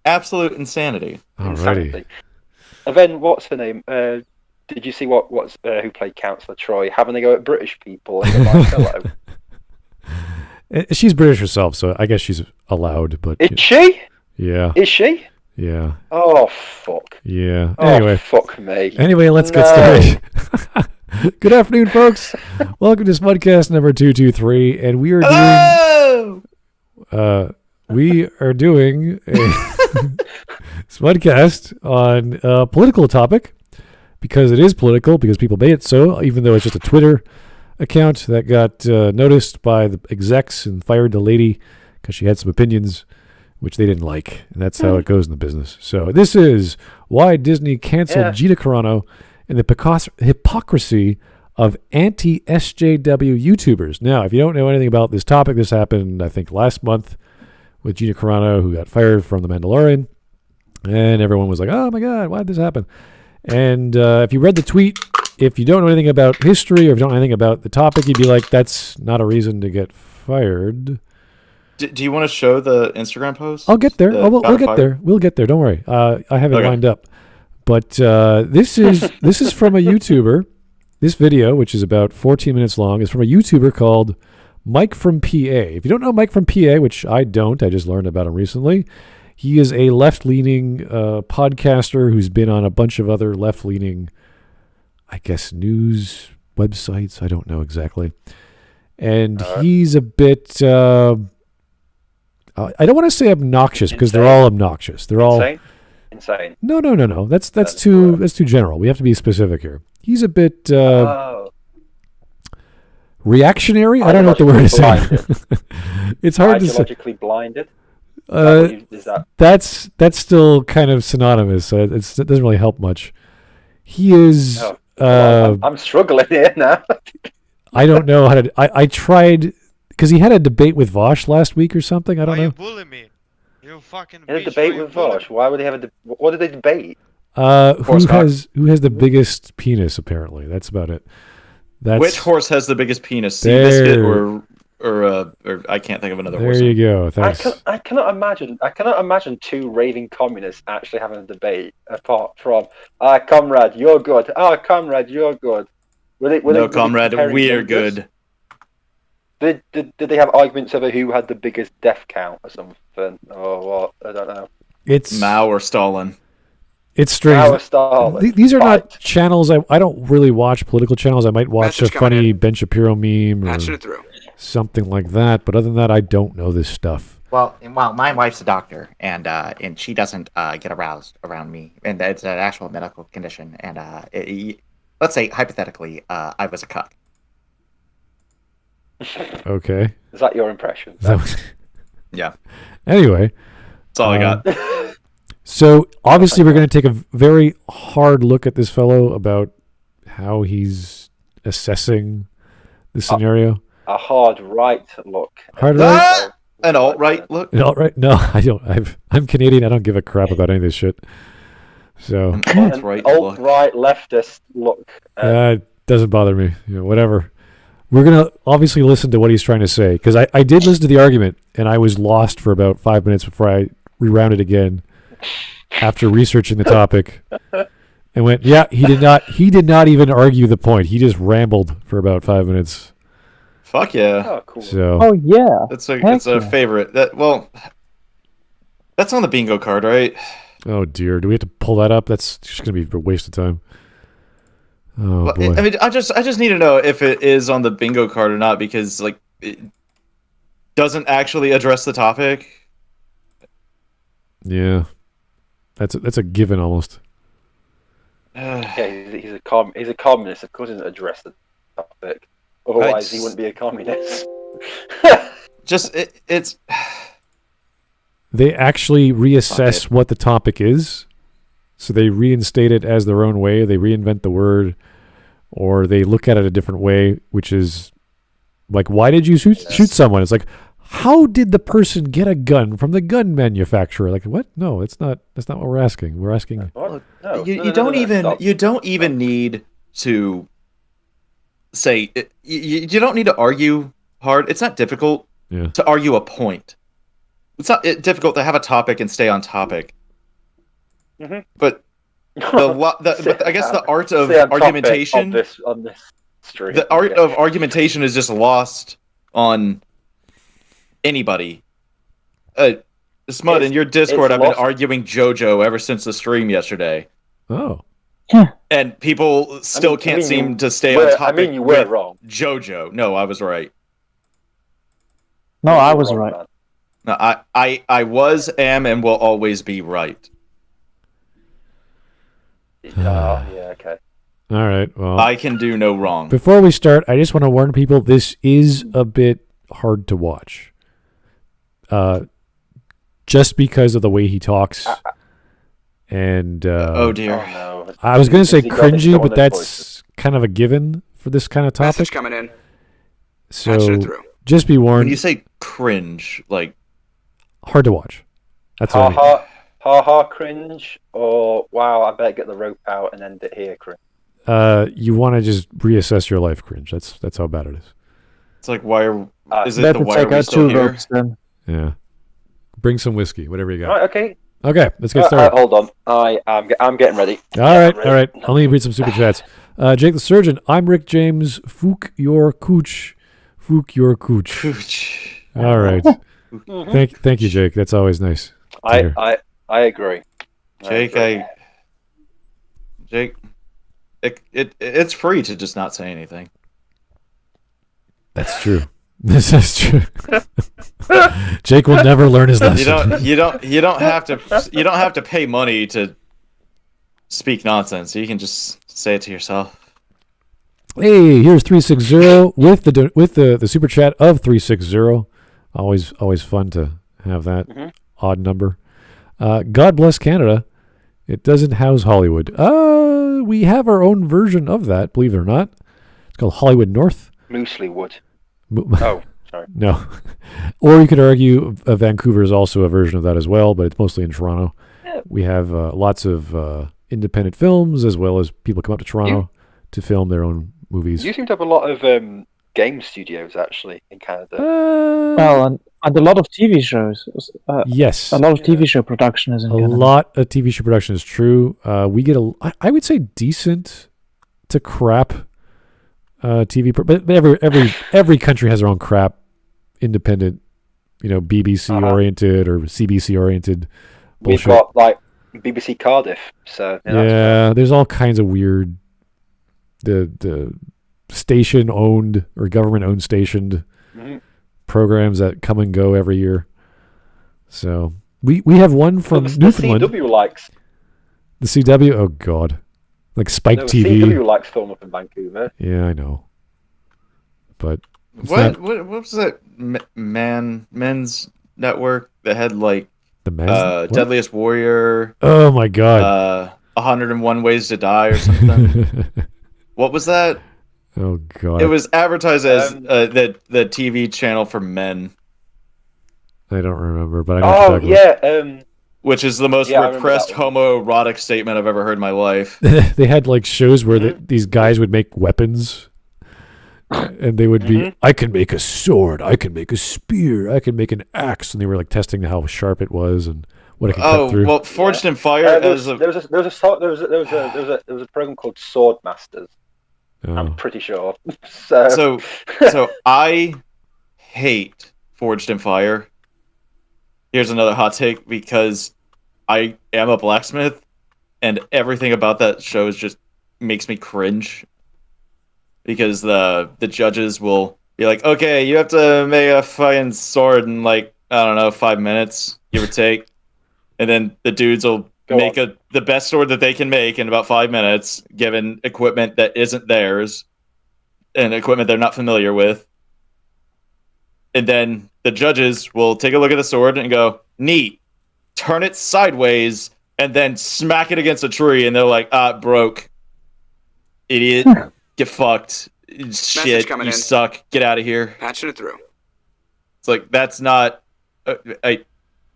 Absolute insanity. Alrighty. And then what's her name? Did you see who played Councillor Troy having a go at British people in the Marcello? She's British herself, so I guess she's allowed. But is she? Yeah. Is she? Yeah. Oh fuck. Yeah. Anyway. Oh, fuck me. Anyway, let's get started. Good afternoon, folks. Welcome to Smudcast number 223, and we are doing a Smudcast on a political topic because it is political, because people made it so, even though it's just a Twitter account that got noticed by the execs and fired the lady because she had some opinions which they didn't like, and that's how it goes in the business. So this is why Disney canceled Gina Carano and the hypocrisy of anti-SJW YouTubers. Now, if you don't know anything about this topic, this happened, I think, last month with Gina Carano, who got fired from The Mandalorian, and everyone was like, oh my God, why did this happen? And if you read the tweet, if you don't know anything about history or if you don't know anything about the topic, you'd be like, that's not a reason to get fired. Do you want to show the Instagram post? I'll get there. We'll get there. We'll get there. Don't worry. I have it lined up. But this is from a YouTuber. This video, which is about 14 minutes long, is from a YouTuber called Mike from PA. If you don't know Mike from PA, which I don't, I just learned about him recently. He is a left-leaning podcaster who's been on a bunch of other left-leaning, I guess, news websites. I don't know exactly. And he's a bit... I don't want to say obnoxious because they're all obnoxious. They're all insane. No. That's too general. We have to be specific here. He's a bit reactionary. I don't know what the word is. It's hard to say. Ideologically blinded. Is that? That's still kind of synonymous. So it doesn't really help much. He is. I'm struggling here now. I don't know how to. I tried. Because he had a debate with Vosh last week or something. I don't know. You bully me. You fucking a debate with Vosh. Why would they have what did they debate? Who has the biggest penis? Apparently, that's about it. Which horse has the biggest penis? Seabiscuit or I can't think of another horse. There you go. Thanks. I cannot imagine two raving communists actually having a debate apart from comrade, you're good. Comrade, you're good. Comrade, we're good. Did they have arguments over who had the biggest death count or something or what? I don't know. It's Mao or Stalin. It's strange. Mao or Stalin. These are not channels. I don't really watch political channels. I might watch a funny Ben Shapiro meme or something like that. But other than that, I don't know this stuff. Well, my wife's a doctor, and she doesn't get aroused around me, and it's an actual medical condition. And let's say hypothetically, I was a cuck. Okay. Is that your impression? Yeah. Anyway. That's all I got. So, obviously, we're going to take a very hard look at this fellow about how he's assessing the scenario. A hard right look. Hard right? An alt-right look? An alt-right? No, I don't. I'm Canadian. I don't give a crap about any of this shit. So. An alt-right leftist look. Doesn't bother me. Whatever. We're going to obviously listen to what he's trying to say, because I did listen to the argument, and I was lost for about 5 minutes before I rewound it again after researching the topic and went, yeah, he did not even argue the point. He just rambled for about 5 minutes. Fuck yeah. Oh, cool. So, yeah. It's a favorite. That's on the bingo card, right? Oh, dear. Do we have to pull that up? That's just going to be a waste of time. Oh, boy. I mean, I just need to know if it is on the bingo card or not, because it doesn't actually address the topic. Yeah, that's a given almost. Okay, he's a communist. Of course, he doesn't address the topic. Otherwise, he wouldn't be a communist. It's. They actually reassess what the topic is. So they reinstate it as their own way. They reinvent the word, or they look at it a different way, which is like, why did you shoot someone? It's like, how did the person get a gun from the gun manufacturer? Like, what? No, that's not what we're asking. We're asking. You don't even need to say. You don't need to argue hard. It's not difficult to argue a point. It's not difficult to have a topic and stay on topic. Mhm. But but I guess the art of Stay on topic argumentation, on this stream. the art Yeah. of argumentation is just lost on anybody. Smud, in your Discord, it's I've been lost. arguing JoJo ever since the stream yesterday. Oh. And people still can't seem to stay on topic you were with wrong. JoJo. No, I was right. No, You I were was wrong, right. man. No, I was, am, and will always be right. Yeah, okay. All right. Well, I can do no wrong. before we start, I just want to warn people: this is a bit hard to watch. Just because of the way he talks, and Oh dear. Oh no. I was going to say Has he got this cringy, going but on that's voices? kind of a given for this kind of topic. Message coming in. Patching So it through. just be When warned: you say cringe, like hard to watch. That's Ha what I mean. ha, ha ha, cringe, or wow, I better get the rope out and end it here, cringe. You want to just reassess your life, cringe. That's how bad it is. it's like why are is it Better the why take are we out still 2 here? ropes then. Yeah. Bring some whiskey, whatever you got. Right, okay. Okay, let's get started. Hold on, I'm getting ready. All right. I'll need to read some super chats. Jake the Surgeon, I'm Rick James. Fook your cooch. Fook your cooch. Cooch. All right. Thank you, Jake. That's always nice. to hear. I agree. Jake, it's free to just not say anything. That's true. This is true. Jake will never learn his lesson. You don't have to pay money to speak nonsense. You can just say it to yourself. Hey, here's 360 with the super chat of 360. Always fun to have that odd number. God bless Canada. It doesn't house Hollywood. We have our own version of that, believe it or not. It's called Hollywood North. Loosely would. Oh, sorry. No. Or you could argue Vancouver is also a version of that as well, but it's mostly in Toronto. Yeah. We have lots of independent films as well as people come up to Toronto to film their own movies. You seem to have a lot of game studios actually in Canada. Well, and a lot of TV shows. Yes. A lot of TV show production is in A Canada. lot of TV show production is true. We get I would say decent to crap TV, but every country has their own crap, independent, BBC oriented or CBC oriented We've bullshit. got like BBC Cardiff, so Yeah, there's all kinds of weird, the station owned or government owned stationed Mhm. programs that come and go every year. So we have one from the Newfoundland. CW likes The CW, oh god, like Spike the TV. CW likes film up in Vancouver. Yeah, I know. But What was that men's network that had like the men's Deadliest Warrior, Oh my god. 101 Ways to Die or something? What was that? Oh god. It was advertised as the TV channel for men, I don't remember, but I know what Oh you're talking yeah, which is the most Yeah, I remember repressed that one. homoerotic statement I've ever heard in my life. about. They had like shows where these guys would make weapons. And they would be, I can make a sword, I can make a spear, I can make an axe, and they were like testing how sharp it was and what it could cut through. Well, Forged in Fire there as was a a program called Sword Masters. I'm Oh. pretty sure. So so I hate Forged in Fire. Here's another hot take because I am a blacksmith, and everything about that show is just makes me cringe. Because the judges will be like, okay, you have to make a fucking sword in like, I don't know, 5 minutes, give or take. And then the dudes will make the best sword that they can make in about 5 minutes, given equipment that isn't theirs and equipment they're not familiar with. And then the judges will take a look at the sword and go, neat, turn it sideways, and then smack it against a tree. And they're like, it broke. Idiot. Get fucked. Shit, coming you in. suck. Get out of here. Patching it through. It's like, that's not...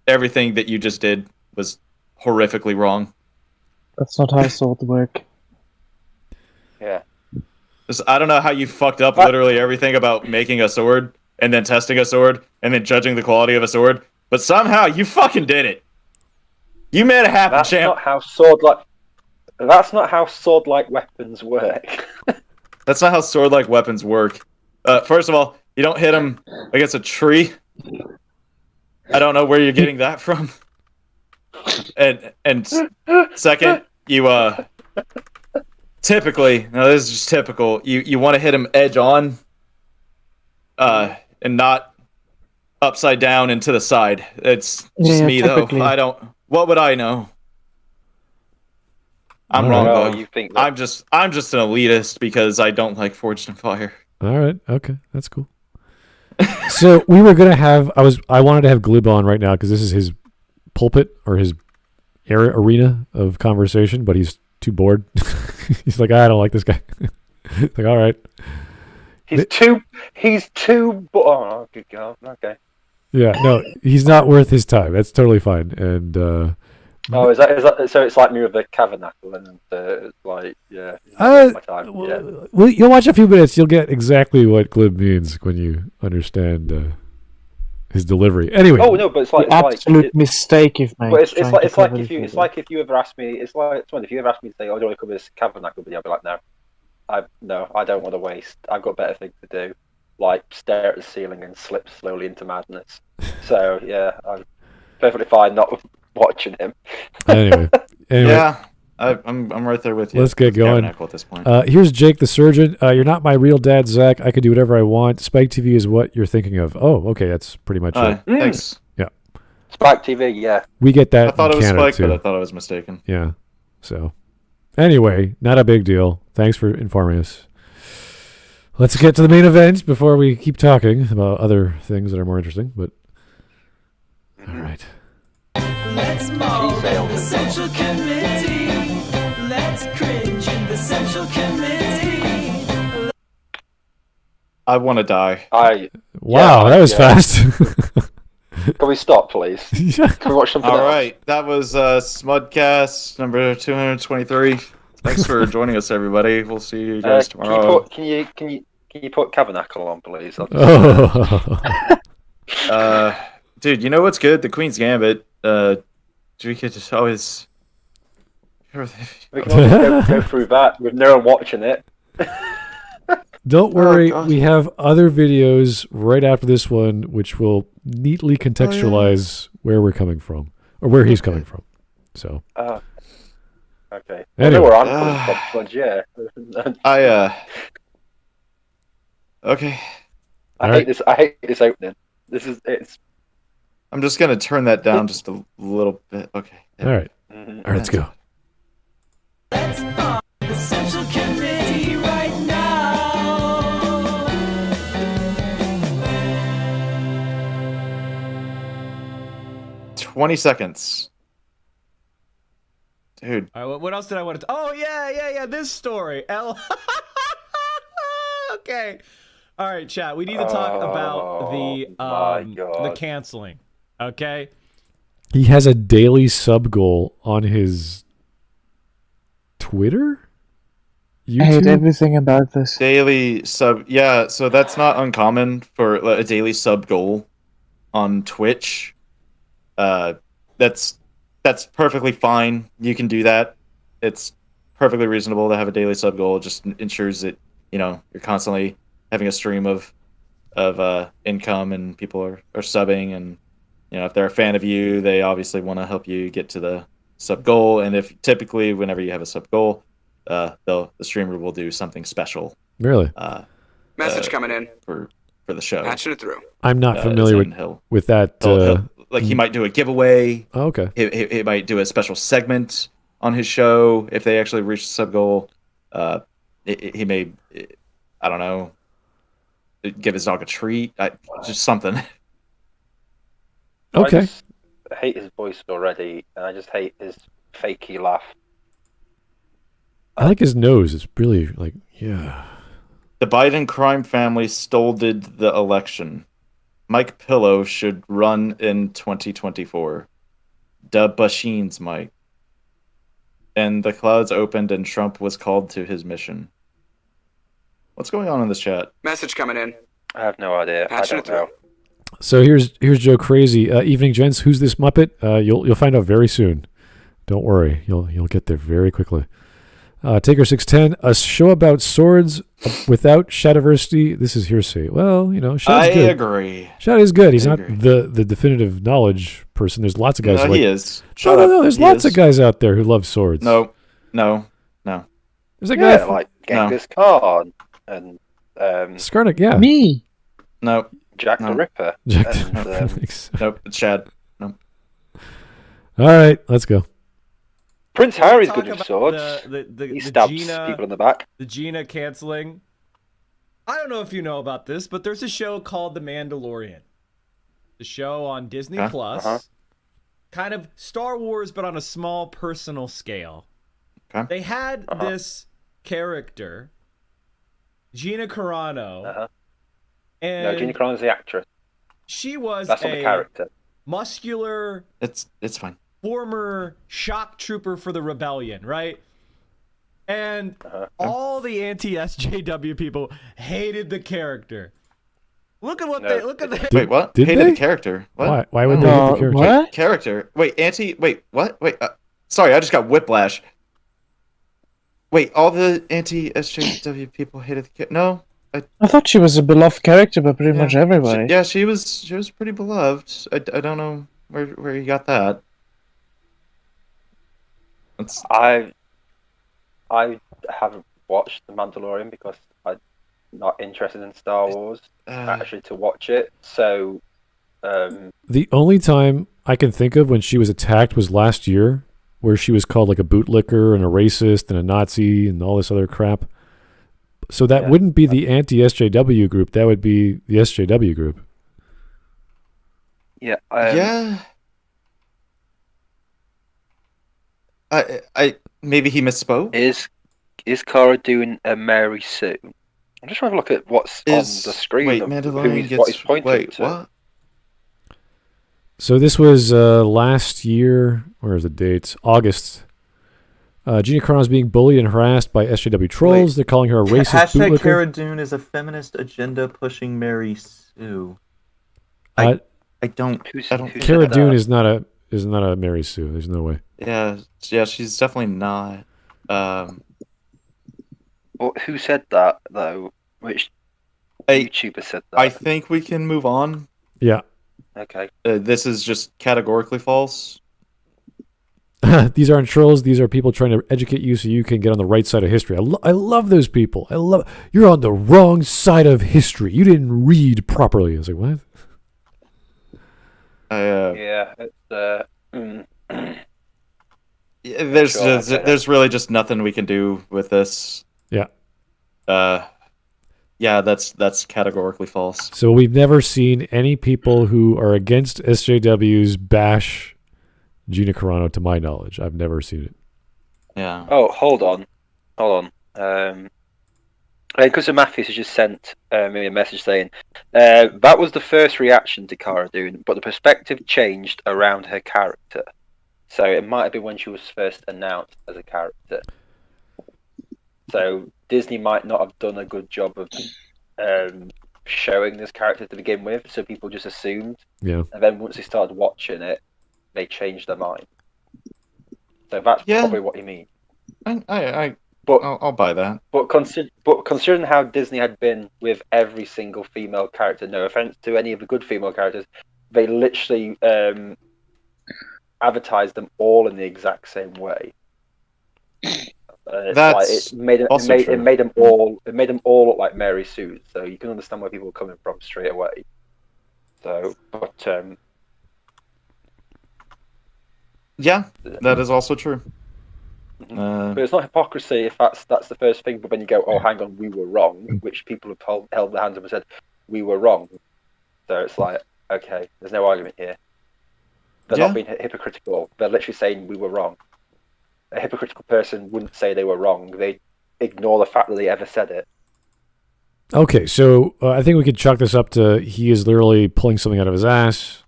everything that you just did was horrifically wrong. That's not how swords work. yeah. I don't know how you fucked up literally everything about making a sword, and then testing a sword, and then judging the quality of a sword, But somehow you fucking did it. You made it happen, That's champ. not how sword-like. That's not how sword-like weapons work. That's not how sword-like weapons work. First of all, you don't hit them against a tree. I don't know where you're getting that from. And second, you typically, now this is just typical. You want to hit them edge on, and not upside down and to the side. It's just Yeah, me typically. though. I don't. What would I know? I'm All wrong right. Oh, though. you think that... I'm just an elitist because I don't like Forged in Fire. All right. Okay. That's cool. So we were gonna have. I wanted to have Glib on right now because this is his pulpit or his arena of conversation, but he's too bored. He's like, I don't like this guy. It's like, all right. He's too. Oh, good God. Okay. Yeah. No, he's not worth his time. That's totally fine. And Oh, is that so? It's like me with the Tabernacle and like, yeah. My time. Yeah. well, you'll watch a few minutes. You'll get exactly what Glib means when you understand his delivery. Anyway. Oh no, but it's like The absolute mistake you've made. But it's trying like to it's like cover if you it it's all. like if you ever asked me if you ever asked me to say, oh, do you want to cover this Tabernacle video? I'd be like, no, I don't want to waste. I've got better things to do, like stare at the ceiling and slip slowly into madness. So yeah, I'm perfectly fine not watching him. Anyway. Yeah, I'm right there with you. Let's get going. Tabernacle at this point. Here's Jake the Surgeon. You're not my real dad, Zach. I can do whatever I want. Spike TV is what you're thinking of. Oh, okay. That's pretty much it. Thanks. Spike TV, yeah. We get that I thought in it was Canada Spike, too. but I thought I was mistaken. Yeah. So, anyway, not a big deal. Thanks for informing us. Let's get to the main event before we keep talking about other things that are more interesting. But all right. Let's maul in the Central Committee. Let's cringe in the Central Committee. I want to die. Wow, that was fast. Can we stop, please? Can we watch something All else? right, that was Smudcast number 223. Thanks for joining us, everybody. We'll see you guys tomorrow. Can you put Tabernacle on, please? Oh. Dude, you know what's good? The Queen's Gambit. We could just always. We can always go through that with no one watching it. Don't worry, God. we have other videos right after this one, which will neatly contextualize where we're coming from, or where he's coming from. So, Okay. I Anyway. know where I'm coming from, but yeah. Okay. I hate this opening. It's. I'm just gonna turn that down just a little bit. Okay. all right, Mhm. all right, let's go. Let's maul the Central Committee right now. 20 seconds. Dude. All right, what else did I want to? Oh yeah. This story. Okay. All right, chat. We need to talk about my the God. canceling. Okay. He has a daily sub goal on his Twitter, I hate YouTube. everything about this. Daily sub. Yeah, so that's not uncommon for a daily sub goal on Twitch. That's perfectly fine. You can do that. It's perfectly reasonable to have a daily sub goal. It just ensures that you're constantly having a stream of income and people are subbing, and if they're a fan of you, they obviously want to help you get to the sub goal. And if typically whenever you have a sub goal, the streamer will do something special. Really? Message coming in. for the show. Patching it through. I'm not As familiar in with that. like he might do a giveaway. Oh, okay. He might do a special segment on his show if they actually reach the sub goal. He may, I don't know, give his dog a treat. Just something. Okay. I just hate his voice already, and I just hate his fakey laugh. I like his nose. It's really like, yeah. The Biden crime family stoled the election. Mike Pillow should run in 2024. The Basheen's Mike. And the clouds opened and Trump was called to his mission. What's going on in this chat? Message coming in. I have no idea. I Patching don't it know. So here's Joe Crazy. Evening, gents. Who's this Muppet? You'll find out very soon. Don't worry. You'll get there very quickly. Taker 610. A show about swords without Shadiversity. This is hearsay. Well, Shad's good. I agree. Shad is good. He's I not agree. the definitive knowledge person. There's lots of guys. No, he is. No. There's lots of guys out there who love swords. No. There's a guy. like Genghis Khan and Skarnak. Yeah. Me. No. Jack the No. Ripper. Jack And, the Ripper. Nope. It's Chad. All right, let's go. Prince Harry's Talk good with about swords. The He stabs Gina, people in the back. the Gina canceling. I don't know if you know about this, but there's a show called The Mandalorian. The show on Disney Okay. Plus. Kind of Star Wars, but on a small personal scale. Okay. They had this character, Gina Carano, and No, Gina Carano's the actress. she was That's not the a character. muscular It's fine. former shock trooper for the rebellion, right? And all the anti-SJW people hated the character. Look at what No. they look at. Wait, what? Did Hated they? the character. What? Why would they hate the character? What? Character. Wait, Wait, what? Wait. Sorry, I just got whiplash. Wait, all the anti-SJW people hated the character. No. I thought she was a beloved character by pretty much everybody. She was pretty beloved. I don't know where you got that. That's, I haven't watched The Mandalorian because I'm not interested in Star Wars actually to watch it. So The only time I can think of when she was attacked was last year, where she was called like a bootlicker and a racist and a Nazi and all this other crap. So that wouldn't be the anti-SJW group. That would be the SJW group. yeah, I maybe he misspoke. Is Cara doing a Mary Sue? I'm just trying to look at what's on the screen. Wait, of who Mandalorian what he's pointing wait, to. what? So this was last year. Where is the dates? August. Gina Carano is being bullied and harassed by SJW trolls. Wait. They're calling her a racist Hashtag bootlicker. Cara Dune is a feminist agenda pushing Mary Sue. Uh, I don't. Who's- I don't. who's Cara that? Dune is not a Mary Sue. There's no way. Yeah, she's definitely not. Well, who said that though? Which YouTuber said that? I think we can move on. Yeah. Okay. This is just categorically false. These aren't trolls. These are people trying to educate you so you can get on the right side of history. I love those people. You're on the wrong side of history. You didn't read properly. I was like, what? Yeah, it's There's really just nothing we can do with this. Yeah. Yeah, that's categorically false. So we've never seen any people who are against SJWs bash Gina Carano, to my knowledge. I've never seen it. Yeah. Oh, hold on. Because Matthews has just sent me a message saying that was the first reaction to Cara Dune, but the perspective changed around her character. So it might have been when she was first announced as a character. So Disney might not have done a good job of showing this character to begin with, so people just assumed. Yeah. And then once they started watching it, they changed their mind. So that's probably what you mean. I'll buy that. But considering how Disney had been with every single female character, no offense to any of the good female characters, they literally advertised them all in the exact same way. That's it made them all look like Mary Sue. So you can understand where people are coming from straight away. So, but yeah, that is also true. but it's not hypocrisy if that's the first thing. But then you go, oh, hang on, we were wrong, which people have held their hands up and said we were wrong. So it's like, okay, there's no argument here. They're not being hypocritical. They're literally saying we were wrong. A hypocritical person wouldn't say they were wrong. They ignore the fact that they ever said it. Okay, so I think we could chalk this up to he is literally pulling something out of his ass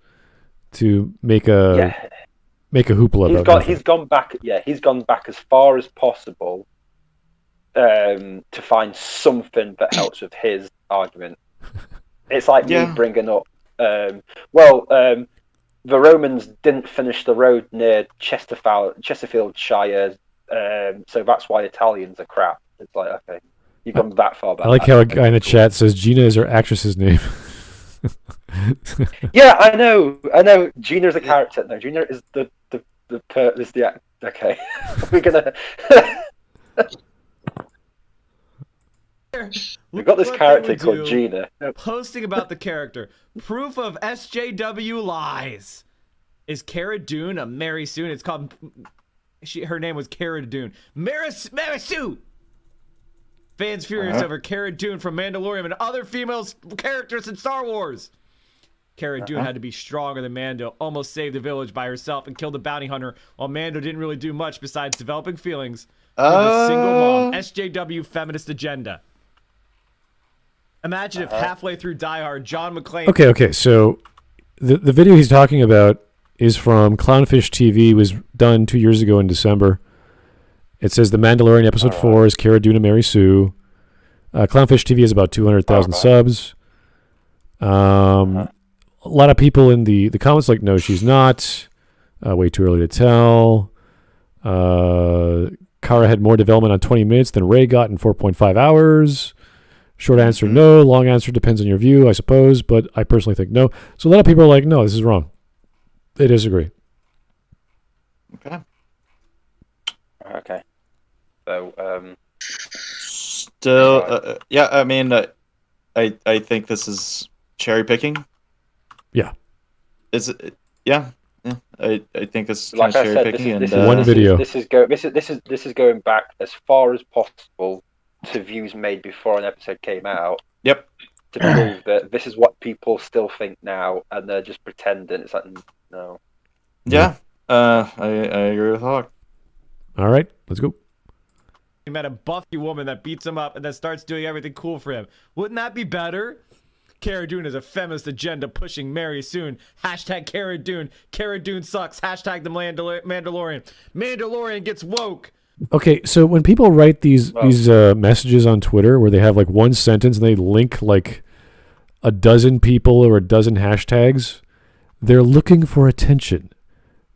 to make a hoopla about nothing. He's gone back. Yeah, he's gone back as far as possible to find something that helps with his argument. It's like me bringing up The Romans didn't finish the road near Chesterfieldshire, so that's why Italians are crap. It's like, okay, you've gone that far back. I like how a guy in the chat says Gina is her actress's name. Yeah, I know. Gina's a character. No, Gina is the act. Okay, we're gonna. We've got this What character they would called do, Gina. Posting about the character. Proof of SJW lies. Is Cara Dune a Mary Sue? It's called. Her name was Cara Dune. Mary Sue. Fans furious over Cara Dune from Mandalorian and other female characters in Star Wars. Cara Dune had to be stronger than Mando, almost saved the village by herself and killed the bounty hunter, while Mando didn't really do much besides developing feelings for the single mom. SJW feminist agenda. Imagine if halfway through Die Hard, John McClane... Okay, so the video he's talking about is from Clownfish TV. It was done 2 years ago in December. It says The Mandalorian Episode 4 is Cara Dune and Mary Sue. Clownfish TV has about 200,000 subs. A lot of people in the comments like, no, she's not. Way too early to tell. Cara had more development on 20 minutes than Rey got in 4.5 hours. Short answer, no. Long answer depends on your view, I suppose, but I personally think no. So a lot of people are like, no, this is wrong. They disagree. Okay. So, still, yeah, I mean, I think this is cherry picking. Yeah. Is it? Yeah. I think this is like kind I of cherry said, picking. This is going back as far as possible to views made before an episode came out. Yep. To prove that this is what people still think now, and they're just pretending. It's like, no. Yeah. I agree with Hawk. All right, let's go. He met a buffy woman that beats him up and then starts doing everything cool for him. Wouldn't that be better? Cara Dune is a feminist agenda pushing Mary Soon. Hashtag Cara Dune. Cara Dune sucks. Hashtag the Mandalorian. Mandalorian gets woke. Okay, so when people write these messages on Twitter where they have like one sentence and they link like a dozen people or a dozen hashtags, they're looking for attention.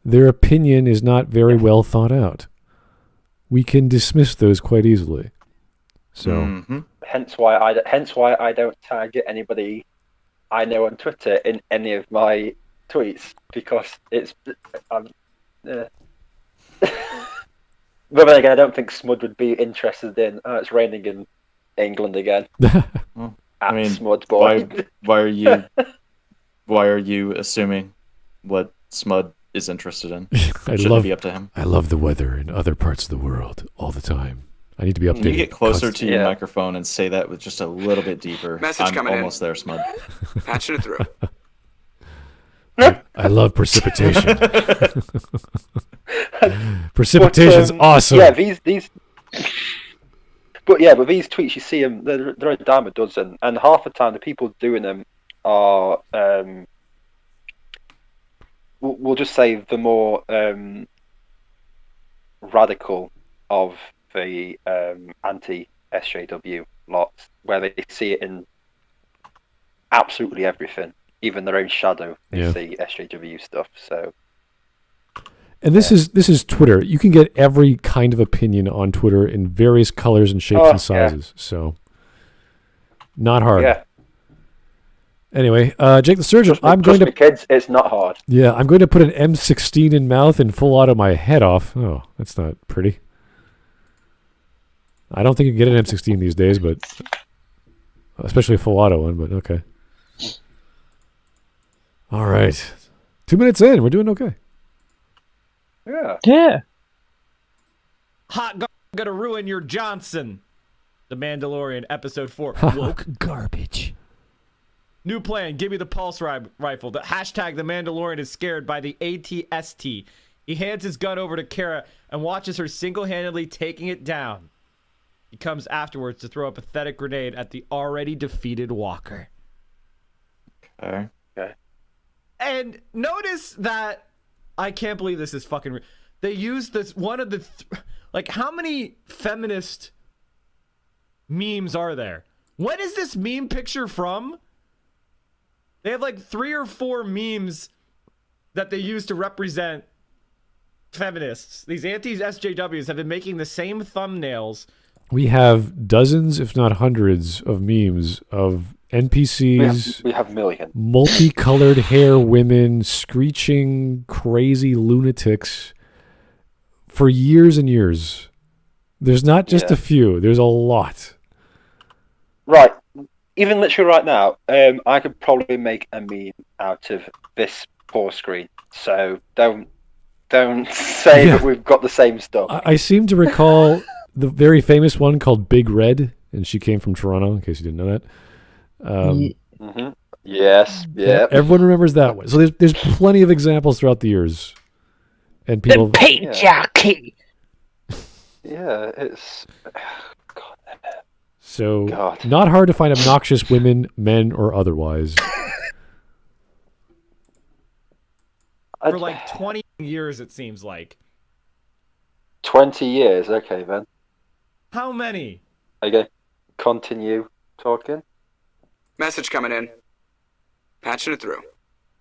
Their opinion is not very well thought out. We can dismiss those quite easily. So, hence why I don't tag anybody I know on Twitter in any of my tweets, because it's. But then again, I don't think Smud would be interested in. Oh, it's raining in England again. I mean, Smud boy. Why are you assuming what Smud is interested in? Shouldn't be up to him. I love the weather in other parts of the world all the time. I need to be updated. You get closer to your microphone and say that with just a little bit deeper. Message coming in. Almost there, Smud. Patching it through. I love precipitation. Precipitation's awesome. Yeah, these. But these tweets, you see them, they're a dime a dozen, and half the time the people doing them are, we'll just say the more radical of the anti-SJW lots, where they see it in absolutely everything, even their own shadow. They see SJW stuff. So, and this is Twitter. You can get every kind of opinion on Twitter in various colors and shapes and sizes. So, not hard. Yeah. Anyway, Jake the Surgeon, kids, it's not hard. Yeah, I'm going to put an M16 in mouth and full auto my head off. Oh, that's not pretty. I don't think you can get an M16 these days, but especially a full auto one, but okay. All right. 2 minutes in, we're doing okay. Yeah. Hot gonna ruin your Johnson. The Mandalorian, episode 4. Woke garbage. New plan, give me the pulse rifle. The hashtag the Mandalorian is scared by the ATST. He hands his gun over to Cara and watches her single-handedly taking it down. He comes afterwards to throw a pathetic grenade at the already defeated Walker. Okay. And notice that, I can't believe this is fucking they used this, one of the, like, how many feminist memes are there? What is this meme picture from? They have like 3 or 4 memes that they use to represent feminists. These anti-SJWs have been making the same thumbnails. We have dozens, if not hundreds, of memes of NPCs, We have millions. multicolored hair women, screeching crazy lunatics for years and years. There's not just Yeah. a few, there's a lot. Right. Even literally right now, I could probably make a meme out of this poor screen. So don't say Yeah. that we've got the same stuff. I seem to recall the very famous one called Big Red, and she came from Toronto, in case you didn't know that. hmm Yes. Yeah. Everyone remembers that one. So there's plenty of examples throughout the years. And people... Patriarchy. Yeah. It's. So, God. not hard to find obnoxious women, men, or otherwise. For like 20 years, it seems like. 20 years. Okay, then. How many? Okay. Continue talking. Message coming in. Patching it through.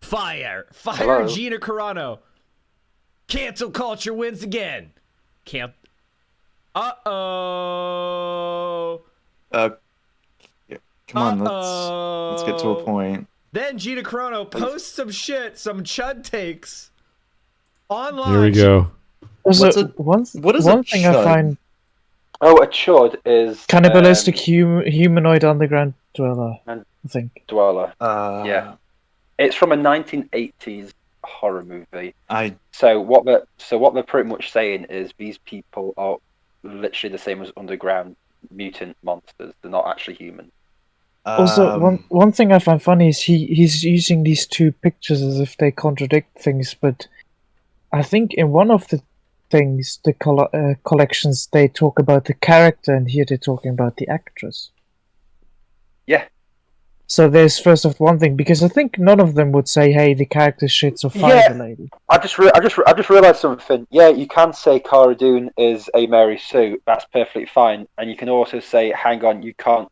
Fire! Fire Hello? Gina Carano! Cancel culture wins again! Uh-oh! Yeah, come on, let's get to a point. Then Gina Carano posts some shit, some chud takes online. Here we go. Also, What is one a thing I chud? find Oh, a chud is cannibalistic humanoid underground dweller. I think. dweller. Uh, Yeah. It's from a 1980s horror movie. I So what they're pretty much saying is these people are literally the same as underground mutant monsters. They're not actually human. Also, one thing I find funny is he's using these two pictures as if they contradict things, but I think in one of the things, the collections, they talk about the character, and here they're talking about the actress. Yeah. So there's first of one thing, because I think none of them would say, "Hey, the character shits or fire Yeah. the lady." I just realised something. Yeah, you can say Cara Dune is a Mary Sue. That's perfectly fine. And you can also say, hang on, you can't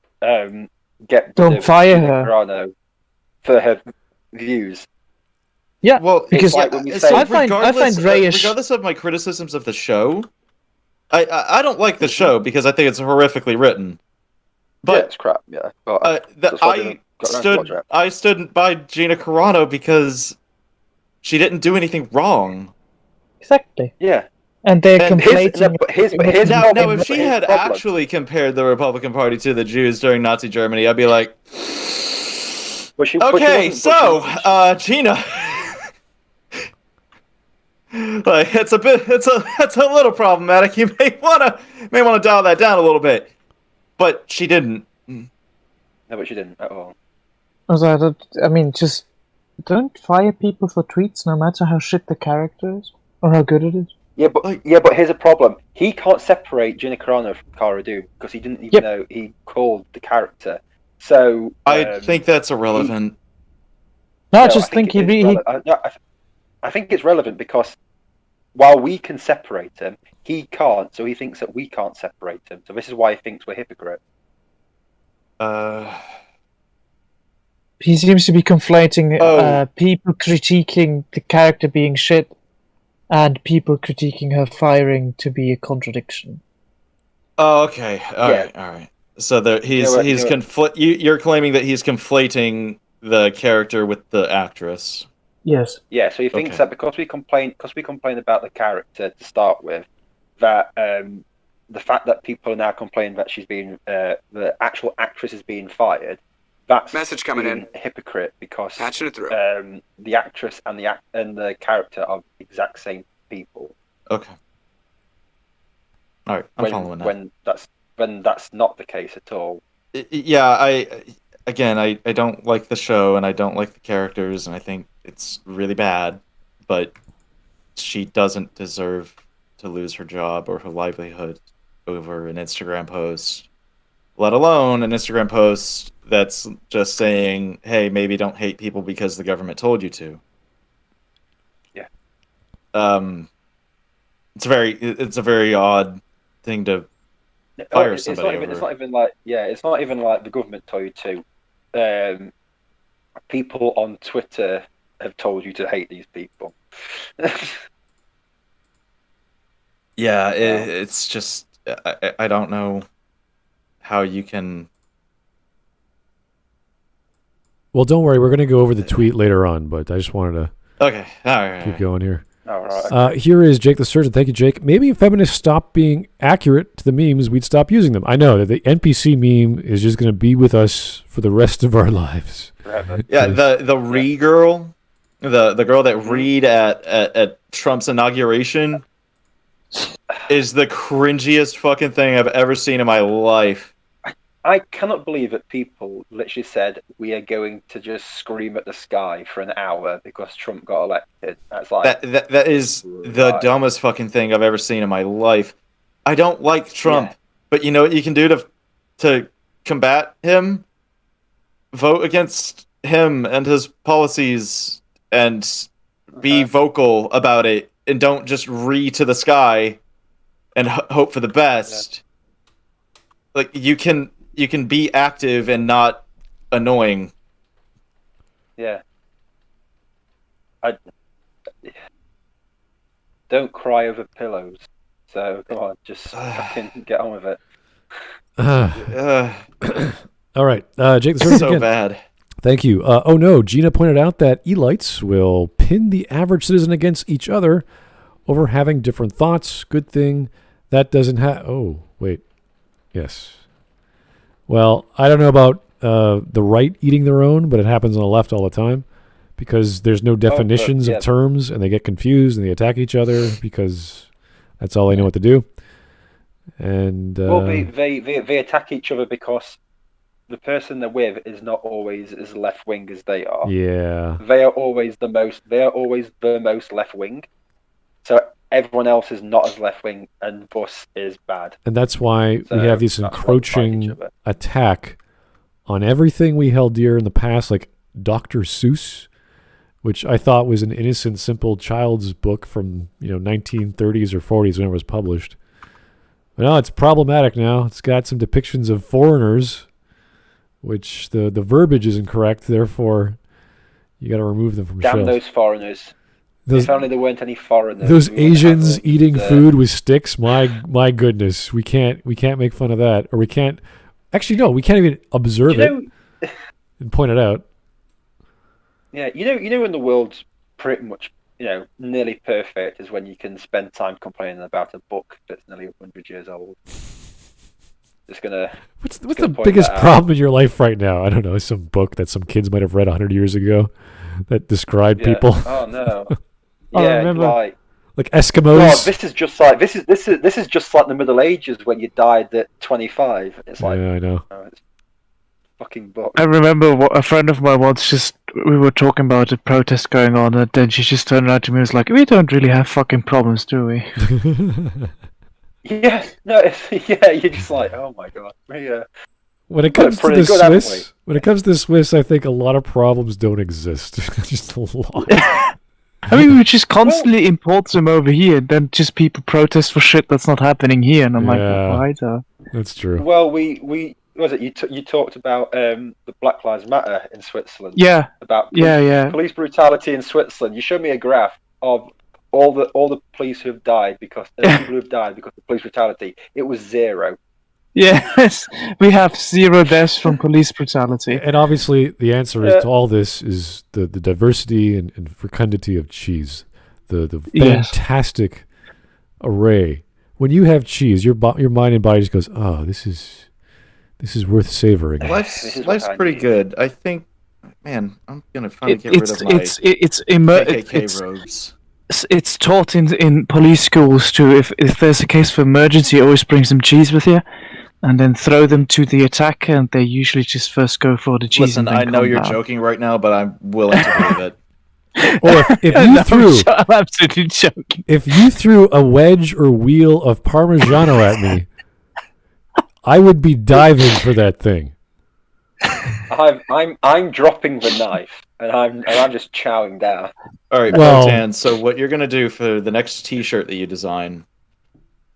get rid Don't of fire Gina her. Carano for her views. Yeah, well, because like when you so say- I find Rayish. regardless of my criticisms of the show, I don't like the show because I think it's horrifically written. Yeah, But it's crap. Yeah, but that's what they got around to watch it. I stood by Gina Carano because she didn't do anything wrong. Exactly, Yeah. and they're And conflating. here's Now, problem- if she here's had the problem. actually compared the Republican Party to the Jews during Nazi Germany, I'd be like, But she okay, wasn't- so Gina, like it's a little problematic. You may wanna dial that down a little bit, but she didn't. No, but she didn't at all. I mean, just don't fire people for tweets, no matter how shit the character is or how good it is. Yeah, but here's a problem. He can't separate Gina Carano from Cara Dune because he didn't even know he called the character. So I think that's irrelevant. No, I no, just think it is I think it's relevant because while we can separate him, he can't. So he thinks that we can't separate him. So this is why he thinks we're hypocrites. he seems to be conflating Oh. people critiquing the character being shit and people critiquing her firing to be a contradiction. Oh, okay. All right. So you're claiming that he's conflating the character with the actress. Yes. Yeah, so he thinks Okay. that because we complain about the character to start with, that the fact that people are now complaining that she's being the actual actress is being fired, that's Message coming being in. a hypocrite because Patching it through. the actress and the character are the exact same people. Okay. All right, I'm following that. When that's not the case at all. Yeah, I don't like the show and I don't like the characters and I think it's really bad, but she doesn't deserve to lose her job or her livelihood over an Instagram post, let alone an Instagram post that's just saying, hey, maybe don't hate people because the government told you to. Yeah. It's a very odd thing to fire It's somebody not even over. like it's not even like the government told you to. people on Twitter have told you to hate these people. Yeah, it's just I don't know how you can. Well, don't worry. We're going to go over the tweet later on, but I just wanted to Okay, all right. keep going here. All right. Here is Jake the Surgeon. Thank you, Jake. Maybe if feminists stopped being accurate to the memes, we'd stop using them. I know that the NPC meme is just going to be with us for the rest of our lives. Yeah, the Ree girl, the girl that read at Trump's inauguration is the cringiest fucking thing I've ever seen in my life. I cannot believe that people literally said we are going to just scream at the sky for an hour because Trump got elected. That's like That is the dumbest fucking thing I've ever seen in my life. I don't like Trump, but you know what you can do to combat him? Vote against him and his policies and be vocal about it, and don't just read to the sky and hope for the best. Like you can be active and not annoying. Yeah. I don't cry over pillows. So come on, just fucking get on with it. All right, Jake the Surgeon So again. bad. Thank you. Oh no, Gina pointed out that elites will pin the average citizen against each other over having different thoughts. Good thing that doesn't have. Oh wait, yes. Well, I don't know about the right eating their own, but it happens on the left all the time because there's no definitions of terms, and they get confused and they attack each other because that's all they know what to do. And Well, they attack each other because the person they're with is not always as left wing as they are. yeah, They are always the most left wing. So everyone else is not as left wing, and thus is bad. and that's why So we have this that's why they fight each encroaching other. attack on everything we held dear in the past, like Dr. Seuss, which I thought was an innocent, simple child's book from 1930s or 40s when it was published. But no, it's problematic now. It's got some depictions of foreigners, which the verbiage is incorrect. Therefore, you got to remove them from Damn shelves. those foreigners. If only there weren't any foreigners. Those we wouldn't have Asians the- eating the- food with sticks. My goodness, we can't make fun of that, or we can't. Actually, no, we can't even observe You know, it and point it out. yeah, you know when the world's pretty much nearly perfect is when you can spend time complaining about a book that's nearly 100 years old. Just gonna. What's gonna the point biggest that out. problem in your life right now? I don't know. Some book that some kids might have read 100 years ago that described Yeah. people Oh no. I Yeah, remember- like Eskimos. God, this is just like this is just like the Middle Ages when you died at 25. It's like Yeah, I know. it's a fucking book. I remember a friend of mine once we were talking about a protest going on, and then she just turned around to me and was like, "We don't really have fucking problems, do we?" Yeah, no, yeah, you're just like, oh my god. When it comes to pretty the good, haven't Swiss, I think a lot of problems don't exist. Just a lot. I mean, we just constantly import them over here, and then just people protest for shit that's not happening here, and I'm like, Yeah. why though? That's true. Well, we what was it you talked about the Black Lives Matter in Switzerland. Yeah, About police brutality in Switzerland. You showed me a graph of all the police who have died because people who have died because of police brutality. It was 0. yes, we have 0 deaths from police brutality. And obviously, the answer is to all this is the diversity and fecundity of cheese, the Yes. fantastic array. When you have cheese, your mind and body just goes, "Oh, this is worth savoring." This is Life's what I pretty need. good. I think, man, I'm gonna finally get rid of my KKK robes. It's taught in police schools too. If there's a case for emergency, always bring some cheese with you, and then throw them to the attacker, and they usually just first go for the cheese. Listen, and then I know calm you're down. joking right now, but I'm willing to believe it. Or if you threw, I'm absolutely joking. if you threw a wedge or wheel of Parmigiano at me, I would be diving for that thing. I'm dropping the knife and I'm just chowing down. All right, Well- Protan. So what you're gonna do for the next T-shirt that you design?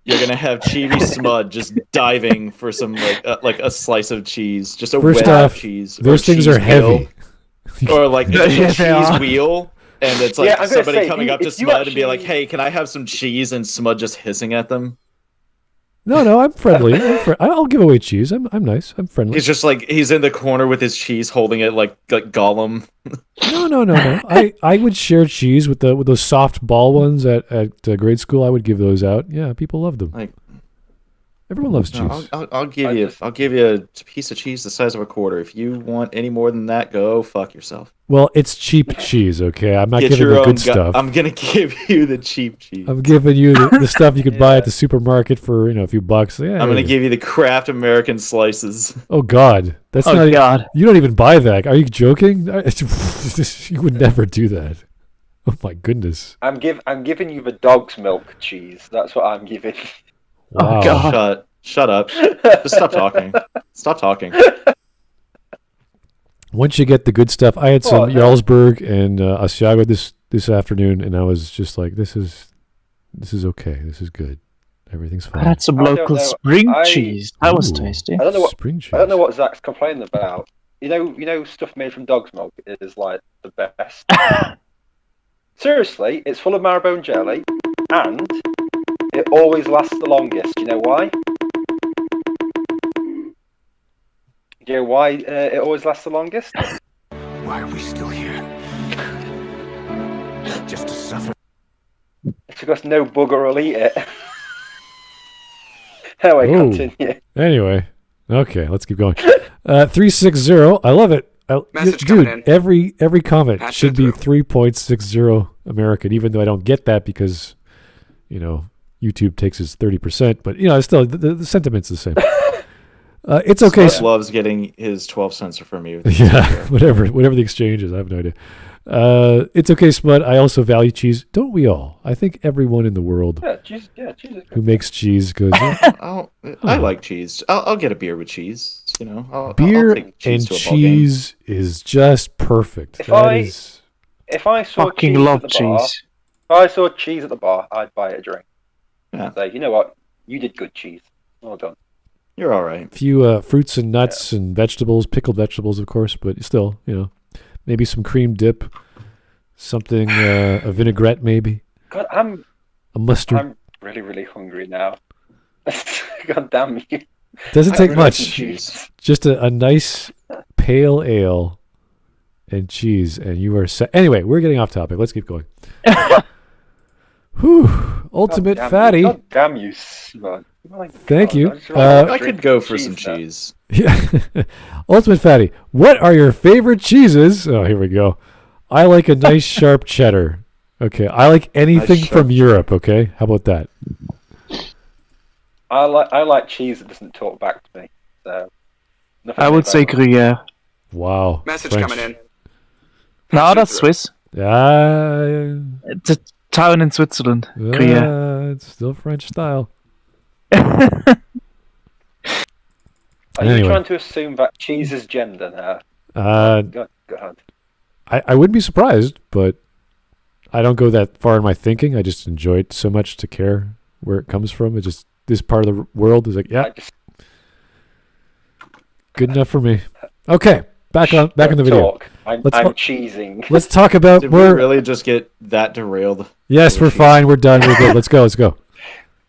You're gonna have Chibi Smud just diving for some like a slice of cheese, just a First wedge off, of cheese. or Those things cheese are heavy. wheel. Or like Yeah, it's they a cheese are. wheel, and it's like Yeah, I'm gonna somebody say, coming up to if you Smud and be actually- like, "Hey, can I have some cheese?" And Smud just hissing at them. No, I'm friendly. I'll give away cheese. I'm nice. I'm friendly. He's just like he's in the corner with his cheese, holding it like Gollum. No. I would share cheese with those soft ball ones at grade school. I would give those out. Yeah, people love them. Like, Everyone loves cheese. no, I'll give you a piece of cheese the size of a quarter. If you want any more than that, go fuck yourself. Well, it's cheap cheese, okay? I'm not Get giving your the own good stuff. I'm gonna give you the cheap cheese. I'm giving you the stuff you could buy at the supermarket for a few bucks. Yeah, I'm gonna give you the Kraft American slices. Oh God, that's Oh, not. God. You don't even buy that. Are you joking? You would never do that. Oh my goodness. I'm giving you the dog's milk cheese. That's what I'm giving. Wow. God. Shut up. Just stop talking. Stop talking. Once you get the good stuff, I had some Oh, no. Jarlsberg and Asiago this afternoon, and I was just like, this is okay. This is good. Everything's I fine. had some I don't local know. spring I- cheese. That was Ooh. tasty. I don't know what Spring cheese. I don't know what Zach's complaining about. You know, stuff made from dog's milk is like the best. Seriously, it's full of marrowbone jelly, and it always lasts the longest. You know why? You know why it always lasts the longest? Why are we still here? Just to suffer. It's because no bugger will eat it. Anyway, Ooh. continue. Anyway, okay, let's keep going. 360. I love it. Message coming Dude, in. every comment Patch should it be through. 3.60 American, even though I don't get that because, YouTube takes his 30%, but it's still the sentiment's the same. It's okay. Smud loves getting his 12 cents from you. Yeah, whatever the exchange is, I have no idea. It's okay, Smud. I also value cheese. Don't we all? I think everyone in the world Yeah, cheese is who makes cheese goes, I like cheese. I'll get a beer with cheese. I'll beer take cheese and to a ball game. cheese is just perfect. If That I- is- If I saw Fucking cheese love at the bar, cheese. if I saw cheese at the bar, I'd buy it a drink. Yeah. Say, you know what? You did good cheese. Well done. You're all right. a few fruits and nuts and vegetables, pickled vegetables, of course, but still, maybe some cream dip, something, a vinaigrette, maybe God, a mustard. I'm really, really hungry now. God damn you. Doesn't I take really like some much. cheese. Just a nice pale ale and cheese, and you are set. Anyway, we're getting off topic. Let's keep going. Whew. Ultimate God damn fatty. You. God damn you, Smud. My Thank God, you. I just really want to I drink could go for some now. cheese. Yeah. Ultimate fatty. What are your favorite cheeses? Oh, here we go. I like a nice sharp cheddar. Okay. I like anything Nice from sharp Europe. Okay. How about that? I like cheese that doesn't talk back to me. So nothing I would about say that. Gruyere. Wow. Message French. coming in. No, that's Swiss. It's It's a town in Switzerland. Gruyere. it's still French style. Are you Anyway. trying to assume that cheese is gender now? God. I wouldn't be surprised, but I don't go that far in my thinking. I just enjoy it so much to care where it comes from. It just this part of the world is like, yeah, I just good enough for me. Okay, back on the video. talk. I'm Let's- cheesing. Let's talk about Did we more. really just get that derailed? Yes, we're fine. We're done. We're good. Let's go. Let's go.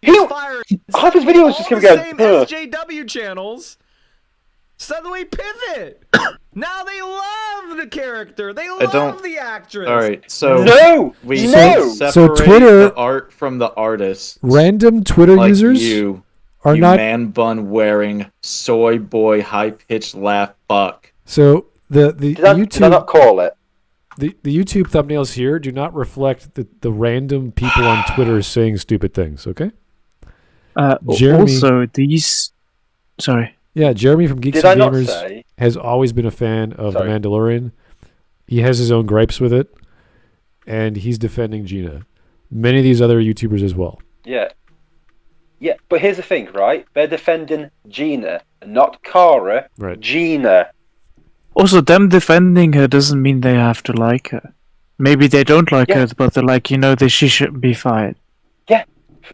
Fired. Half his video was just All gonna the go. same SJW channels suddenly pivot. Now they love the character. They don't- love the actress. All right, so No, we no. separate So Twitter- the art from the artist. Random Twitter Like users you are you not. man bun wearing soy boy high pitched laugh buck. So the Did I YouTube not call it? the YouTube thumbnails here do not reflect the random people on Twitter saying stupid things. Okay. Jeremy- Also, these. Sorry. Yeah, Jeremy from Geeks Did I and not Gamers say? has always been a fan of Sorry. The Mandalorian. He has his own gripes with it, and he's defending Gina. Many of these other YouTubers as well. Yeah. Yeah, but here's the thing, right? They're defending Gina, not Cara. Right. Gina. Also, them defending her doesn't mean they have to like her. Maybe they don't like Yeah. her, but they're like, that she shouldn't be fired.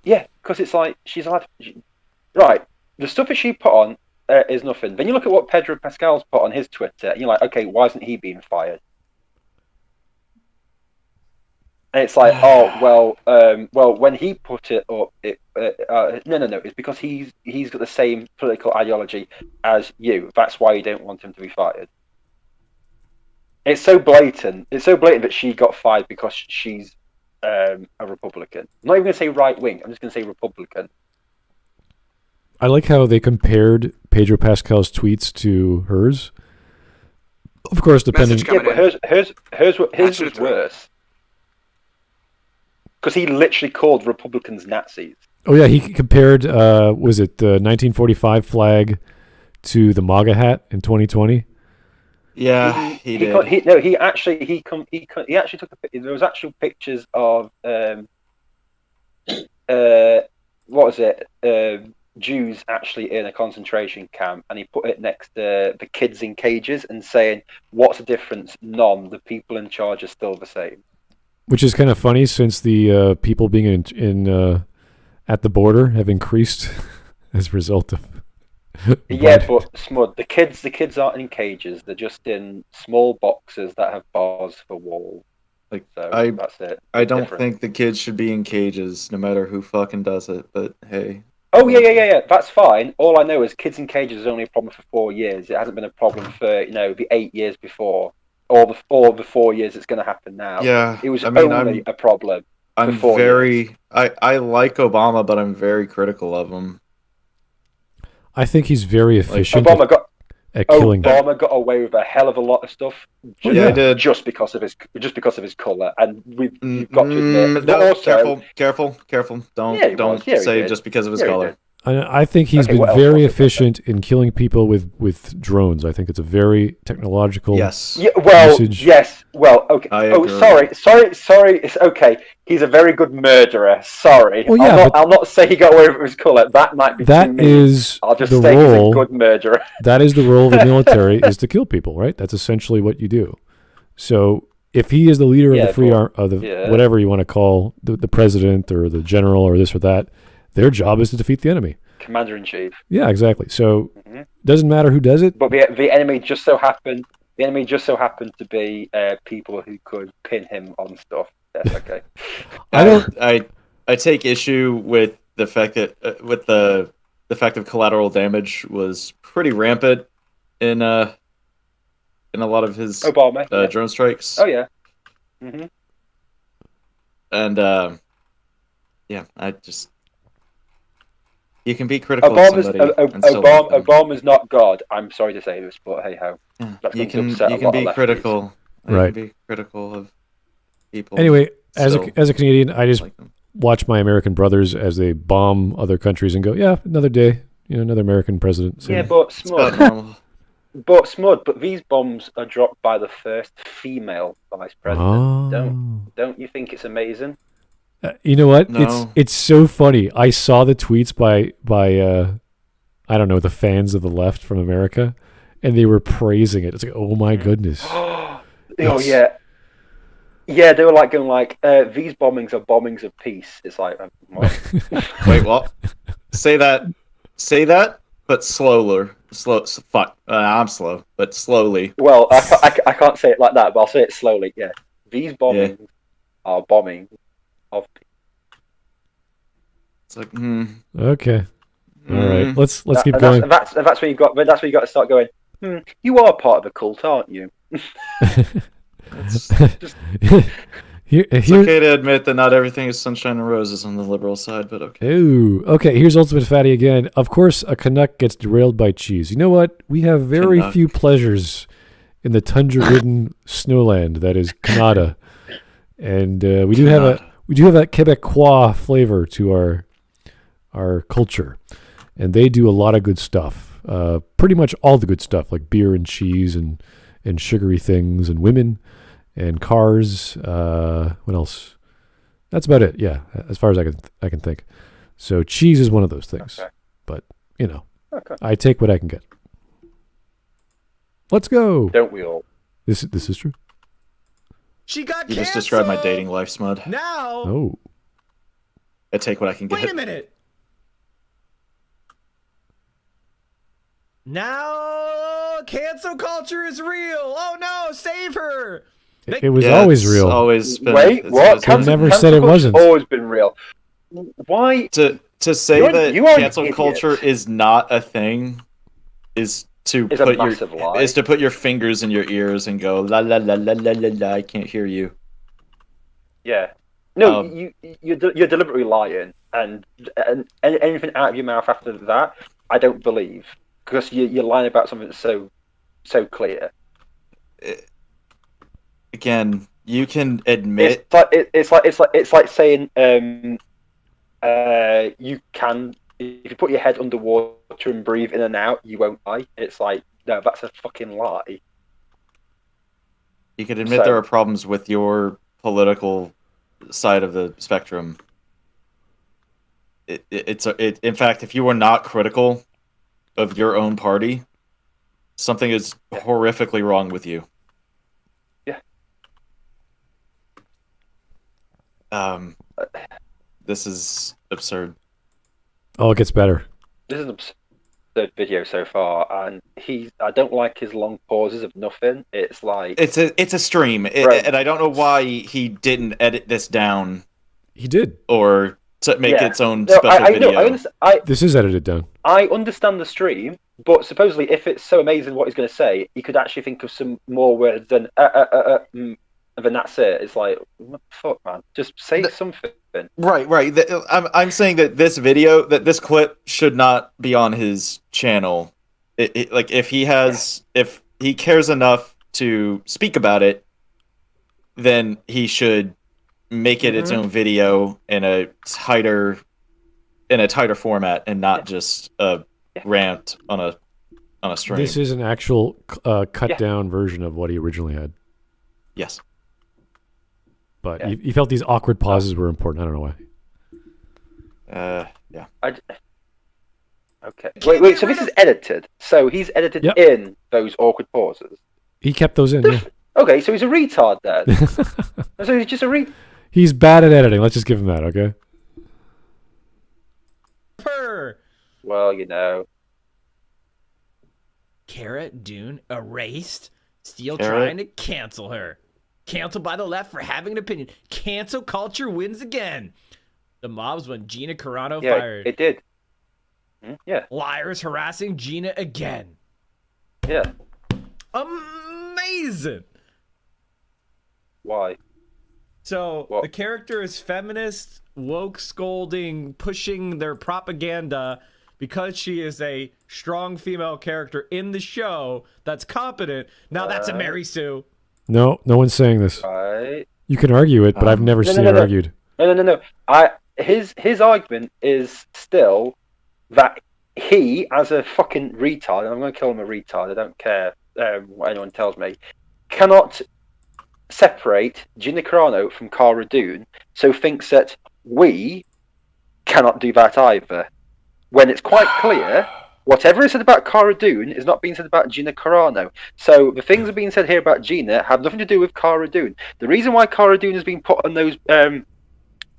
Yeah, because it's like she's allowed. Right, the stuff that she put on is nothing. Then you look at what Pedro Pascal's put on his Twitter, and you're like, okay, why isn't he being fired? And it's like, well, when he put it up, no, it's because he's got the same political ideology as you. That's why you don't want him to be fired. It's so blatant. It's so blatant that she got fired because she's a Republican. I'm not even going to say right wing. I'm just going to say Republican. I like how they compared Pedro Pascal's tweets to hers. Of course, depending. Yeah, but hers was worse. Because he literally called Republicans Nazis. Oh yeah, he compared. Was it the 1945 flag to the MAGA hat in 2020? Yeah, he did. He actually took. There was actual pictures of what was it? Jews actually in a concentration camp, and he put it next to the kids in cages and saying, "What's the difference? None. The people in charge are still the same." Which is kind of funny since the people being in at the border have increased as a result of. Yeah, but Smud, the kids aren't in cages. They're just in small boxes that have bars for walls. Like So that's it. I don't Different. think the kids should be in cages, no matter who fucking does it. But hey. Oh yeah. That's fine. All I know is kids in cages is only a problem for 4 years. It hasn't been a problem for the 8 years before, or the 4 years it's going to happen now. Yeah, it was I mean, only a problem. I'm for 4 very. years. I like Obama, but I'm very critical of him. I think he's very efficient Obama at killing. Obama got away with a hell of a lot of stuff. Yeah, he did. Just because of his color, and we've got to admit. No, but also, careful. Don't Yeah, he say did. just because of his Yeah, he color. did. I think he's Okay, been what else very was it? efficient in killing people with drones. I think it's a very technological. Yes. Yeah, well, usage. yes, well, okay. I Oh, agree. sorry. It's okay. He's a very good murderer. Sorry, Well, yeah, I'll not say he got away with his color. That might be That too mean. is I'll just the say he's a role. good murderer. That is the role of the military, is to kill people, right? That's essentially what you do. So if he is the leader of Yeah, the free but- arm, of the yeah. whatever you want to call the president or the general or this or that, their job is to defeat the enemy. Commander in chief. Yeah, exactly. So Mhm. doesn't matter who does it. But the enemy just so happened. The enemy just so happened to be people who could pin him on stuff. That's okay. I take issue with the fact that the fact of collateral damage was pretty rampant in a lot of his Obama. Yeah. drone strikes. Oh yeah. hmm And I just you can be critical of somebody and still like them. Obama's not God. I'm sorry to say this, but hey ho. Yeah, That's you going to can upset a you can lot be of lefties. critical. Right. You can be critical of people. Anyway, as still a Canadian, I just like them. watch my American brothers as they bomb other countries and go, yeah, another day, another American president. So, Yeah, but It's about Smud. normal. But these bombs are dropped by the first female vice president. Don't you think it's amazing? You know what? No. It's so funny. I saw the tweets by I don't know, the fans of the left from America, and they were praising it. It's like, oh my goodness. Oh It's- yeah. They were like going like, these bombings are bombings of peace. It's like, what? Wait, what? Say that, but slower. Fuck. I'm slow, but slowly. Well, I can't say it like that, but I'll say it slowly. Yeah, these bombings are bombing of peace. It's like, Okay. All right. Let's keep And going. That's where you got. That's where you got to start going. You are part of a cult, aren't you? It's Here, okay to admit that not everything is sunshine and roses on the liberal side, but okay. Ooh, okay, here's Ultimate Fatty again. Of course, a Canuck gets derailed by cheese. You know what? We have very Canuck. few pleasures in the tundra-ridden snowland that is Canada, and we do have a Quebecois flavor to our culture, and they do a lot of good stuff. Pretty much all the good stuff, like beer and cheese and sugary things and women and cars. What else? That's about it. Yeah, as far as I can think. So cheese is one of those things. Okay. But Okay. I take what I can get. Let's go. Don't we all? This is true. She got You canceled. just described my dating life, Smud. Now. Oh, I take what I can get. Wait a minute. Now cancel culture is real. Oh no, save her. It was always real. Always been, Wait, what? They never said it culture's wasn't. always been real. Why? To say You're- that you are an cancel idiot. culture is not a thing is to It's a put massive your lie. is to put your fingers in your ears and go la la la la la la la. I can't hear you. Yeah. No, Um, you're deliberately lying, and anything out of your mouth after that, I don't believe, because you're lying about something that's so clear. Again, you can admit It's like saying you can, if you put your head underwater and breathe in and out, you won't die. It's like, no, that's a fucking lie. you can admit So- there are problems with your political side of the spectrum. In fact, if you are not critical of your own party, something is horrifically wrong with you. Yeah. This is absurd. Oh, it gets better. This is an absurd video so far, and I don't like his long pauses of nothing. It's like It's a stream, Right. and I don't know why he didn't edit this down He did. or to make Yeah. its own No, special I video. know, I understand. This is edited down. I understand the stream, but supposedly, if it's so amazing what he's going to say, he could actually think of some more words than and then that's it. It's like, what the fuck, man? Just say something. Right. I'm saying that this clip should not be on his channel. Like if he cares enough to speak about it, then he should make it its own video in a tighter format and not just a rant on a stream. This is an actual cut down version of what he originally had. Yes. But he felt these awkward pauses were important. I don't know why. Yeah. Okay. Wait. So this is edited. So he's edited Yep. in those awkward pauses. He kept those in. Yeah. Okay, so he's a retard then. So he's just a He's bad at editing. Let's just give him that, okay? Well, you know. Cara Dune erased. Steele Cara? trying to cancel her. Canceled by the left for having an opinion. Cancel culture wins again. The mobs when Gina Carano Yeah, fired. it did. Yeah. Liars harassing Gina again. Yeah. Amazing. Why? So What? the character is feminist, woke, scolding, pushing their propaganda because she is a strong female character in the show that's competent. Now that's a Mary Sue. No one's saying this. Right. You can argue it, but I've never seen it argued. No. His argument is still that he, as a fucking retard, and I'm going to call him a retard, I don't care what anyone tells me, cannot separate Gina Carano from Cara Dune, so thinks that we cannot do that either. When it's quite clear, whatever is said about Cara Dune is not being said about Gina Carano. So the things that are being said here about Gina have nothing to do with Cara Dune. The reason why Cara Dune has been put on those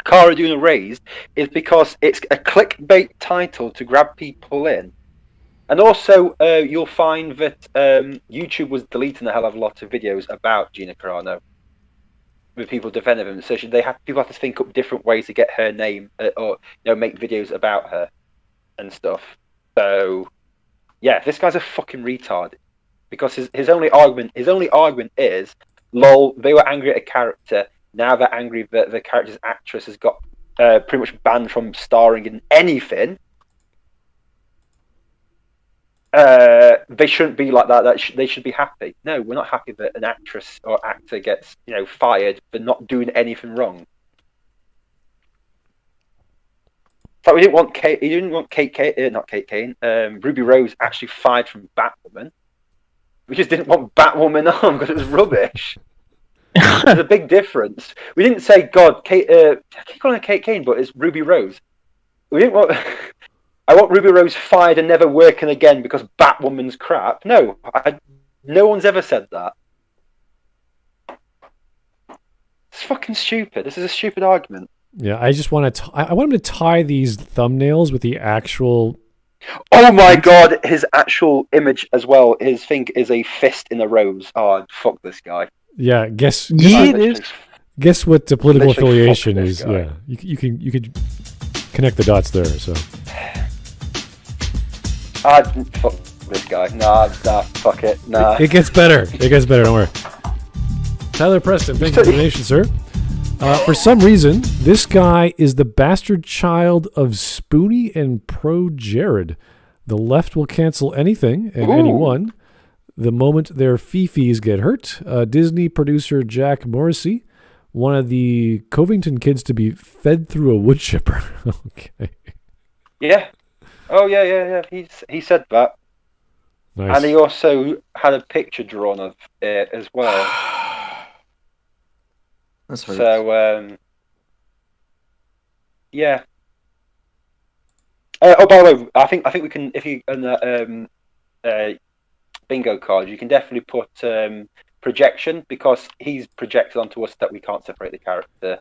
Cara Dune erased is because it's a clickbait title to grab people in. And also, you'll find that YouTube was deleting a hell of a lot of videos about Gina Carano with people defending them. So people have to think up different ways to get her name or make videos about her and stuff. So, yeah, this guy's a fucking retard because his only argument is, lol, they were angry at a character. Now they're angry that the character's actress has got pretty much banned from starring in anything. They shouldn't be like that. They should be happy. No, we're not happy that an actress or actor gets fired for not doing anything wrong. It's like we didn't want Ruby Rose actually fired from Batwoman. We just didn't want Batwoman on because it was rubbish. There's a big difference. We didn't say, God, I keep calling her Kate Kane, but it's Ruby Rose. We didn't want. I want Ruby Rose fired and never working again because Batwoman's crap. No, no one's ever said that. It's fucking stupid. This is a stupid argument. Yeah, I just want to. I want him to tie these thumbnails with the actual. Oh my God! His actual image as well. His thing is a fist in a rose. Oh, fuck this guy. Yeah, guess Yeah, it is. guess what the political Literally affiliation fuck this is. guy. Yeah, you can connect the dots there. So Fuck this guy. Nah, fuck it. Nah. it gets better. It gets better. Don't worry. Tyler Preston, thank you for the donation, sir. For some reason, this guy is the bastard child of Spoonie and Pro Jared. The left will cancel anything and anyone the moment their fifis get hurt. Disney producer Jack Morrissey, one of the Covington kids to be fed through a wood chipper. Okay. Yeah. Oh yeah. He said that, Nice. and he also had a picture drawn of it as well. That's hurt. So yeah. Oh, by the way, I think we can, if you on the bingo card, you can definitely put projection, because he's projected onto us that we can't separate the character.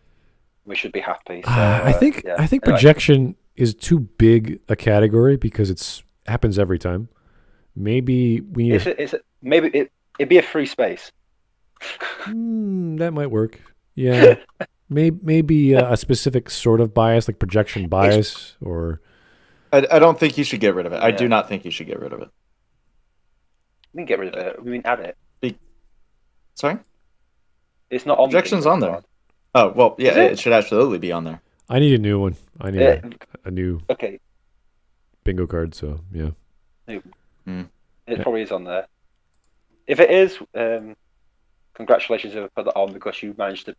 We should be happy. So, I think yeah. I think Anyway. projection is too big a category because it's happens every time. Maybe we need Maybe it'd be a free space. that might work. Yeah, maybe a specific sort of bias, like projection bias, or I don't think you should get rid of it. I Yeah. do not think you should get rid of it. We can get rid of it. We mean add it. Sorry? It's not on. the Projection's bingo on there. card. Oh, well, yeah, Is it? it should absolutely be on there. I need a new one. I need a new Okay, bingo card. So yeah. it Yeah. probably is on there. If it is, congratulations whoever put that on, because you managed to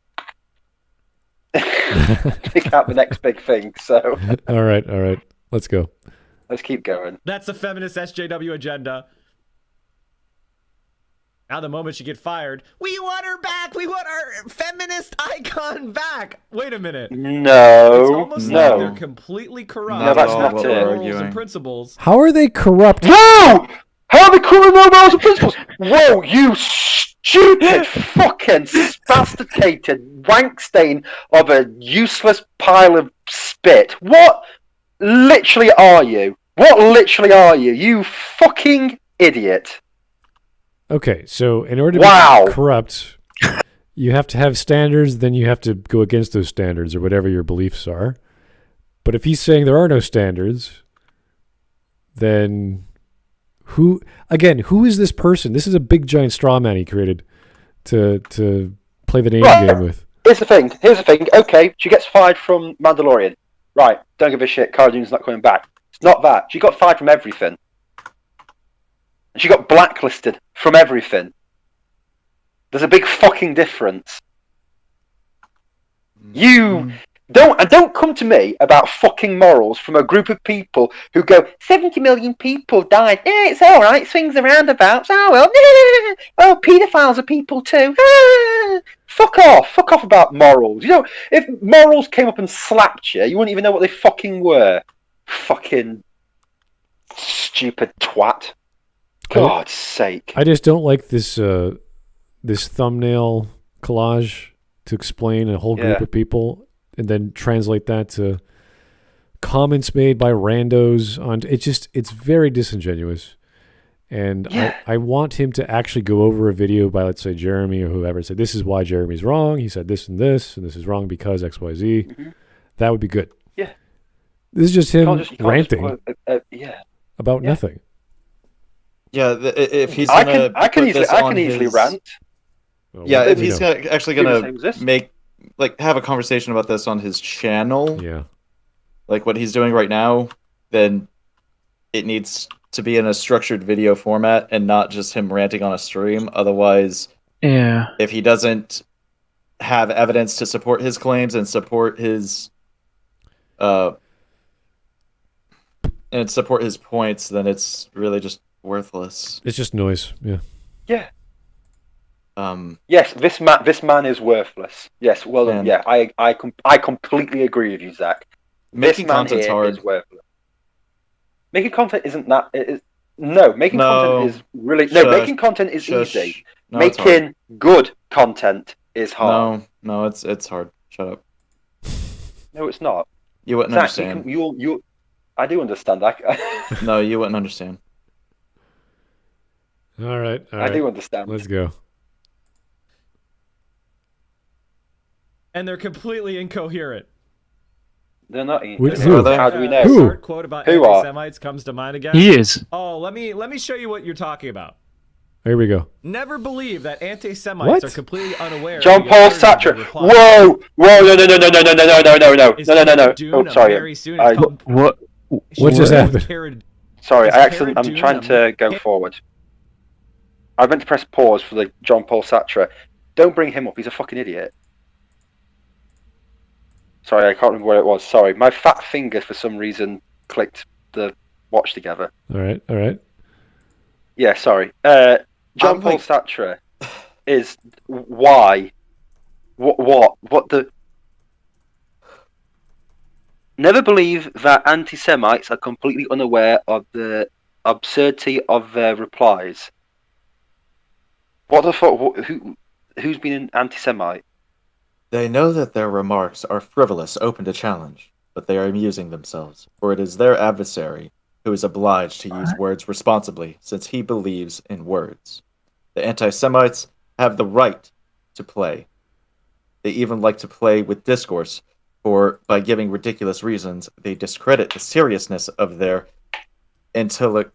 pick out the next big thing. So all right. Let's go. let's keep going. That's the feminist SJW agenda. Now, the moment she get fired, we want her back. We want our feminist icon back. Wait a minute. It's No, almost like no. they're completely corrupt. No, that's in not their it. morals Arguing. and principles. How are they corrupt? No! How are they calling no morals and principles? Whoa, you stupid fucking spasticated wank stain of a useless pile of spit. What literally are you? What literally are you? You fucking idiot. Okay, so in order to Wow. be corrupt, you have to have standards, then you have to go against those standards or whatever your beliefs are. But if he's saying there are no standards, then who is this person? This is a big giant straw man he created to play the name Right. game with. Here's the thing. Okay, she gets fired from Mandalorian. Right, don't give a shit. Cara Dune's not coming back. It's not that. She got fired from everything. And she got blacklisted from everything. There's a big fucking difference. You don't come to me about fucking morals from a group of people who go, 70 million people died. It's all right. Swings and roundabouts. Oh well. Oh, paedophiles are people too. Fuck off. Fuck off about morals. You know, if morals came up and slapped you, you wouldn't even know what they fucking were. Fucking stupid twat. God's sake. I just don't like this this thumbnail collage to explain a whole group Yeah. of people and then translate that to comments made by randos on it's very disingenuous. And Yeah. I want him to actually go over a video by, let's say, Jeremy or whoever, say this is why Jeremy's wrong. He said this and this is wrong because XYZ. Mhm. That would be good. Yeah. This is just You him can't just- ranting yeah. about Yeah. nothing. Yeah, if he's I gonna can put this on easily his- rant. Well, Yeah, we if he's know. actually Do the gonna same as this. make have a conversation about this on his channel, Yeah. like what he's doing right now, then it needs to be in a structured video format and not just him ranting on a stream. Otherwise, Yeah. if he doesn't have evidence to support his claims and support his points, then it's really just worthless. It's just noise. Yeah. Yeah. Um, Yes, this man is worthless. Yes, well done. And- Yeah, I completely agree with you, Zach. Making This man content's here hard. is worthless. Making content isn't that. Making No. content is really Shush. Making content is Shush. easy. No, it's hard. Making good content is hard. No, it's hard. Shut up. No, it's not. You wouldn't Zach, understand. you. I do understand that. No, you wouldn't understand. All right. I do understand. Let's go. and they're completely incoherent. They're not. Who? How do we know? Who? Sartre quote about Who are? anti-Semites comes to mind again. He is. Oh, let me show you what you're talking about. Here we go. Never believe that anti-Semites What? are completely unaware. John of the Paul absurdity of Sartre. their reply. Whoa! No! Is No! Dune Oh, sorry. Very soon. It's called- What? What just happened? Sorry, Is I actually. Cara I'm Dune trying to go forward. I meant to press pause for the John Paul Sartre. Don't bring him up. He's a fucking idiot. Sorry, I can't remember where it was. Sorry, my fat finger for some reason clicked the watch together. All right. Yeah, sorry. John Paul Sartre is why? What the? Never believe that anti-Semites are completely unaware of the absurdity of their replies. What the fuck? Who's been an anti-Semite? They know that their remarks are frivolous, open to challenge, but they are amusing themselves, for it is their adversary who is obliged to use words responsibly, since he believes in words. The anti-Semites have the right to play. They even like to play with discourse, for by giving ridiculous reasons, they discredit the seriousness of their intellect.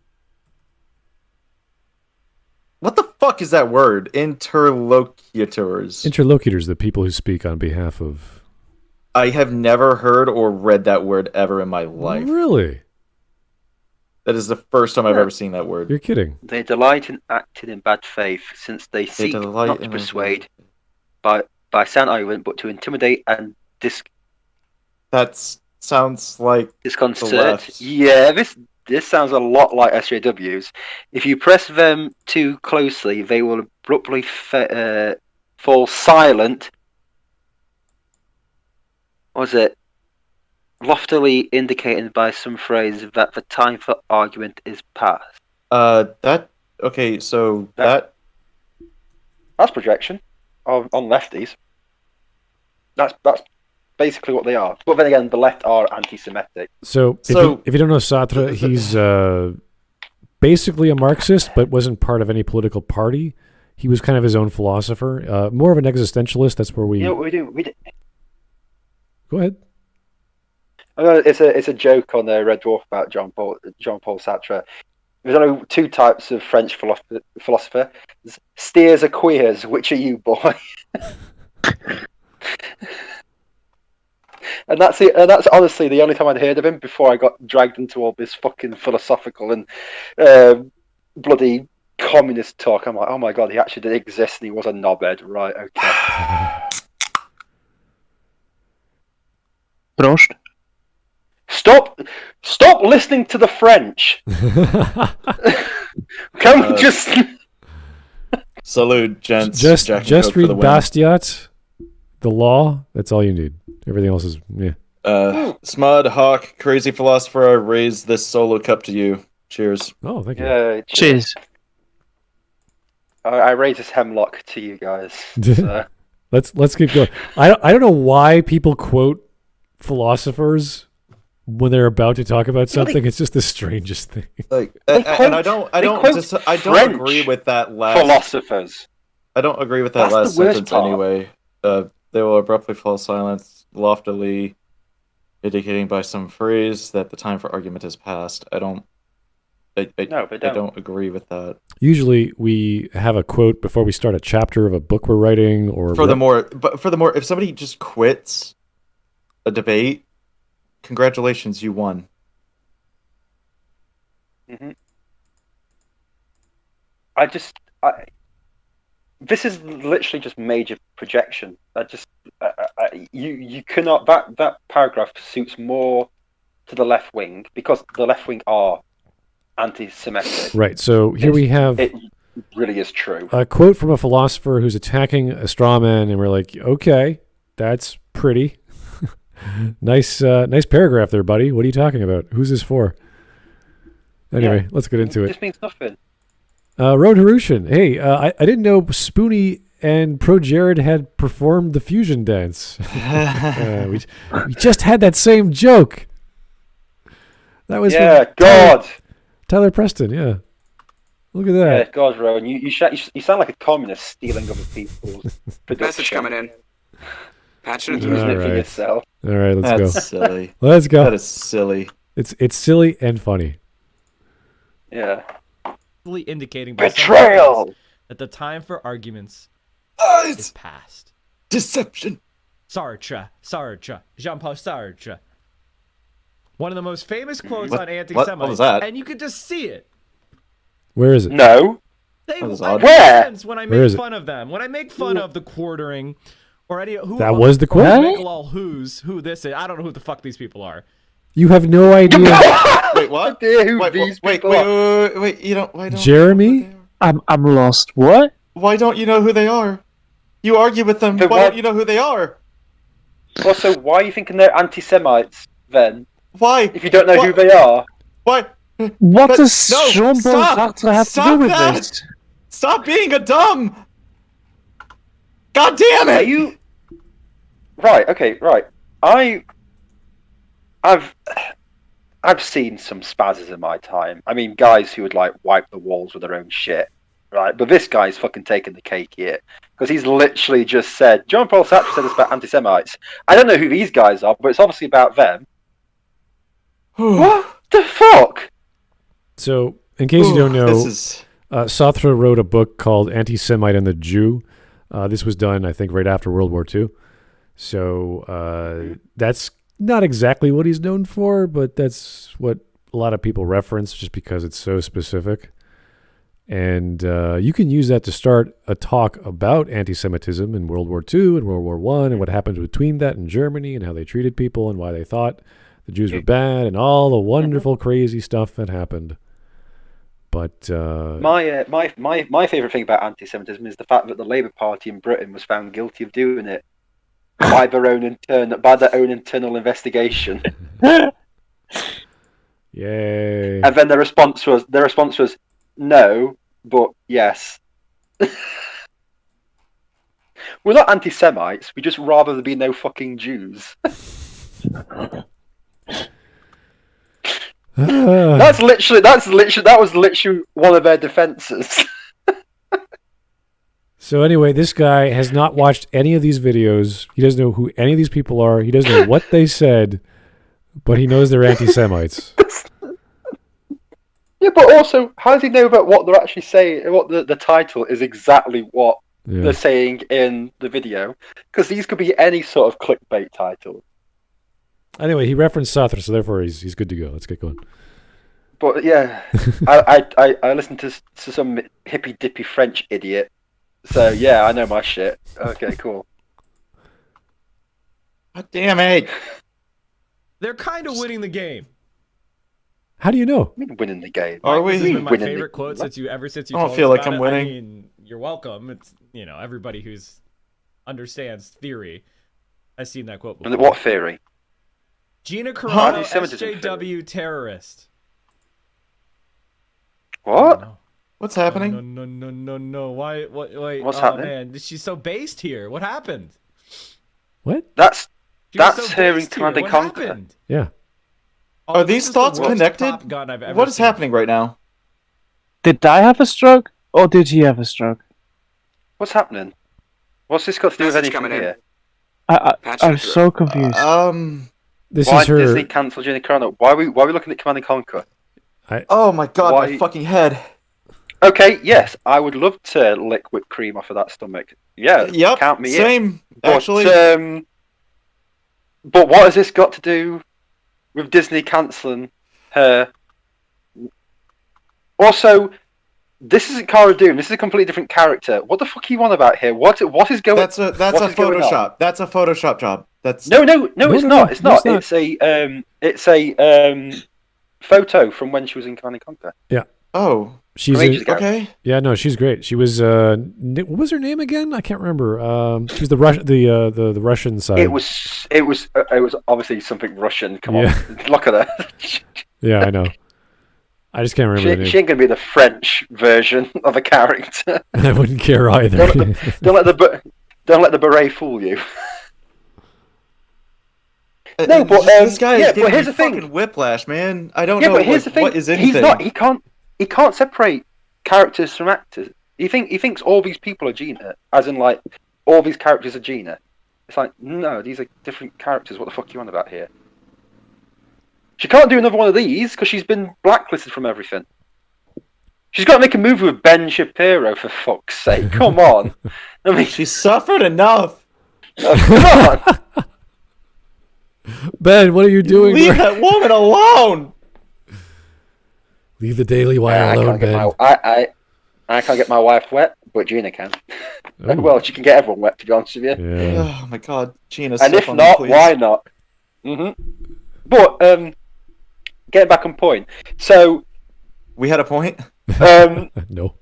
What the fuck is that word? Interlocutors. Interlocutors, the people who speak on behalf of. I have never heard or read that word ever in my life. Really? That is the first time I've ever seen that word. You're kidding. They delight in acting in bad faith, since they seek not to persuade by sound argument, but to intimidate and That sounds like disconcert. the left. Yeah, this sounds a lot like SJWs. If you press them too closely, they will abruptly fall silent. Was it loftily indicating by some phrase that the time for argument is past? Okay, so that's projection on lefties. That's basically what they are. But then again, the left are anti-Semitic. So if you don't know Sartre, he's basically a Marxist, but wasn't part of any political party. He was kind of his own philosopher, more of an existentialist. That's where we. You know what we do? Go ahead. It's a joke on Red Dwarf about John Paul Sartre. There's only two types of French philosopher: steers or queers. Which are you, boy? And that's it. And that's honestly the only time I'd heard of him before I got dragged into all this fucking philosophical and bloody communist talk. I'm like, oh my god, he actually did exist and he was a knobhead, right? Okay. Prost. Stop listening to the French. Can we just salute, gents? Just read Bastiat, the law. That's all you need. Everything else is Smud, Hawk, crazy philosopher. I raise this solo cup to you. Cheers. Oh, thank you. Cheers. I raise this hemlock to you guys. So. Let's keep going. I don't know why people quote philosophers when they're about to talk about something. It's just the strangest thing. Like, and I don't agree with that last philosophers. I don't agree with that last sentence anyway. They will abruptly fall silent, loftily indicating by some phrase that the time for argument has passed. I don't agree with that. Usually we have a quote before we start a chapter of a book we're writing, or furthermore, if somebody just quits a debate, congratulations, you won. Mm-hmm. This is literally just major projection. You cannot. That paragraph suits more to the left wing because the left wing are anti-Semitic. Right. So here we have. It really is true. A quote from a philosopher who's attacking a straw man, and we're like, okay, that's pretty. nice paragraph there, buddy. What are you talking about? Who's this for? Anyway, let's get into it. It just means nothing. Road Harushin. Hey, I didn't know Spoonie and Pro Jared had performed the fusion dance. We just had that same joke. That was God. Tyler Preston. Yeah, look at that. Yeah, God, Rowan, you sound like a communist stealing other people's production. Message coming in. Patch it Using through. it for Alright. yourself. All right, let's That's go. silly. Let's go. That is silly. It's silly and funny. Yeah. Fully indicating by some Betrayal! means that the time for arguments is It's past. deception. Sartre, Jean-Paul Sartre. One of the most famous quotes What- on what anti-Semites, was that? and you could just see it. Where is it? No. They That was I odd. make Where? sense when I Where make is it? fun of them. When I make fun of the quartering, or any who That was the or quote? make all who this is. I don't know who the fuck these people are. You have no idea. Wait, what? Idea who Wait, these wait, people wait, are. wait, you don't. Why don't Jeremy? You know who they are? I'm lost. What? Why don't you know who they are? You argue with them. But Why what- don't you know who they are? Also, why are you thinking they're anti-Semites then? Why? If you don't know who What? they are. Why? What But- does no, Jean-Paul stop! Sartre have to Stop do with that! this? Stop being a dumb. God damn Are it! you right? Okay, right. I've seen some spazzes in my time. I mean, guys who would like wipe the walls with their own shit, right? But this guy's fucking taking the cake here because he's literally just said Jean-Paul Sartre said this about anti-Semites. I don't know who these guys are, but it's obviously about them. What the fuck? So, in case you don't know, This is Sartre wrote a book called Anti-Semite and the Jew. This was done, I think, right after World War II. So that's not exactly what he's known for, but that's what a lot of people reference just because it's so specific. And you can use that to start a talk about anti-Semitism in World War II and World War I and what happened between that in Germany and how they treated people and why they thought the Jews were bad and all the wonderful, crazy stuff that happened. But My favorite thing about anti-Semitism is the fact that the Labour Party in Britain was found guilty of doing it by their own internal investigation. yay. And then their response was no, but yes. We're not anti-Semites. We just rather there be no fucking Jews. That was literally one of their defenses. So anyway, this guy has not watched any of these videos. He doesn't know who any of these people are. He doesn't know what they said, but he knows they're anti-Semites. Yeah, but also, how does he know about what they're actually saying? What the title is exactly what Yeah. they're saying in the video? Because these could be any sort of clickbait title. Anyway, he referenced Sartre, so therefore he's good to go. Let's get going. But yeah, I listened to some hippy dippy French idiot. So yeah, I know my shit. Okay, cool. God damn it! They're kind of winning the game. How do you know? I mean, winning the game. Are This has we? been my winning the- favorite quote since you I don't told feel us like about I'm it. winning. I mean, you're welcome. It's everybody who's understands theory has seen that quote before. And what theory? Gina Carano, Anti-Semitism SJW terrorist. What? No. What's happening? No. Why? What? Wait. What's oh, happening? Man, she's so based here. What happened? What? That's She was That's so her in based Command here. and What Conquer. happened? Yeah. Oh, Are this these is the thoughts worst connected? Top Gun I've ever What is seen. happening right now? Did I have a stroke, or did he have a stroke? What's happening? What's this got to do with Message anything coming in. here? Patch I'm it through. so confused. This Why is her. Disney cancel Gina Carano? Why are we looking at Command and Conquer? Oh my god, Why- my fucking head. Okay, yes, I would love to lick whipped cream off of that stomach. Yeah, Yep, count me in. same, But, actually. But what has this got to do with Disney cancelling her? Also, this isn't Cara Dune. This is a completely different character. What the fuck are you on about here? What is going? That's a what is going on? Photoshop. That's a Photoshop job. That's No, it's no, not. It's not. no, it's It's a photo from when she was in Command and Conquer. Oh, She's From ages ago. okay. yeah, no, she's great. She was what was her name again? I can't remember. She was the Russian side. It was obviously something Russian. Come Yeah. on, look at her. Yeah, I know. I just can't remember the name. She ain't gonna be the French version of a character. I wouldn't care either. Don't let the beret fool you. No, but this guy yeah, is but giving here's me the thing. fucking whiplash, man. I don't Yeah, know but here's the thing. what is He's anything. not. He can't separate characters from actors. He thinks all these people are Gina, as in like all these characters are Gina. It's like, no, these are different characters. What the fuck are you on about here? She can't do another one of these because she's been blacklisted from everything. She's got to make a movie with Ben Shapiro, for fuck's sake. Come on. I mean, She suffered enough. come on. Ben, what are you doing? Leave that woman alone. Leave the Daily Wire I alone, can't get Ben. I can't get my wife wet, but Gina can. Ooh. Well, she can get everyone wet, to be honest with you. Yeah. Oh my god, Gina. And step if on me, not, please. why not? But getting back on point. So We had a point. No.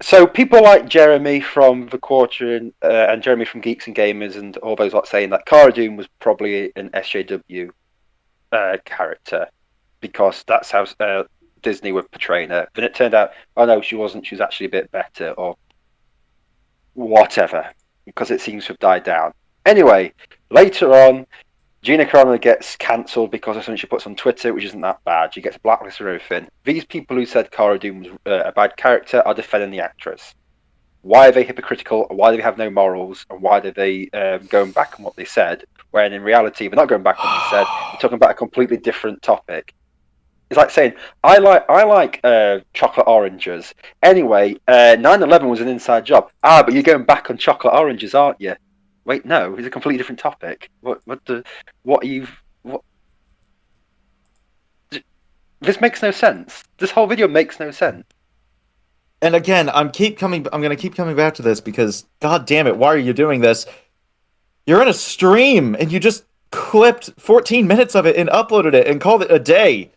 So people like Jeremy from The Quarter and Jeremy from Geeks and Gamers and all those lot saying that Cara Dune was probably an SJW character because that's how Disney were portraying her. Then it turned out, oh no, she wasn't. She was actually a bit better or whatever because it seems to have died down. Anyway, later on, Gina Carano gets cancelled because of something she puts on Twitter, which isn't that bad. She gets blacklisted or everything. These people who said Cara Dune was a bad character are defending the actress. Why are they hypocritical? Why do they have no morals? And why are they going back on what they said? When in reality, they're not going back on what they said. They're talking about a completely different topic. It's like saying, I like chocolate oranges. Anyway, 9/11 was an inside job. But you're going back on chocolate oranges, aren't you? Wait, no, it's a completely different topic. This makes no sense. This whole video makes no sense. And again, I'm gonna keep coming back to this because god damn it, why are you doing this? You're in a stream and you just clipped 14 minutes of it and uploaded it and called it a day.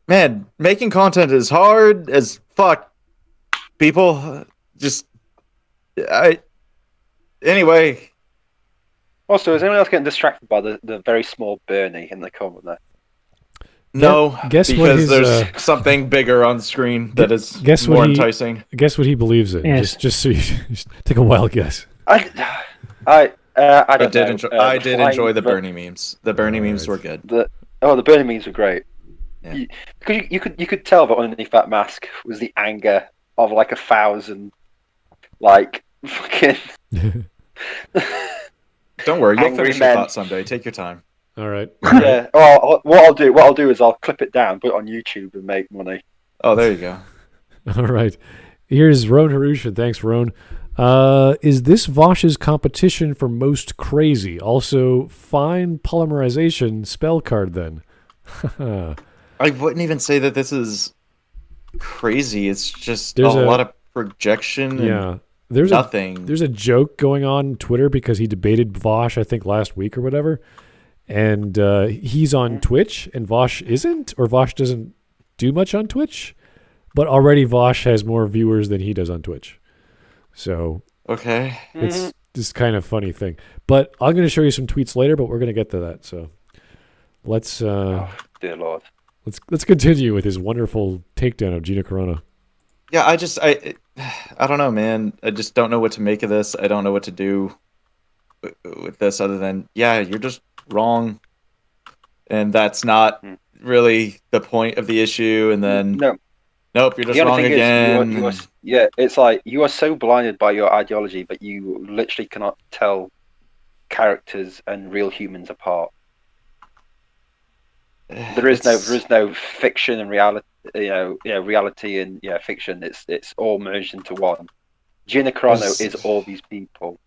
Man, making content is hard as fuck. People anyway. Also, is anyone else getting distracted by the very small Bernie in the corner there? No, guess what because his, there's something bigger on screen that is guess more what enticing. Guess what he believes in. Yes. Just so you just take a wild guess. I did enjoy the Bernie memes. The Bernie memes were good. The Bernie memes were great. Yeah. Because you could tell that underneath that mask was the anger of like 1,000 like fucking Don't worry, you'll angry finish your men. thought someday. Take your time. All right. Yeah. Well, what I'll do is I'll clip it down, put it on YouTube, and make money. Oh, there you go. All right. Here's Roan Harush, and thanks, Roan. Is this Vosh's competition for most crazy? Also, fine polymerization spell card then. I wouldn't even say that this is crazy. It's just There's a a- lot of projection. Yeah. There's nothing. There's a joke going on Twitter because he debated Vosh, I think, last week or whatever. And he's on Twitch, and Vosh isn't, or Vosh doesn't do much on Twitch. But already Vosh has more viewers than he does on Twitch. So Okay. it's this kind of funny thing. But I'm going to show you some tweets later, but we're going to get to that. So let's Dear Lord. let's continue with his wonderful takedown of Gina Carano. Yeah, I don't know, man. I just don't know what to make of this. I don't know what to do with this other than, yeah, you're just wrong. And that's not really the point of the issue. And then, nope, you're just wrong again. It's like you are so blinded by your ideology, but you literally cannot tell characters and real humans apart. There is no fiction and reality. Reality and fiction. It's all merged into one. Gina Carano is all these people.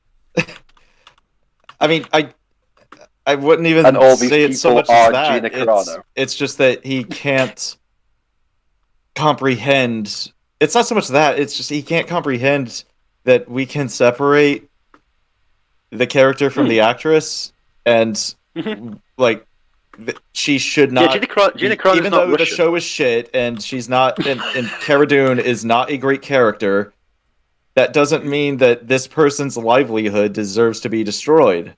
I mean, I wouldn't even and all these say people it's so much are as that. Gina Carano. It's just that he can't comprehend. It's not so much that. It's just he can't comprehend that we can separate the character from the actress, and like she should not. Gina Carano's even not though the Russian. show is shit, and she's not, and Cara Dune is not a great character. That doesn't mean that this person's livelihood deserves to be destroyed.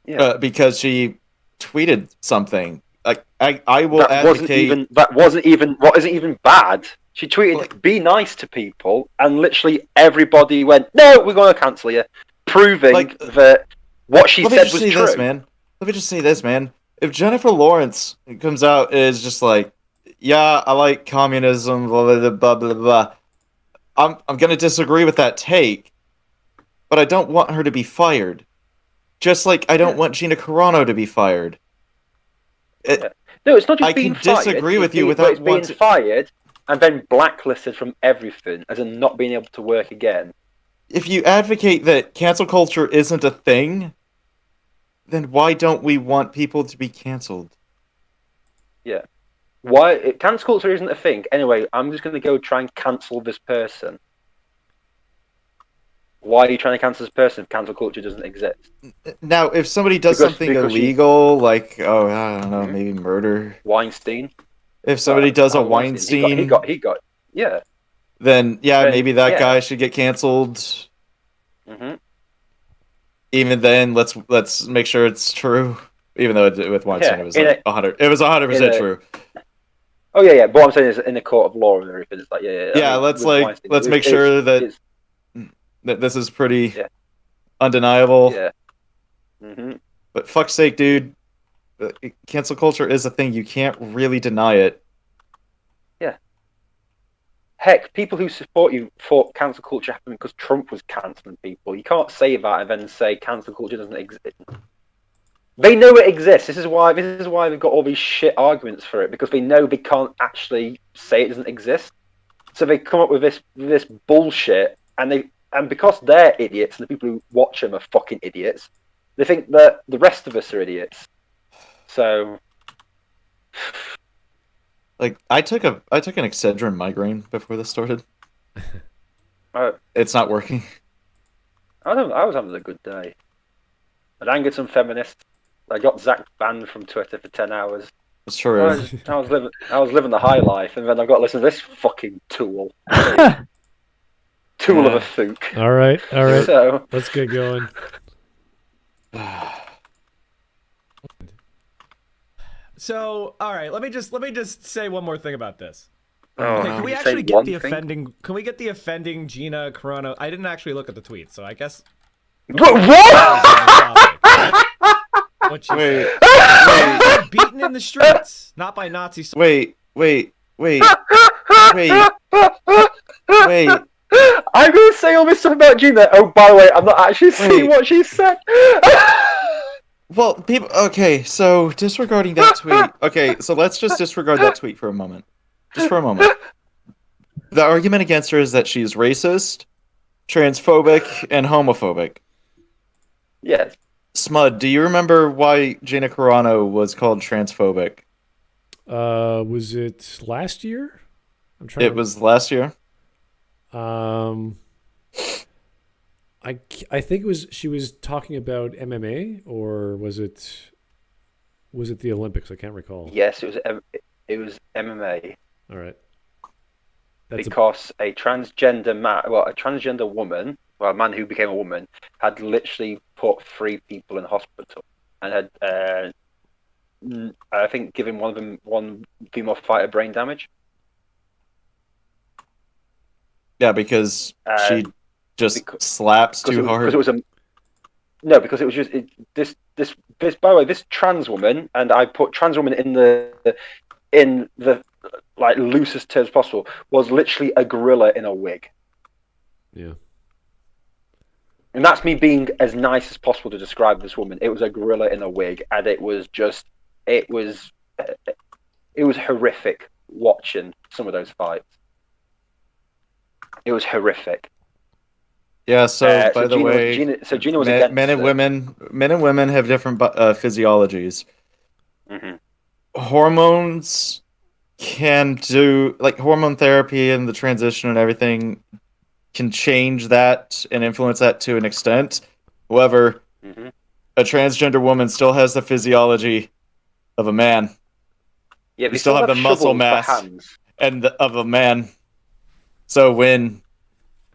Yeah. Because she tweeted something. Like I will that advocate. wasn't even bad. She tweeted, "Be nice to people," and literally everybody went, "No, we're going to cancel you," proving that what she said was true. Let me just say this, man. If Jennifer Lawrence comes out and is just like, "Yeah, I like communism," blah blah blah blah blah, I'm gonna disagree with that take, but I don't want her to be fired. Just like I don't want Gina Carano to be fired. No, it's not just I being can fired. disagree with It's you being- without it's being wanting. fired and then blacklisted from everything, as in not being able to work again. If you advocate that cancel culture isn't a thing, then why don't we want people to be canceled? Yeah. Cancel culture isn't a thing. Anyway, I'm just going to go try and cancel this person. Why are you trying to cancel this person if cancel culture doesn't exist? Now, if somebody does something illegal, like, I don't know, maybe murder. Weinstein. If somebody does a Weinstein, he got, yeah. Then maybe that yeah. guy should get canceled. Mm-hmm. Even then, let's make sure it's true. Even though with Weinstein it was like 100, it was 100% true. Oh yeah. But what I'm saying is, in the court of law and everything, it's like yeah. Let's make sure that this is pretty undeniable. Yeah. Mm-hmm. But fuck's sake, dude, cancel culture is a thing. You can't really deny it. Yeah. Heck, people who support you thought cancel culture happened because Trump was cancelling people. You can't say that and then say cancel culture doesn't exist. They know it exists. This is why they've got all these shit arguments for it, because they know they can't actually say it doesn't exist. So they come up with this bullshit, and because they're idiots and the people who watch them are fucking idiots, they think that the rest of us are idiots. So, like, I took an Excedrin migraine before this started. It's not working. I was having a good day. I angered some feminists. I got Zach banned from Twitter for 10 hours. It's true. I was living the high life, and then I got to listen to this fucking tool. Tool of a fook. All right. So, let's get going. So, all right, let me just say one more thing about this. Oh, can we actually get the offending? Can we get the offending Gina Carano? I didn't actually look at the tweet, so I guess. What? Wait. Beaten in the streets, not by Nazi. Wait. I'm going to say all this stuff about Gina. Oh, by the way, I'm not actually seeing what she said. Well, people. Okay, so disregarding that tweet. Okay, so let's just disregard that tweet for a moment. Just for a moment. The argument against her is that she's racist, transphobic, and homophobic. Yes. Smud, do you remember why Gina Carano was called transphobic? Was it last year? It was last year. I think it was. She was talking about MMA, or was it the Olympics? I can't recall. Yes, it was MMA. All right. Because a transgender woman, a man who became a woman, had literally put 3 people in hospital and had, I think, given one female fighter brain damage. Yeah, because she just slaps too hard. Because it was just this. By the way, this trans woman, and I put trans woman in the like loosest terms possible, was literally a gorilla in a wig. Yeah. And that's me being as nice as possible to describe this woman. It was a gorilla in a wig, and it was horrific watching some of those fights. It was horrific. Yeah. So by the way, Gina was men and women have different physiologies. Mm-hmm. Hormones can do, like, hormone therapy and the transition and everything can change that and influence that to an extent. However, a transgender woman still has the physiology of a man. Yeah, you still have the muscle mass of a man. So when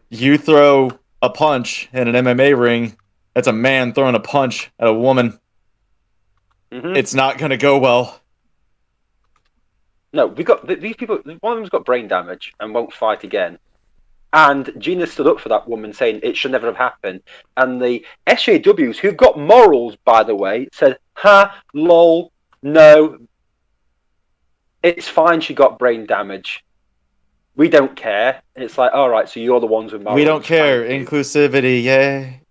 you throw a punch in an MMA ring, that's a man throwing a punch at a woman. It's not going to go well. No, we got these people. One of them's got brain damage and won't fight again. And Gina stood up for that woman, saying it should never have happened. And the SJWs, who've got morals, by the way, said, "Ha, lol, no, it's fine. She got brain damage. We don't care." And it's like, all right, so you're the ones with morals. We don't care. Inclusivity, yay.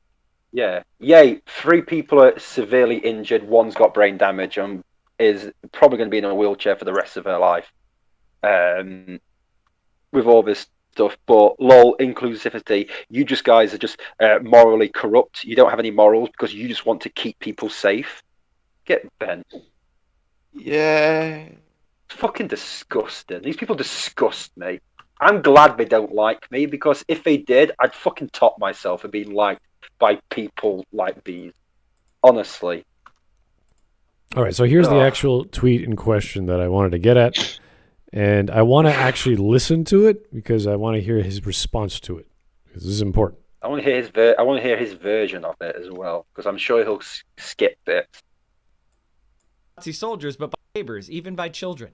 Yeah. Yay, 3 people are severely injured, one's got brain damage and is probably going to be in a wheelchair for the rest of her life. With all this stuff, but lol, inclusivity, you just guys are just morally corrupt. You don't have any morals because you just want to keep people safe. Get bent. Yeah. It's fucking disgusting. These people disgust me. I'm glad they don't like me, because if they did, I'd fucking top myself for being liked by people like these. Honestly. All right, so here's the actual tweet in question that I wanted to get at, and I want to actually listen to it because I want to hear his response to it. Because this is important. I want to hear his version of it as well, because I'm sure he'll skip bits. Nazi soldiers, but by neighbors, even by children.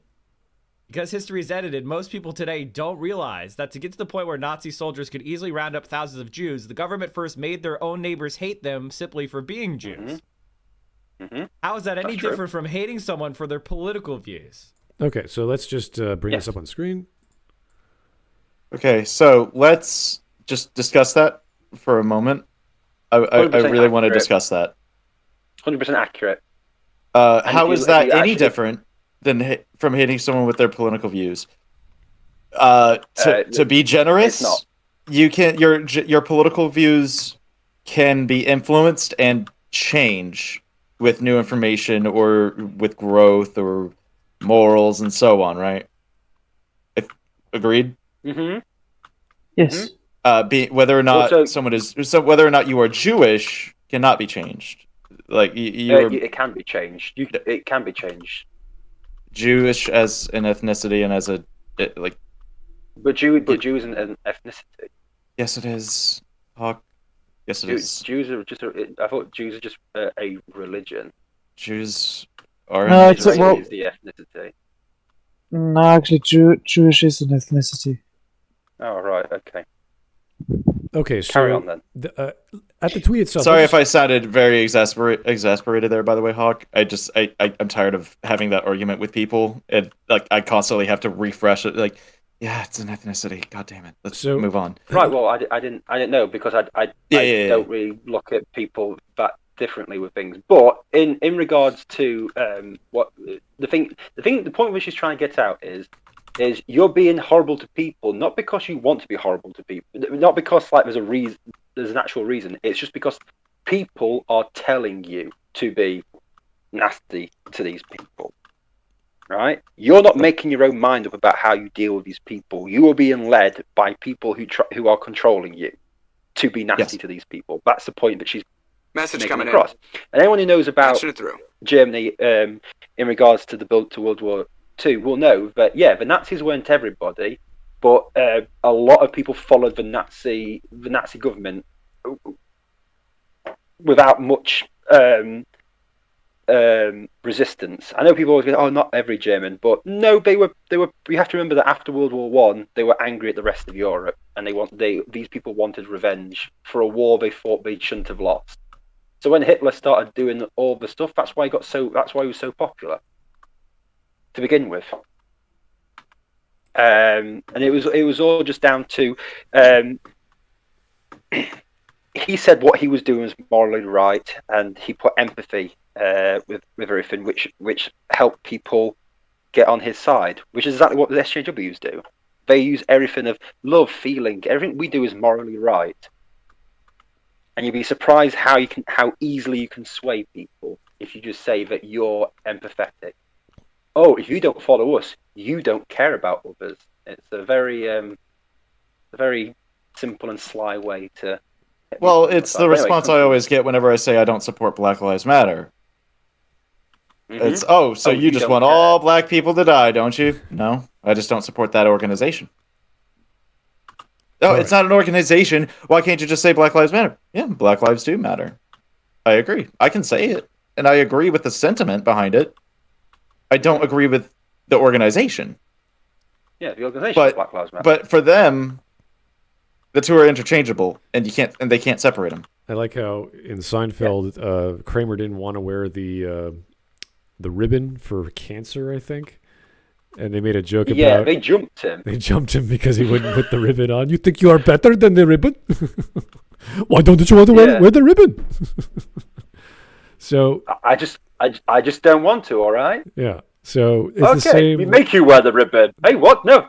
Because history is edited, most people today don't realize that to get to the point where Nazi soldiers could easily round up thousands of Jews, the government first made their own neighbors hate them simply for being Jews. How is that any different from hating someone for their political views? Okay, so let's just bring this up on screen. Okay, so let's just discuss that for a moment. I really want to discuss that. 100% accurate. How is that any different than from hating someone with their political views? To be generous, it's not. You can your political views can be influenced and change with new information or with growth or morals and so on, right? Agreed? Yes. Whether or not Also, whether or not you are Jewish cannot be changed. Like it can be changed. It can be changed. Jewish as an ethnicity and as But Jew is an ethnicity. Yes, it is. Hawk. Yes, it is. Jews are just. I thought Jews are just a religion. Jews are. No, is the ethnicity. No, actually, Jewish is an ethnicity. Oh right, okay. Okay, so carry on then. At the tweet itself. Sorry if I sounded very exasperated there. By the way, Hawk. I'm tired of having that argument with people, and I constantly have to refresh it. Yeah, it's an ethnicity. God damn it. Let's move on. Right. Well, I didn't know, because I don't really look at people that differently with things. But in regards to what the point which she's trying to get out is you're being horrible to people not because you want to be horrible to people, not because there's an actual reason. It's just because people are telling you to be nasty to these people. Right? You're not making your own mind up about how you deal with these people. You are being led by people who are controlling you to be nasty to these people. That's the point that she's message coming across. And anyone who knows about through. Germany in regards to the build to World War II will know that the Nazis weren't everybody, but a lot of people followed the Nazi government without much resistance. I know people always go, "Oh, not every German," but no, they were. You have to remember that after World War One, they were angry at the rest of Europe, and these people wanted revenge for a war they thought they shouldn't have lost. So when Hitler started doing all the stuff, that's why he was so popular to begin with. And it was all just down to he said what he was doing was morally right, and he put empathy with everything, which helped people get on his side, which is exactly what the SJWs do. They use everything of love, feeling, everything we do is morally right. And you'd be surprised how easily you can sway people if you just say that you're empathetic. Oh, if you don't follow us, you don't care about others. It's a very simple and sly way to. Well, it's the response I always get whenever I say I don't support Black Lives Matter. It's, so you just want all black people to die, don't you? No, I just don't support that organization. No, it's not an organization. Why can't you just say Black Lives Matter? Yeah, Black Lives do matter. I agree. I can say it, and I agree with the sentiment behind it. I don't agree with the organization. Yeah, the organization Black Lives Matter. But for them, the two are interchangeable, and they can't separate them. I like how in Seinfeld, Kramer didn't want to wear the ribbon for cancer, I think. And they made a joke about... Yeah, they jumped him. They jumped him because he wouldn't put the ribbon on. You think you are better than the ribbon? Why don't you want to wear the ribbon? So I just don't want to. All right. yeah. So it's Okay. the same. We make you wear the ribbon. Hey, what? No.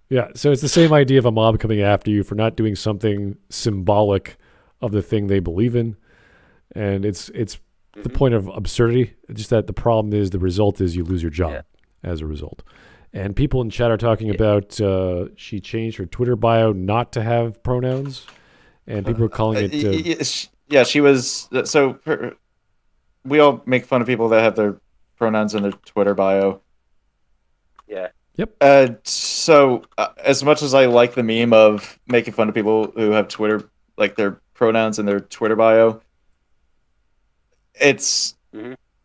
Yeah. So it's the same idea of a mob coming after you for not doing something symbolic of the thing they believe in, and it's the point of absurdity. Just that the problem is the result is you lose your job as a result. And people in chat are talking about she changed her Twitter bio not to have pronouns, and people are calling it. Yeah, she was. So we all make fun of people that have their pronouns in their Twitter bio. Yeah. Yep. So as much as I like the meme of making fun of people who have Twitter, like their pronouns in their Twitter bio, it's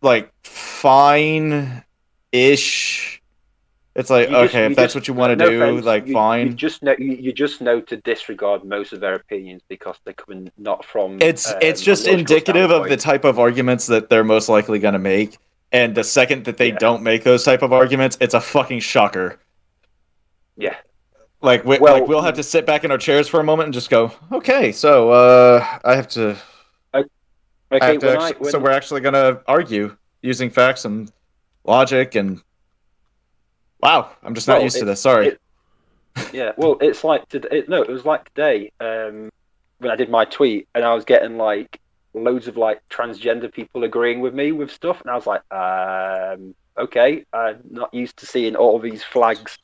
like fine-ish. It's like, if that's what you want to do, offense, like, fine. You just know to disregard most of their opinions because they're coming not from. It's just indicative of the type of arguments that they're most likely going to make. And the second that they don't make those type of arguments, it's a fucking shocker. Yeah. Like, we'll have to sit back in our chairs for a moment and just go, okay, so I have to. Okay, so we're actually going to argue using facts and logic and. Wow, I'm just not used to this. Sorry. Yeah, well, it's like it was like today when I did my tweet, and I was getting like loads of like transgender people agreeing with me with stuff, and I was like, okay, I'm not used to seeing all these flags.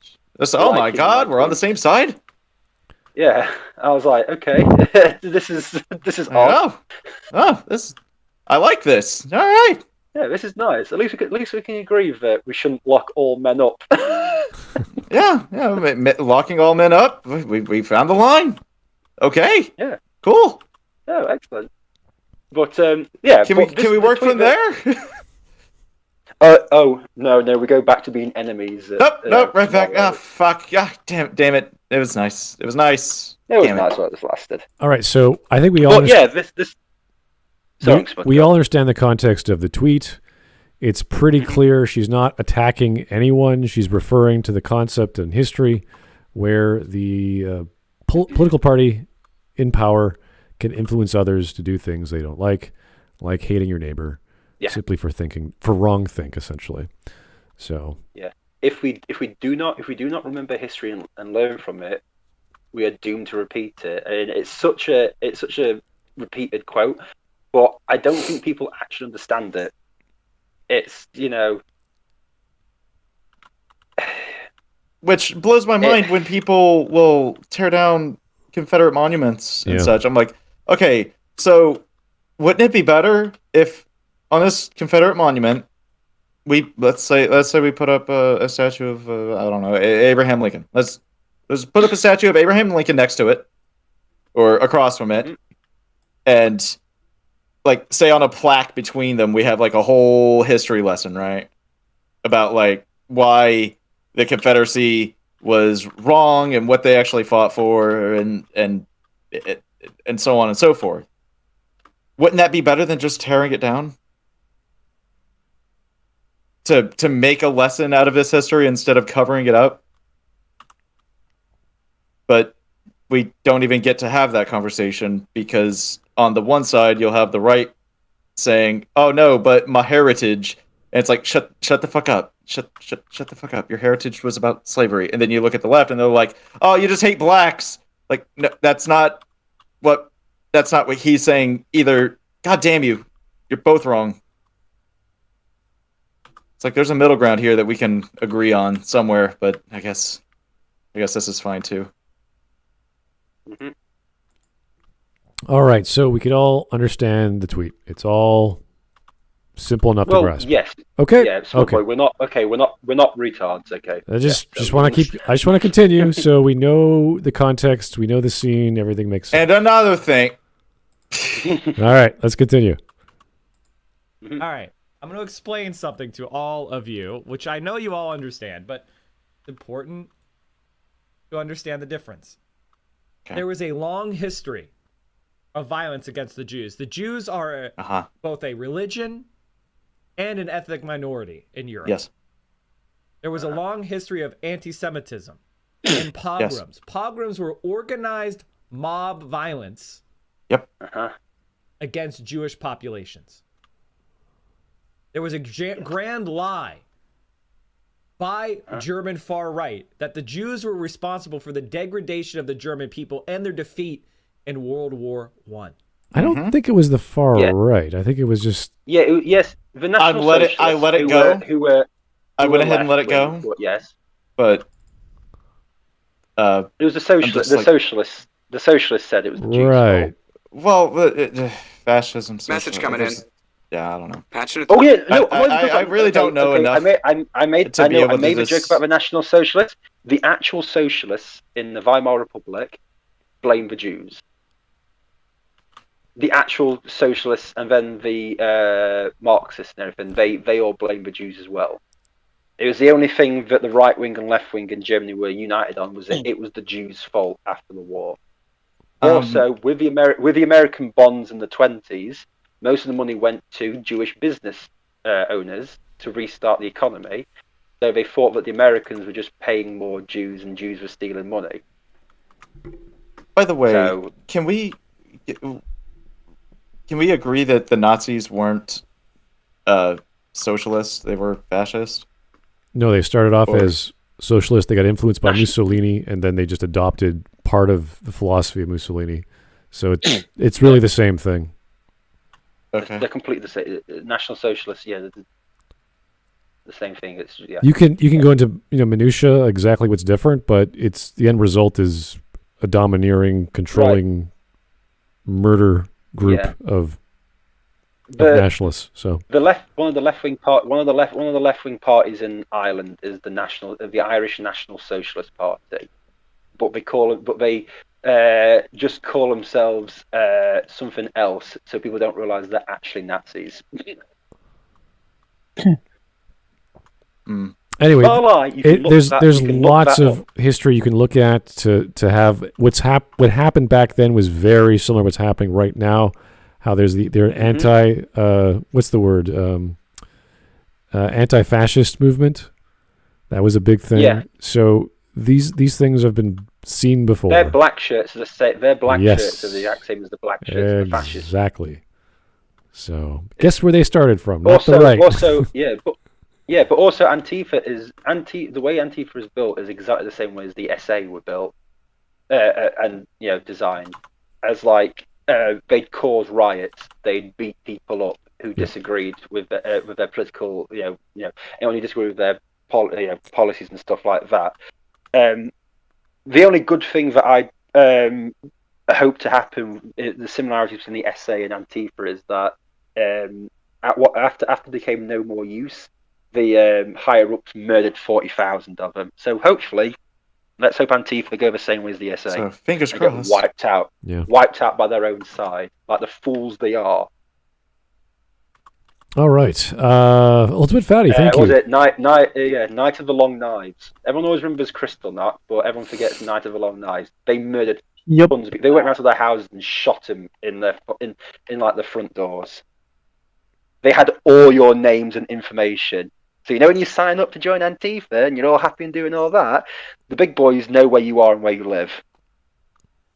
Oh my god, we're on the same side. Yeah, I was like, okay, this is odd. I like this. All right. Yeah, this is nice. At least we can agree that we shouldn't lock all men up. yeah, locking all men up. We found the line. Okay. Yeah. Cool. Oh, excellent. But yeah. Can we work from there? Oh no, we go back to being enemies. Nope, right back. Ah, fuck. Ah, damn it. It was nice. It was nice. It was nice while this lasted. All right, so I think we all. This. Sorry, we all understand the context of the tweet. It's pretty clear she's not attacking anyone. She's referring to the concept in history where the political party in power can influence others to do things they don't like hating your neighbor, simply for wrong think, essentially. So yeah, if we do not remember history and learn from it, we are doomed to repeat it. And it's such a repeated quote. But I don't think people actually understand it. It's, which blows my mind when people will tear down Confederate monuments and such. I'm like, okay, so wouldn't it be better if on this Confederate monument, let's say we put up a statue of I don't know, Abraham Lincoln. Let's put up a statue of Abraham Lincoln next to it, or across from it, and like, say on a plaque between them, we have like a whole history lesson, right? About like why the Confederacy was wrong and what they actually fought for, and so on and so forth. Wouldn't that be better than just tearing it down? To make a lesson out of this history instead of covering it up? But we don't even get to have that conversation because on the one side, you'll have the right saying, "Oh no, but my heritage," and it's like, "Shut the fuck up! Shut the fuck up! Your heritage was about slavery." And then you look at the left, and they're like, "Oh, you just hate blacks." Like, no, that's not what he's saying either. God damn you! You're both wrong. It's like there's a middle ground here that we can agree on somewhere, but I guess this is fine too. Mm-hmm. All right, so we could all understand the tweet. It's all simple enough to grasp. Yes. Okay. Yeah. Okay. We're not retards. Okay. I just want to continue so we know the context, we know the scene, everything makes sense. And another thing. All right, let's continue. All right, I'm going to explain something to all of you, which I know you all understand, but it's important to understand the difference. Okay. There was a long history of violence against the Jews. The Jews are both a religion and an ethnic minority in Europe. Yes. There was a long history of anti-Semitism and pogroms. Yes. Pogroms were organized mob violence Yep. against Jewish populations. There was a grand lie by German far right that the Jews were responsible for the degradation of the German people and their defeat in World War I. I don't think it was the far right. I think it was just... Yes, the National Socialists. I let it go. I went ahead and let it go. Yes. But... it was the socialists. The socialists said it was the Jews' fault. Well, fascism... Message coming in. Yeah, I don't know. Patching it. Oh yeah, no, I really don't know enough. I made a joke about the National Socialists. The actual socialists in the Weimar Republic blamed the Jews. The actual socialists and then the Marxists and everything, they all blamed the Jews as well. It was the only thing that the right wing and left wing in Germany were united on was that it was the Jews' fault after the war. Also, with the American bonds in the 20s. Most of the money went to Jewish business owners to restart the economy. So they thought that the Americans were just paying more Jews and Jews were stealing money. By the way, can we agree that the Nazis weren't socialists? They were fascists? No, they started off as socialists. They got influenced by Mussolini, and then they just adopted part of the philosophy of Mussolini. So it's really the same thing. Okay. They're completely the same. National Socialists, the same thing. It's You can go into minutia exactly what's different, but it's the end result is a domineering, controlling murder group of nationalists. So one of the left wing parties in Ireland is the Irish National Socialist Party, but they just call themselves something else, so people don't realise they're actually Nazis. Anyway, there's lots of history you can look at to have what happened back then was very similar to what's happening right now. How there's anti what's the word anti-fascist movement that was a big thing. Yeah. So these things have been seen before. Their black shirts are shirts are the exact same as the black shirts of the fascists. Exactly. So guess where they started from? Not the right. But also Antifa is the way Antifa is built is exactly the same way as the SA were built and designed as they'd cause riots, they'd beat people up who disagreed with their political anyone who disagreed with their policies and stuff like that. The only good thing that I hope to happen, the similarities between the SA and Antifa, is that after they became no more use, the higher ups murdered 40,000 of them. So hopefully, let's hope Antifa go the same way as the SA. So fingers crossed. Wiped out by their own side, like the fools they are. All right, Ultimate Fatty, thank you. Was it Night of the Long Knives? Everyone always remembers Crystal Nut, but everyone forgets Night of the Long Knives. They murdered tons of people. They went around to their houses and shot them in the front doors. They had all your names and information. So when you sign up to join Antifa and you're all happy and doing all that, the big boys know where you are and where you live.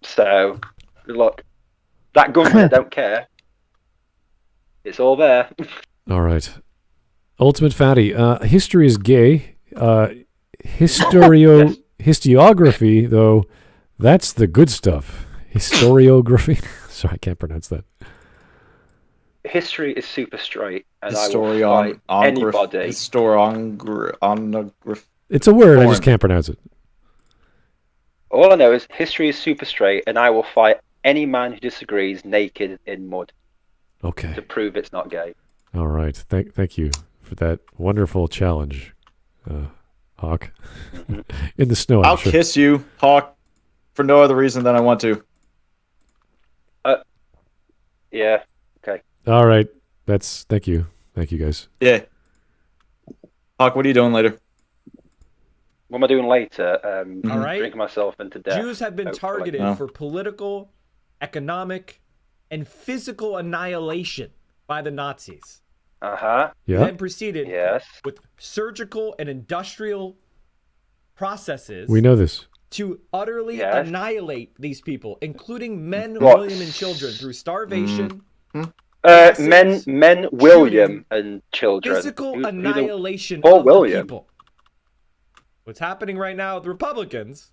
So, look, that government don't care. It's all there. All right. Ultimate Fatty. History is gay. Historiography, though, that's the good stuff. Historiography. Sorry, I can't pronounce that. History is super straight, and I will fight anybody. It's a word, I just can't pronounce it. All I know is history is super straight, and I will fight any man who disagrees naked in mud. Okay. To prove it's not gay. All right. Thank you for that wonderful challenge, Hawk. In the snow. I'll kiss you, Hawk, for no other reason than I want to. Yeah. Okay. All right. Thank you. Thank you, guys. Yeah. Hawk, what are you doing later? What am I doing later? All right. Drinking myself into death. Jews have been targeted for political, economic, and physical annihilation by the Nazis. Yeah. Then proceeded with surgical and industrial processes. We know this. to utterly Yes. annihilate these people, including men, What? women, and children through starvation, Men, William, and children. physical Who the- annihilation Poor of William. the people. What's happening right now with Republicans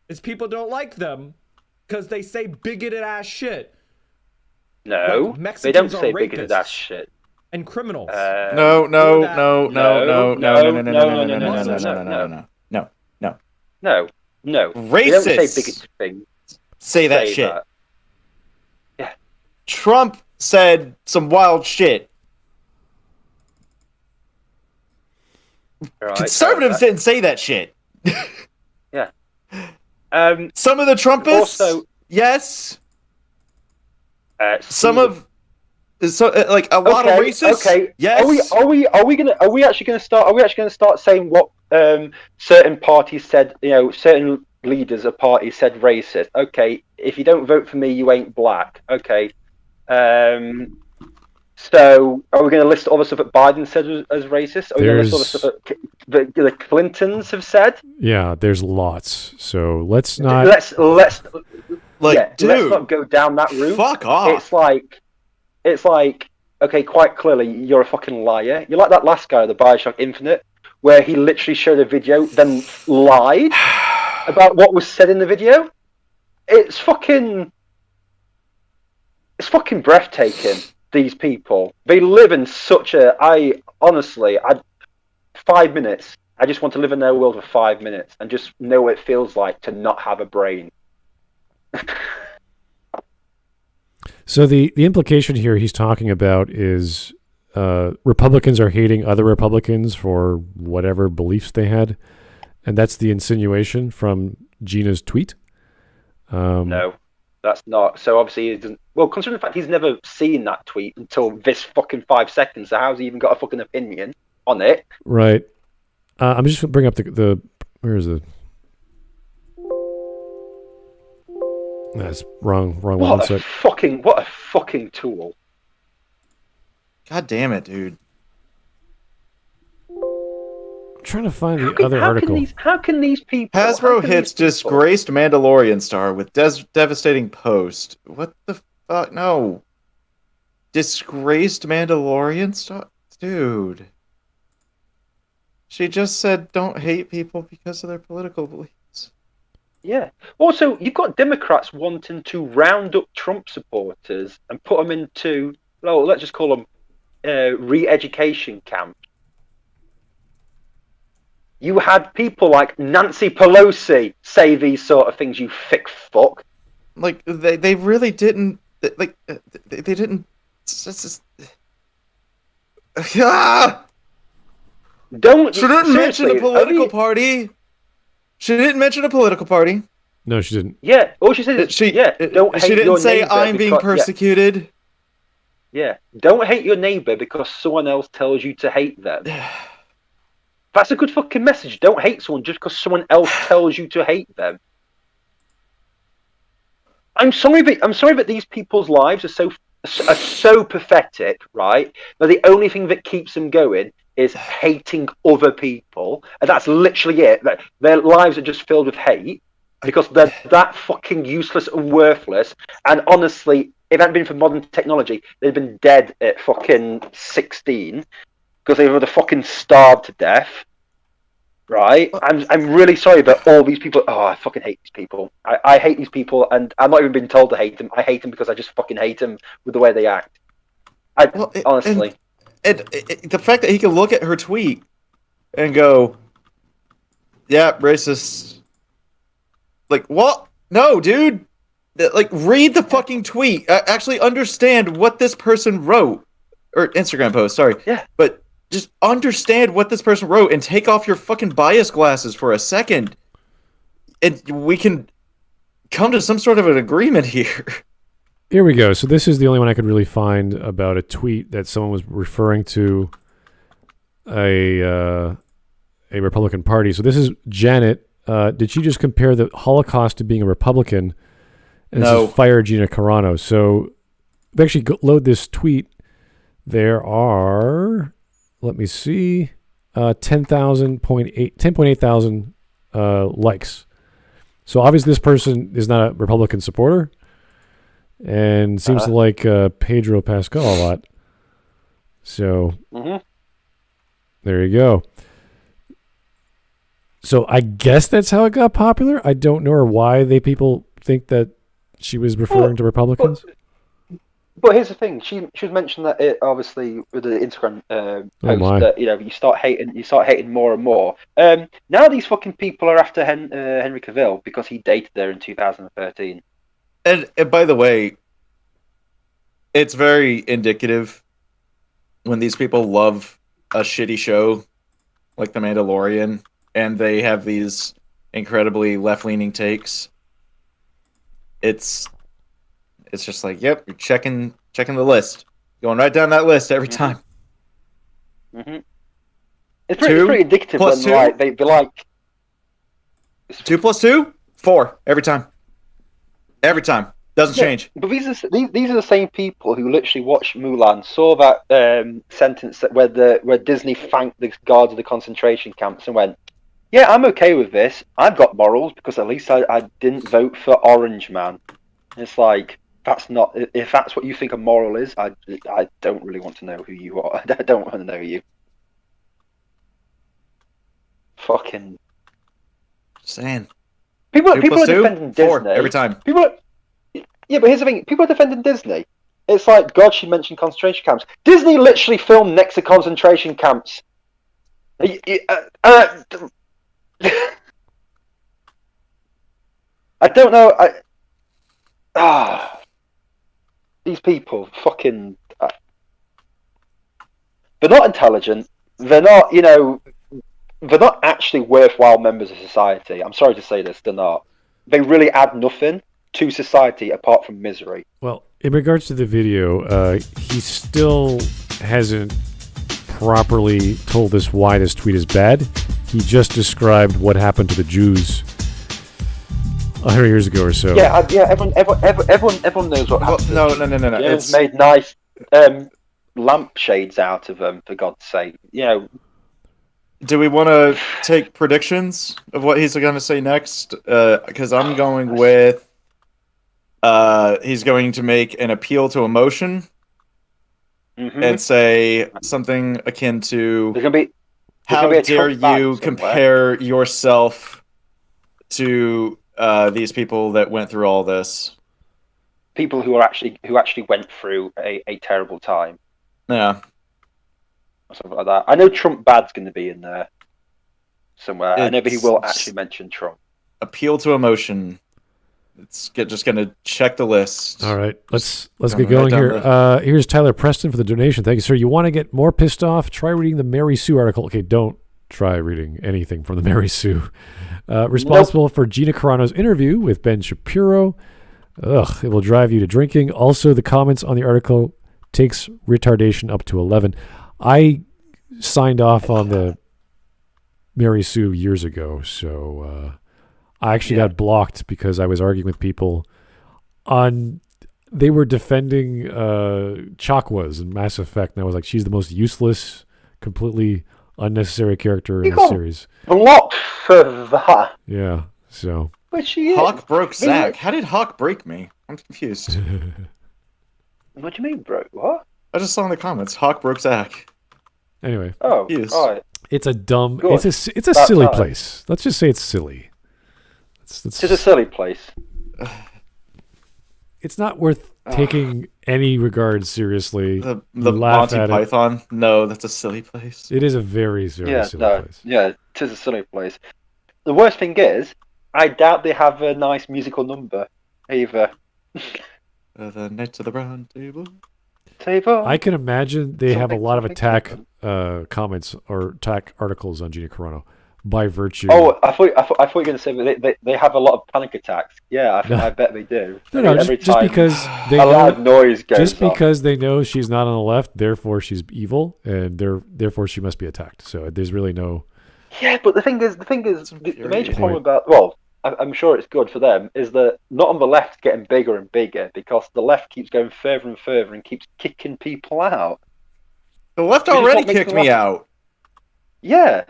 is people don't like them because they say bigoted ass shit. No, Like, they Mexicans don't are say bigoted rapists. ass shit. And criminals. No. No. They don't say Racists bigoted things. say that Say shit. that. Yeah. Trump said some wild shit. Right, Conservatives didn't say that shit. Yeah. Some of the Trumpists, Also, yes. Some Steve- of like a lot of racists. Okay. Yes. Are we actually gonna start saying what certain parties said? You know, certain leaders of parties said racist. Okay, if you don't vote for me, you ain't black. Okay. So are we going to list all the stuff that Biden said as racist? Are we going to list all the stuff that the Clintons have said? Yeah, there's lots. So let's not. Let's Like, dude, let's not go down that route. fuck off. It's like, okay, quite clearly you're a fucking liar. You're like that last guy, the Bioshock Infinite, where he literally showed a video, then lied about what was said in the video. It's fucking breathtaking. These people, they live in such a. 5 minutes. I just want to live in their world for 5 minutes and just know what it feels like to not have a brain. So the implication here he's talking about is Republicans are hating other Republicans for whatever beliefs they had, and that's the insinuation from Gina's tweet. No, that's not. So obviously he doesn't. Well, considering the fact he's never seen that tweet until this fucking 5 seconds, so how's he even got a fucking opinion on it? Right. I'm just going to bring up the where is it? That's wrong one. What a fucking tool. God damn it, dude. I'm trying to find the other article. How can these people? Hasbro hits disgraced Mandalorian star with devastating post. What the fuck? No. Disgraced Mandalorian star? Dude. She just said don't hate people because of their political beliefs. Yeah. Also, you've got Democrats wanting to round up Trump supporters and put them into, well, let's just call them re-education camps. You had people like Nancy Pelosi say these sort of things, you thick fuck. Like, they really didn't, like, they didn't, it's just, Don't. She didn't mention a political party. She didn't mention a political party. No, she didn't. Yeah, all she said is, don't hate she didn't your say neighbor I'm being because- persecuted. Yeah, don't hate your neighbor because someone else tells you to hate them. That's a good fucking message. Don't hate someone just because someone else tells you to hate them. I'm sorry that these people's lives are so pathetic, right? That the only thing that keeps them going is hating other people, and that's literally it. That their lives are just filled with hate because they're that fucking useless and worthless. And honestly, if it hadn't been for modern technology, they'd been dead at fucking 16 because they would have fucking starved to death. Right? I'm really sorry, but all these people. Oh, I fucking hate these people. I hate these people, and I'm not even being told to hate them. I hate them because I just fucking hate them with the way they act. Honestly. And the fact that he can look at her tweet and go, yeah, racist. Like, what? No, dude. Like, read the fucking tweet. Actually understand what this person wrote. Or Instagram post, sorry. Yeah. But just understand what this person wrote and take off your fucking bias glasses for a second. And we can come to some sort of an agreement here. Here we go. So this is the only one I could really find about a tweet that someone was referring to a Republican party. So this is Janet. Did she just compare the Holocaust to being a Republican? And No. This is fire Gina Carano. So if we actually load this tweet, there are, let me see, 10.8 thousand likes. So obviously this person is not a Republican supporter and seems to like Pedro Pascal a lot. So there you go. So I guess that's how it got popular. I don't know or why people think that she was referring to Republicans. But here's the thing: she was mentioned that it obviously with the Instagram post that you start hating more and more. Now these fucking people are after Henry Cavill because he dated her in 2013. And by the way, it's very indicative when these people love a shitty show like The Mandalorian and they have these incredibly left-leaning takes. It's just like, yep, you're checking the list, going right down that list every time. It's pretty addictive when like they be like 2 + 2 4 every time. Every time. Doesn't change. But these are the same people who literally watched Mulan, saw that sentence where Disney thanked the guards of the concentration camps and went, yeah, I'm okay with this. I've got morals because at least I didn't vote for Orange Man. It's like, that's not, if that's what you think a moral is, I don't really want to know who you are. I don't want to know you. Fucking saying. People are defending Disney 4 every time. Yeah, but here's the thing: people are defending Disney. It's like, God, she mentioned concentration camps. Disney literally filmed next to concentration camps. I don't know. These people, fucking. They're not intelligent. They're not, they're not actually worthwhile members of society. I'm sorry to say this, they're not. They really add nothing to society apart from misery. Well, in regards to the video, he still hasn't properly told us why this tweet is bad. He just described what happened to the Jews 100 years ago or so. Yeah, everyone knows what happened. No. It's made nice lampshades out of them, for God's sake. Do we want to take predictions of what he's going to say next? Because I'm going with he's going to make an appeal to emotion and say something akin to, how dare you compare yourself to these people that went through all this? People who actually went through a terrible time. Yeah. Or something like that. I know Trump bad's going to be in there somewhere. I know, but he will actually mention Trump. Appeal to emotion. It's just going to check the list. All right, let's get going here. Here's Tyler Preston for the donation. Thank you, sir. You want to get more pissed off? Try reading the Mary Sue article. Okay, don't try reading anything from the Mary Sue. Responsible for Gina Carano's interview with Ben Shapiro. Ugh, it will drive you to drinking. Also, the comments on the article takes retardation up to 11. I signed off on the Mary Sue years ago, so I actually got blocked because I was arguing with people on. They were defending Chakwas in Mass Effect, and I was like, she's the most useless, completely unnecessary character in the series. Blocked for that. Yeah, so. But she is. Hawk broke Zach. How did Hawk break me? I'm confused. What do you mean, bro? What? I just saw in the comments, Hawk broke Zach. Anyway. Oh, right. It's a dumb. Good. It's a silly place. Let's just say it's silly. It's just a silly place. It's not worth taking any regard seriously. The Monty Python? No, that's a silly place. It is a very silly place. Yeah, it is a silly place. The worst thing is, I doubt they have a nice musical number either. The Knights of the Round Table. I can imagine they have a lot of attack comments or attack articles on Gina Carano by virtue. Oh, I thought you were going to say they have a lot of panic attacks. Yeah, I bet they do. No, just because they loud noise goes just because they know she's not on the left, therefore she's evil, and therefore she must be attacked. So there's really no. Yeah, but the thing is, the major problem about I'm sure it's good for them, is that not on the left getting bigger and bigger because the left keeps going further and further and keeps kicking people out. The left already kicked me out. Yeah.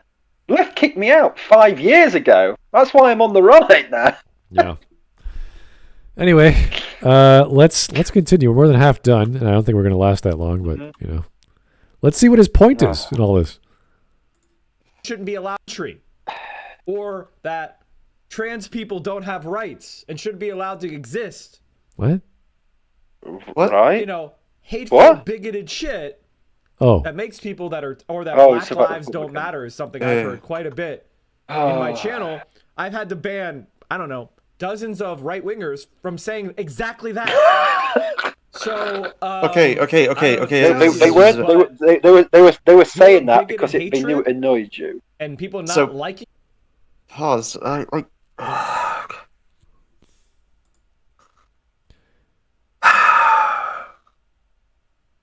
The left kicked me out 5 years ago. That's why I'm on the right now. Yeah. Anyway, let's continue. We're more than half done, and I don't think we're going to last that long. But let's see what his point is in all this. Shouldn't be allowed tree, or that trans people don't have rights and shouldn't be allowed to exist. What? Right? You know, hateful, bigoted shit. Oh. That makes people that Black lives don't matter is something I've heard quite a bit in my channel. I've had to ban, I don't know, dozens of right wingers from saying exactly that. So okay. They were saying that because they knew it annoyed you, and people not liking. Pause.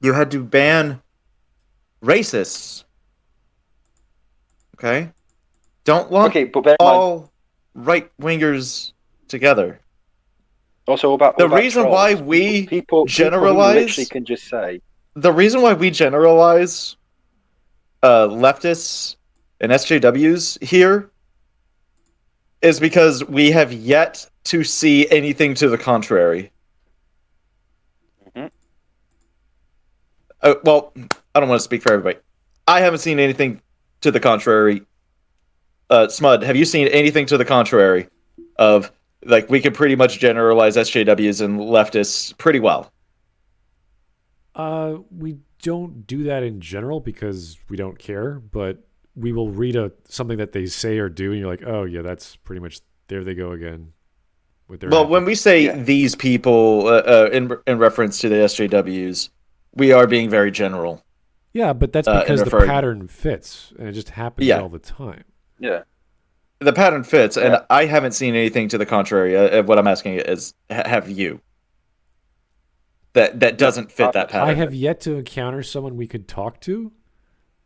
You had to ban racists. Okay. Don't lump all right wingers together. Also about the reason why we generalize can just say the reason why we generalize leftists and SJWs here is because we have yet to see anything to the contrary. Well, I don't want to speak for everybody. I haven't seen anything to the contrary. Smud, have you seen anything to the contrary of, like, we can pretty much generalize SJWs and leftists pretty well? We don't do that in general because we don't care, but we will read something that they say or do, and you're like, oh, yeah, that's pretty much, there they go again. With their when we say these people in reference to the SJWs, we are being very general. Yeah, but that's because the pattern fits, and it just happens all the time. Yeah. The pattern fits, and I haven't seen anything to the contrary. What I'm asking is, have you? That doesn't fit that pattern. I have yet to encounter someone we could talk to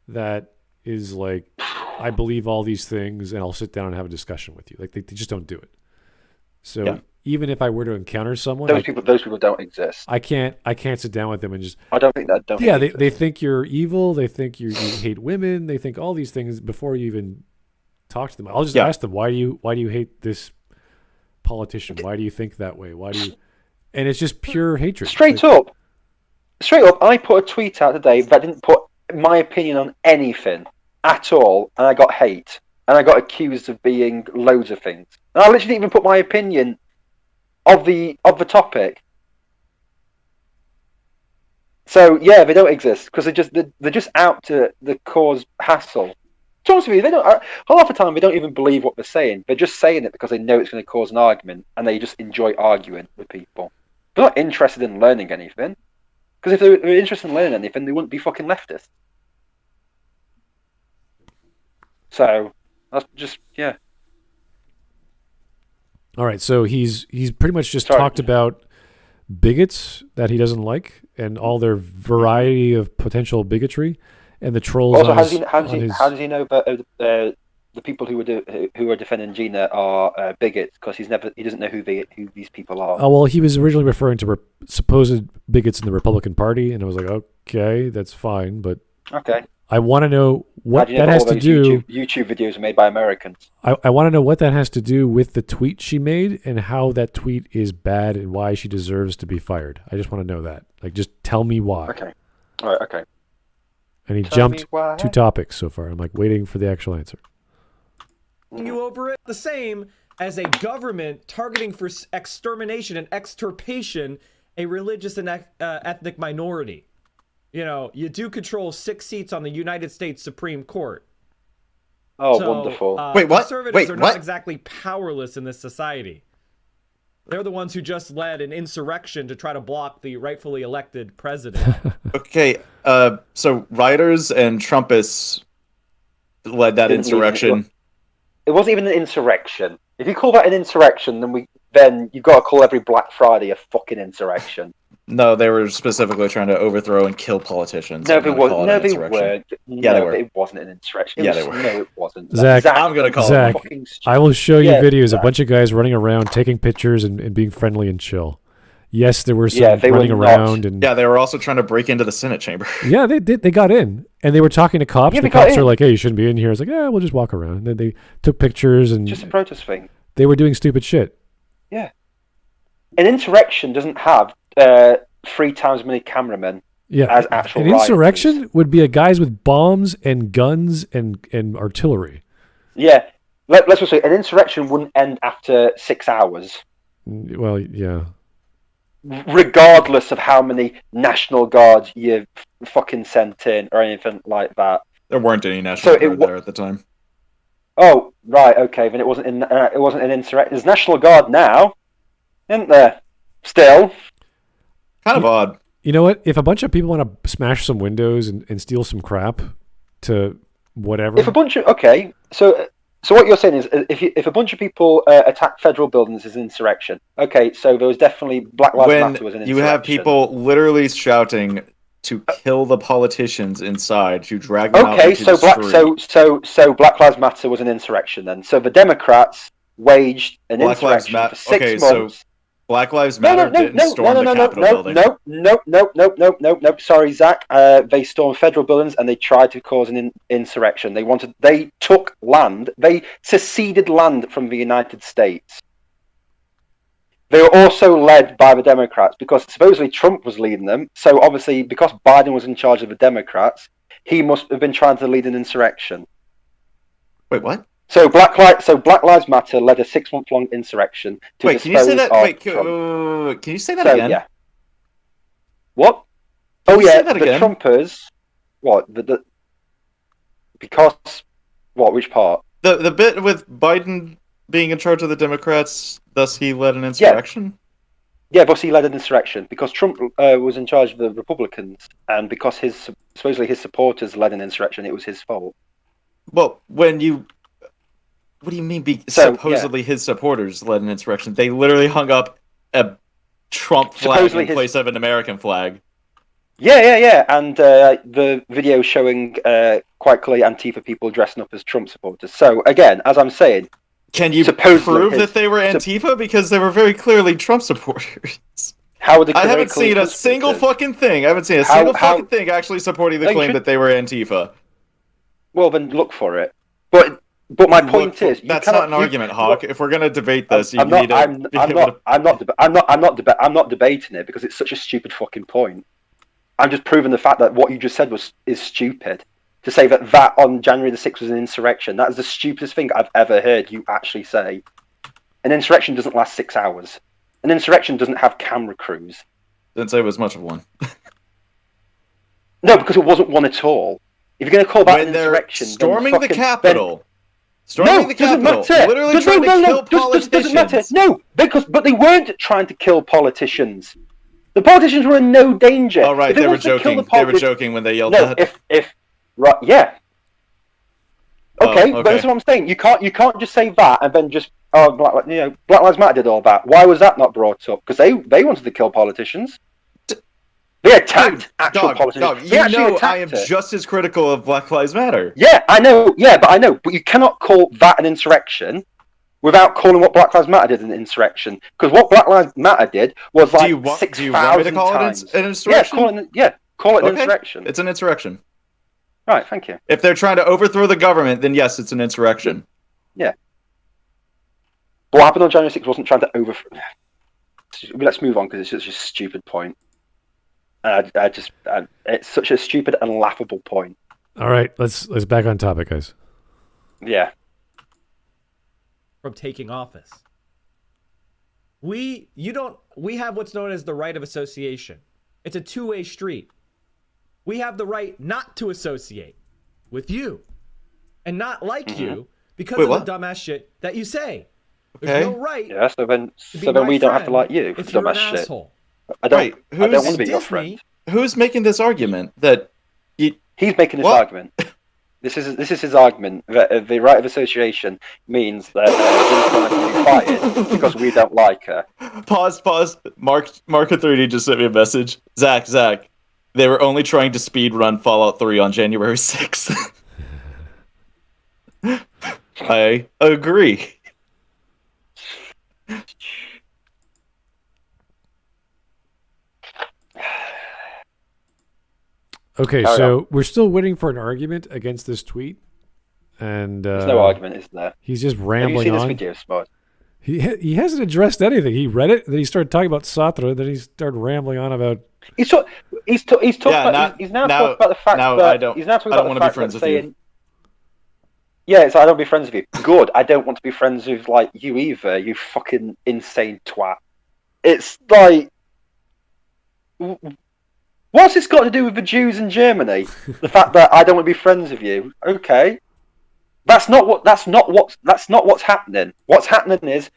that is like, I believe all these things, and I'll sit down and have a discussion with you. Like, they just don't do it. So even if I were to encounter someone, those people don't exist. I can't sit down with them and just. I don't think that. Yeah, they think you're evil. They think you hate women. They think all these things before you even talk to them. I'll just ask them, why do you hate this politician? Why do you think that way? Why do you? And it's just pure hatred. Straight up, I put a tweet out today that didn't put my opinion on anything at all, and I got hate, and I got accused of being loads of things. And I literally didn't even put my opinion of the topic. So yeah, they don't exist because they're just out to cause hassle. To be honest with you, they don't. Half the time they don't even believe what they're saying. They're just saying it because they know it's going to cause an argument, and they just enjoy arguing with people. They're not interested in learning anything. Because if they were interested in learning anything, they wouldn't be fucking leftists. So that's just All right, so he's pretty much just talked about bigots that he doesn't like and all their variety of potential bigotry, and the trolls. Also, how does he know that the people who are defending Gina are bigots? Because he doesn't know who these people are. Oh well, he was originally referring to supposed bigots in the Republican Party, and I was like, okay, that's fine, but okay. I want to know what that has to do. YouTube videos are made by Americans. I want to know what that has to do with the tweet she made and how that tweet is bad and why she deserves to be fired. I just want to know that. Like, just tell me why. Okay. All right. Okay. And he jumped 2 topics so far. I'm like waiting for the actual answer. You over it the same as a government targeting for extermination and extirpation a religious and ethnic minority. You know, you do control 6 seats on the United States Supreme Court. Oh, so, wonderful. Wait, what? Conservatives are not exactly powerless in this society. They're the ones who just led an insurrection to try to block the rightfully elected president. Okay, so rioters and Trumpists led that insurrection. It wasn't even an insurrection. If you call that an insurrection, then you've got to call every Black Friday a fucking insurrection. No, they were specifically trying to overthrow and kill politicians. No, they weren't. Yeah, they were. It wasn't an insurrection. They were. No, it wasn't. Zach, I'm going to call it fucking stupid. I will show you videos, a bunch of guys running around, taking pictures, and being friendly and chill. Yes, there were some running around. And yeah, they were also trying to break into the Senate chamber. Yeah, they did. They got in. And they were talking to cops. Yeah, the cops are like, hey, you shouldn't be in here. I was like, yeah, we'll just walk around. And then they took pictures. And just a protest thing. They were doing stupid shit. Yeah. An insurrection doesn't have 3 times as many cameramen as actual An insurrection would be a guys with bombs and guns and artillery. Yeah. Let's just say an insurrection wouldn't end after 6 hours. Well, yeah. Regardless of how many National Guards you fucking sent in or anything like that. There weren't any National Guard there at the time. Oh, right, okay. Then it wasn't an insurrection. There's National Guard now, isn't there? Still. Kind of odd. You know what? If a bunch of people want to smash some windows and steal some crap to whatever. If a bunch of so what you're saying is if a bunch of people attack federal buildings is an insurrection. Okay, so there was definitely Black Lives Matter was an insurrection. You have people literally shouting to kill the politicians inside, to drag them out into the street. So Black Lives Matter was an insurrection then. So the Democrats waged an insurrection for 6 months. So Black Lives Matter didn't storm the Capitol building. No. Sorry, Zach. They stormed federal buildings and they tried to cause an insurrection. They took land. They seceded land from the United States. They were also led by the Democrats because supposedly Trump was leading them. So obviously, because Biden was in charge of the Democrats, he must have been trying to lead an insurrection. Wait, what? So Black Lives Matter led a 6-month-long insurrection to Wait, can you say that? Trump. Can you say that again? Yeah. What? Can you say that the again? Trumpers. What? Because what? Which part? The bit with Biden being in charge of the Democrats, thus he led an insurrection? Yeah, but he led an insurrection because Trump was in charge of the Republicans, and because supposedly his supporters led an insurrection, it was his fault. Well, what do you mean supposedly his supporters led an insurrection? They literally hung up a Trump flag in place of an American flag. Yeah. And the video showing quite clearly Antifa people dressing up as Trump supporters. So, again, as I'm saying... Can you prove that they were Antifa? Because they were very clearly Trump supporters. How would I haven't seen a single fucking thing. I haven't seen a single fucking thing actually supporting the claim that they were Antifa. Well, then look for it. But my point is, that's not an argument, Hawk. If we're gonna debate this, I'm not debating it because it's such a stupid fucking point. I'm just proving the fact that what you just said is stupid. To say that on January the 6th was an insurrection, that is the stupidest thing I've ever heard you actually say. An insurrection doesn't last 6 hours. An insurrection doesn't have camera crews. Didn't say it was much of one. No, because it wasn't one at all. If you're going to call that an insurrection, storming the Capitol. Storming the Capitol, literally trying to kill politicians. Doesn't matter. No, but they weren't trying to kill politicians. The politicians were in no danger. Oh right, they were joking. They were joking when they yelled that. Right, yeah. Okay, but that's what I'm saying. You can't just say that and then just Black Lives Matter did all that. Why was that not brought up? Because they wanted to kill politicians. They attacked actual politicians. I am just as critical of Black Lives Matter. Yeah, I know. Yeah, but I know. But you cannot call that an insurrection without calling what Black Lives Matter did an insurrection. Because what Black Lives Matter did was like 6,000 times. Do you want me to call it an insurrection? Call it an insurrection. It's an insurrection. Right, thank you. If they're trying to overthrow the government, then yes, it's an insurrection. Yeah. But what happened on January 6th wasn't trying to overthrow... Let's move on because it's just a stupid point. It's such a stupid and laughable point. All right, let's back on topic, guys. Yeah. From taking office. We have what's known as the right of association. It's a two-way street. We have the right not to associate with you and not like you because of the dumbass shit that you say. There's no right. Yeah, so then we don't have to like you for dumbass shit. Asshole. I don't want to be your friend. Who's making this argument that he's making this argument? This is his argument that the right of association means that Jennifer has to be fired because we don't like her. Pause. Mark30 just sent me a message. Zach. They were only trying to speed run Fallout 3 on January 6th. I agree. Okay, so we're still waiting for an argument against this tweet, and there's no argument, isn't there? He's just rambling on. Have you seen this video, Smart? He hasn't addressed anything. He read it, then he started talking about Sartre, then he started rambling on about. He's now talking about the fact that he's now talking about the fact that saying, yeah, it's I don't want to be friends with you. Good, I don't want to be friends with like you either. You fucking insane twat. It's like, what's this got to do with the Jews in Germany? The fact that I don't want to be friends with you. Okay, that's not what's happening. What's happening is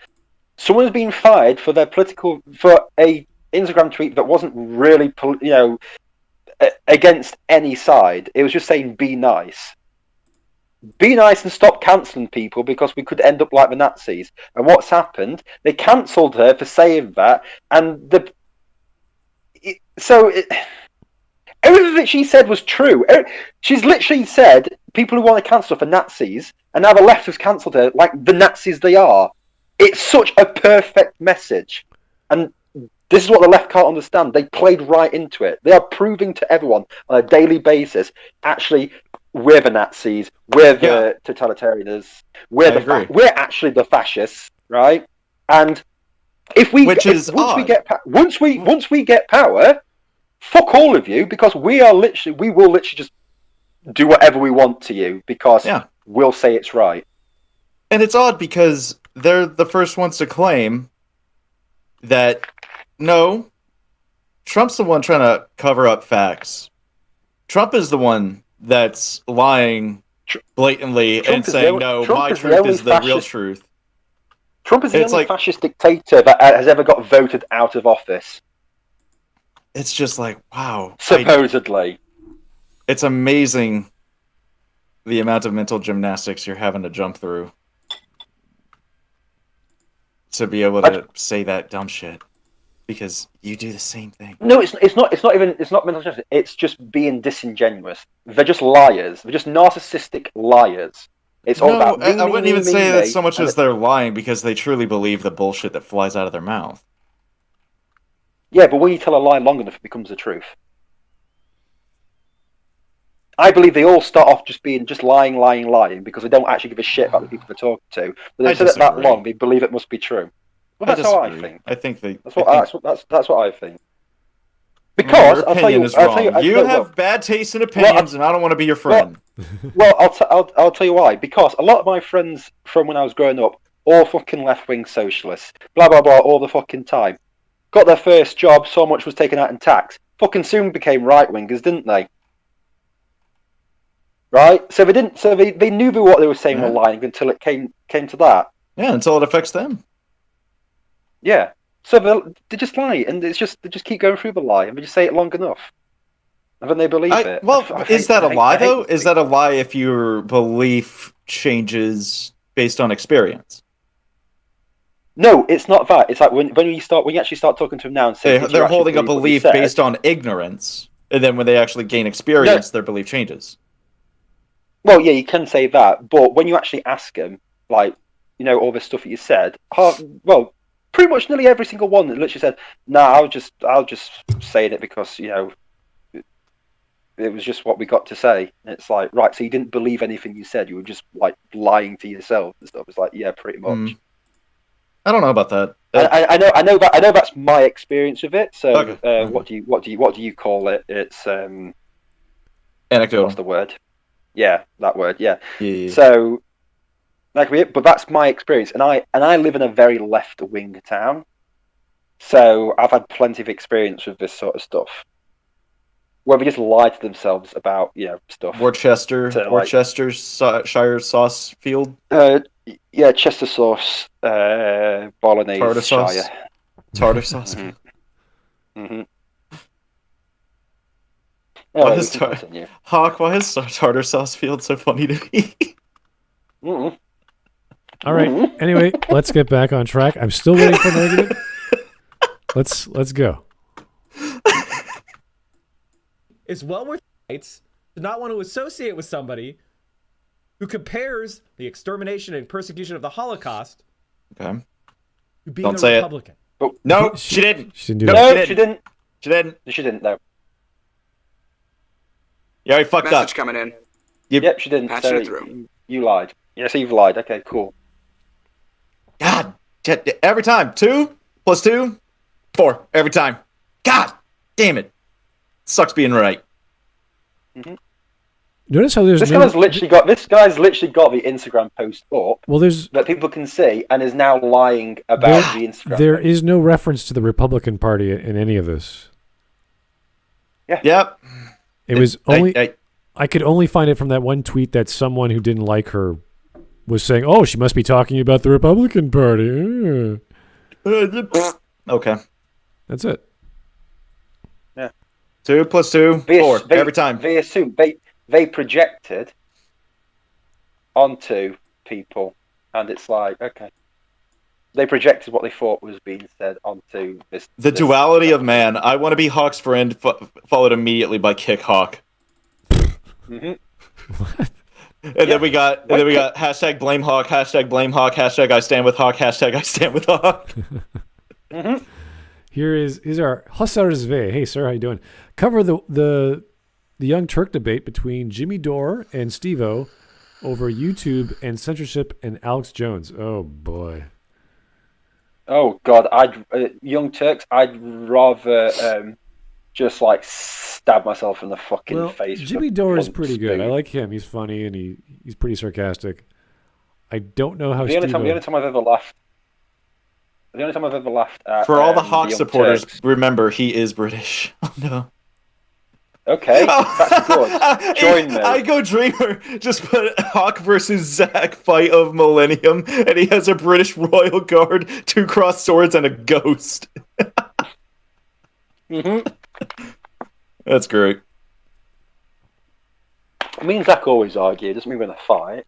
someone's been fired for a Instagram tweet that wasn't really, against any side. It was just saying be nice. Be nice and stop cancelling people because we could end up like the Nazis. And what's happened? They cancelled her for saying that, and everything that she said was true. She's literally said people who want to cancel her for Nazis, and now the left has cancelled her like the Nazis they are. It's such a perfect message, and this is what the left can't understand. They played right into it. They are proving to everyone on a daily basis, actually, we're the Nazis, we're the totalitarians, we're actually the fascists, right? And once we get power, fuck all of you, because we will literally just do whatever we want to you because we'll say it's right. And it's odd because they're the first ones to claim that no, Trump's the one trying to cover up facts. Trump is the one that's lying blatantly and saying, no, my truth is the real truth. Trump is the only fascist dictator that has ever got voted out of office. It's just like, wow. Supposedly. It's amazing the amount of mental gymnastics you're having to jump through to be able to say that dumb shit. Because you do the same thing. No, it's not mental gymnastics. It's just being disingenuous. They're just liars. They're just narcissistic liars. It's all about. I wouldn't even say that so much as they're lying because they truly believe the bullshit that flies out of their mouth. Yeah, but when you tell a lie long enough, it becomes the truth. I believe they all start off just lying because they don't actually give a shit about the people they're talking to. But they've said it that long, they believe it must be true. Well, that's how I think. I think that's what I think. Because your opinion is wrong. You have bad taste in opinions, and I don't want to be your friend. Well, I'll tell you why. Because a lot of my friends from when I was growing up, all fucking left-wing socialists, blah blah blah, all the fucking time, got their first job. So much was taken out in tax. Fucking soon became right-wingers, didn't they? Right. So they didn't. So they knew what they were saying were lying until it came to that. Yeah, until it affects them. Yeah, so they just lie, and they just keep going through the lie, and they just say it long enough, and then they believe it. Well, is that a lie though? Is that a lie if your belief changes based on experience? No, it's not that. It's like when you actually start talking to them now and say they're holding a belief based on ignorance, and then when they actually gain experience, their belief changes. Well, yeah, you can say that, but when you actually ask them, like, all this stuff that you said, pretty much nearly every single one that literally said, "No, I'll just saying it because it was just what we got to say." And it's like, right, so you didn't believe anything you said; you were just like lying to yourself and stuff. It's like, yeah, pretty much. I don't know about that. I know that's my experience with it. So, okay. What do you call it? It's anecdotal. What's the word? Yeah, that word. Yeah. So. But that's my experience, and I live in a very left-wing town, so I've had plenty of experience with this sort of stuff, where they just lie to themselves about stuff. Worcestershire sauce field. Yeah, Chester sauce, bolognese, tartar sauce. Tartar sauce. Why is tartar sauce field so funny to me? All right. Anyway, let's get back on track. I'm still waiting for an argument. Let's go. It's well worth it to not want to associate with somebody who compares the extermination and persecution of the Holocaust to being Don't a say Republican. It. No, she didn't. She didn't do that. She didn't. She didn't. She didn't. No. Yeah, he fucked Message up. coming in. Yep, she didn't. Patching it through. You lied. Yes, you've lied. Okay, cool. God Every time. 2 + 2, 4. Every time. God damn it. Sucks being right. Mm-hmm. Notice how there's this guy's literally got the Instagram post up. Well, there's that people can see, and is now lying about the Instagram. There is no reference to the Republican Party in any of this. Yeah. Yep. It was only. I could only find it from that one tweet that someone who didn't like her was saying, "Oh, she must be talking about the Republican Party." Okay. That's it. Yeah. 2 + 2, 4. Every time. They assume they projected onto people, and it's like, okay, they projected what they thought was being said onto this. The duality of man. I want to be Hawk's friend, followed immediately by Kick Hawk. Mm-hmm. What? And then we got hashtag blame Hawk, hashtag blame Hawk, hashtag I stand with Hawk, hashtag I stand with Hawk. Mm-hmm. Here's our Hussars V. Hey sir, how you doing? Cover the Young Turk debate between Jimmy Dore and Steve-O over YouTube and censorship and Alex Jones. Oh boy. Oh God, Young Turks. I'd rather just like stab myself in the fucking face. Jimmy Dore is pretty good. I like him. He's funny and he's pretty sarcastic. I don't know how the only time I've ever laughed. The only time I've ever laughed at for all the Hawk Young supporters, Turks. remember he is British. Oh no. Okay, that's good. Join me. I go Dreamer. Just put Hawk versus Zack fight of Millennium, and he has a British Royal Guard, 2 crossed swords, and a ghost. Mm-hmm. That's great. Me and Zach always argue. It doesn't mean we're in a fight.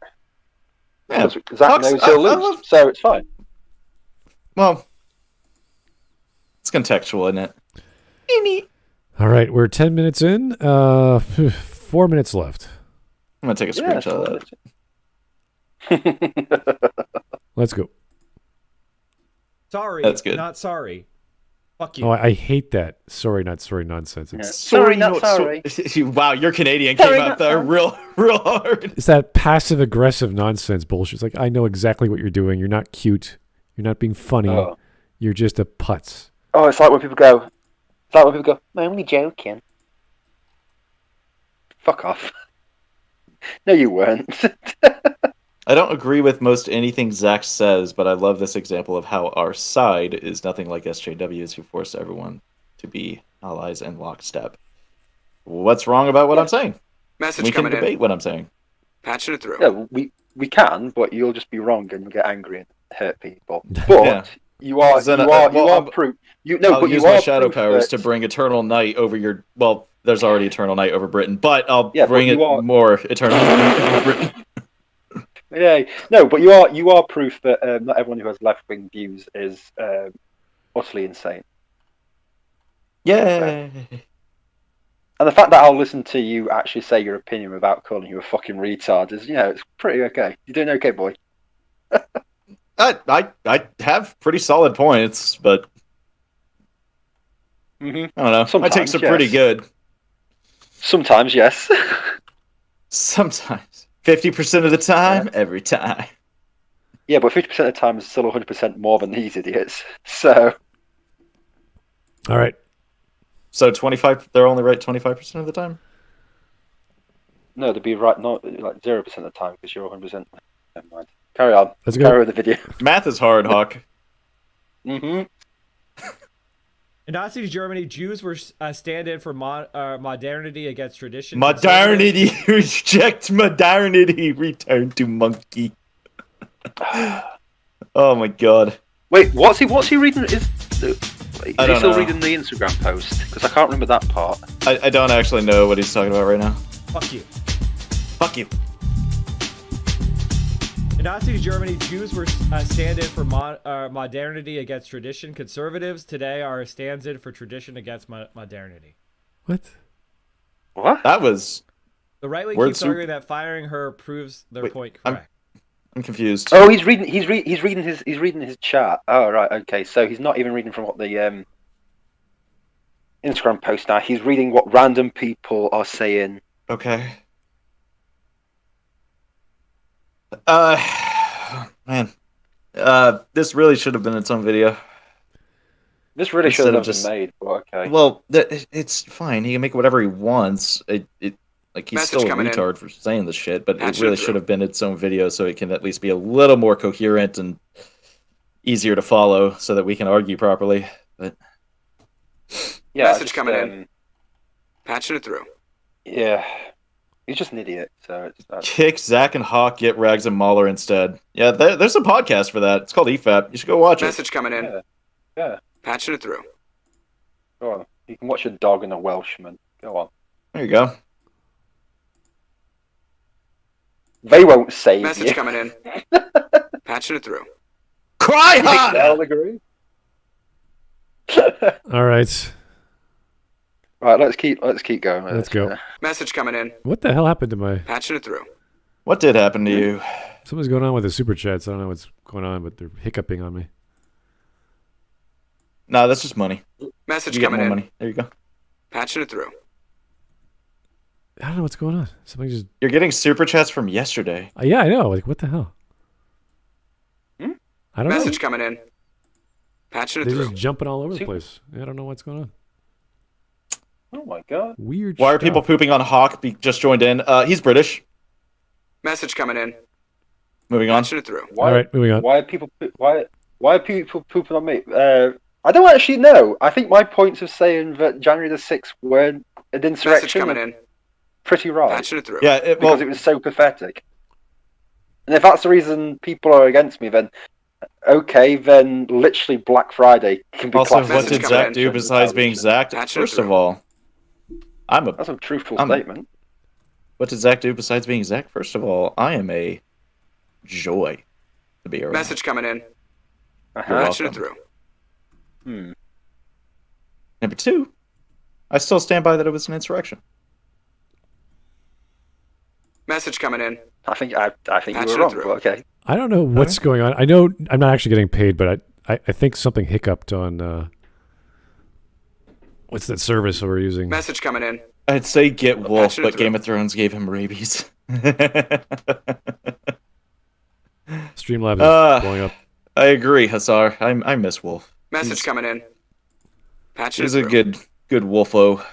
Yeah, Zach knows he'll lose, so it's fine. Well, it's contextual, isn't it? All right, we're 10 minutes in. 4 minutes left. I'm gonna take a screenshot of that. Let's go. Sorry, that's good. Not sorry. Fuck you. Oh, I hate that. Sorry, not sorry nonsense. Yeah. Sorry, not sorry. Wow, your Canadian Sorry, came out there real hard. It's that passive aggressive nonsense bullshit. It's like, I know exactly what you're doing. You're not cute. You're not being funny. Oh. You're just a putz. Oh, it's like when people go. I'm only joking. Fuck off. No, you weren't. I don't agree with most anything Zach says, but I love this example of how our side is nothing like SJWs who force everyone to be allies and lockstep. What's wrong about what I'm saying? Message we can coming debate in. what I'm saying. Patching it through. Yeah, we can, but you'll just be wrong and you'll get angry and hurt people. But Yeah. you are proof. I'll use my shadow powers to bring Eternal Night over your. Well, there's already Eternal Night over Britain, but I'll bring more Eternal Night over Britain. Yeah, no, but you are proof that not everyone who has left-wing views is utterly insane. Yay! And the fact that I'll listen to you actually say your opinion without calling you a fucking retard is, it's pretty okay. You're doing okay, boy. I have pretty solid points, but I don't know. My takes are pretty good. Sometimes, yes. Sometimes. 50% of the time, every time. Yeah, but 50% of the time is still 100% more than these idiots. So. All right. So 25, they're only right 25% of the time? No, they'd be right, not like 0% of the time because you're 100%. Never mind. Carry on. Let's go. Carry on with the video. Math is hard, Hawk. Mm-hmm. In Nazi Germany, Jews were stand-in for modernity against tradition. Modernity, reject modernity, return to monkey. Oh my god. Wait, what's he reading? Is he still know. reading the Instagram post? Because I can't remember that part. I don't actually know what he's talking about right now. Fuck you. Fuck you. In Nazi Germany, Jews were stand-in for modernity against tradition. Conservatives today are stands-in for tradition against modernity. What? What? That was... The right wing Word keeps soup. arguing that firing her proves their point correct. I'm confused. Oh, he's reading his chat. Oh, right, okay. So he's not even reading from what the Instagram post now. He's reading what random people are saying. Okay. Man. This really should have been its own video. This really Instead should of have just- been made, but okay. Well, it's fine. He can make whatever he wants. Like he's Message still a coming in. retard for saying this shit, but Patch it really it through. should have been its own video so it can at least be a little more coherent and easier to follow, so that we can argue properly. But Yeah, Message coming in. Patching it through. Yeah, he's just an idiot. So it's kick Zach and Hawk, get Rags and Mahler instead. Yeah, there's a podcast for that. It's called EFAP. You should go watch it. Message coming in. Yeah. Patching it through. Go on. You can watch a dog and a Welshman. Go on. There you go. They won't save Message you. coming in. Patching it through. Cry harder! They'll agree. All right. Right, let's keep going. Let's go. Message coming in. What the hell happened to my... Patching it through. What did happen to you? Something's going on with the super chats. I don't know what's going on, but they're hiccuping on me. Nah, that's just money. Message You get coming more in. money. There you go. Patching it through. I don't know what's going on. Something just... You're getting super chats from yesterday. yeah, I know. Like, what the hell? I don't Message know. coming in. Patching it They're through. just jumping all over the Super- place. Yeah, I don't know what's going on. Oh my god. Weird Why are stuff. people pooping on Hawk? Just joined in. He's British. Message coming in. Moving on. Patching it through. Why, All right, moving on. Why are people why are people pooping on me? I don't actually know. I think my points of saying that January the 6th were an Message insurrection coming are in. pretty right. Patching it through. Yeah, Because it was so pathetic. And if that's the reason people are against me, then okay, then literally Black Friday can be also, classed what as did an Zach do insurrection. besides being Zach? Patching it First of through. all, That's a truthful statement. What did Zach do besides being Zach? First of all, I am a joy to be around. Message coming in. You're Patching welcome. it through. Number two, I still stand by that it was an insurrection. Message coming in. I think you Patching were it wrong, through. but okay. I don't know what's going on. I know I'm not actually getting paid, but I think something hiccuped on... what's that service we're using? Message coming in. I'd say get Wolf, Patching it but through. Game of Thrones gave him rabies. Streamlab is Uh, blowing up. I agree, Hassar. I miss Wolf. Message He's- coming in. Patching it He's a through. good Wolfo.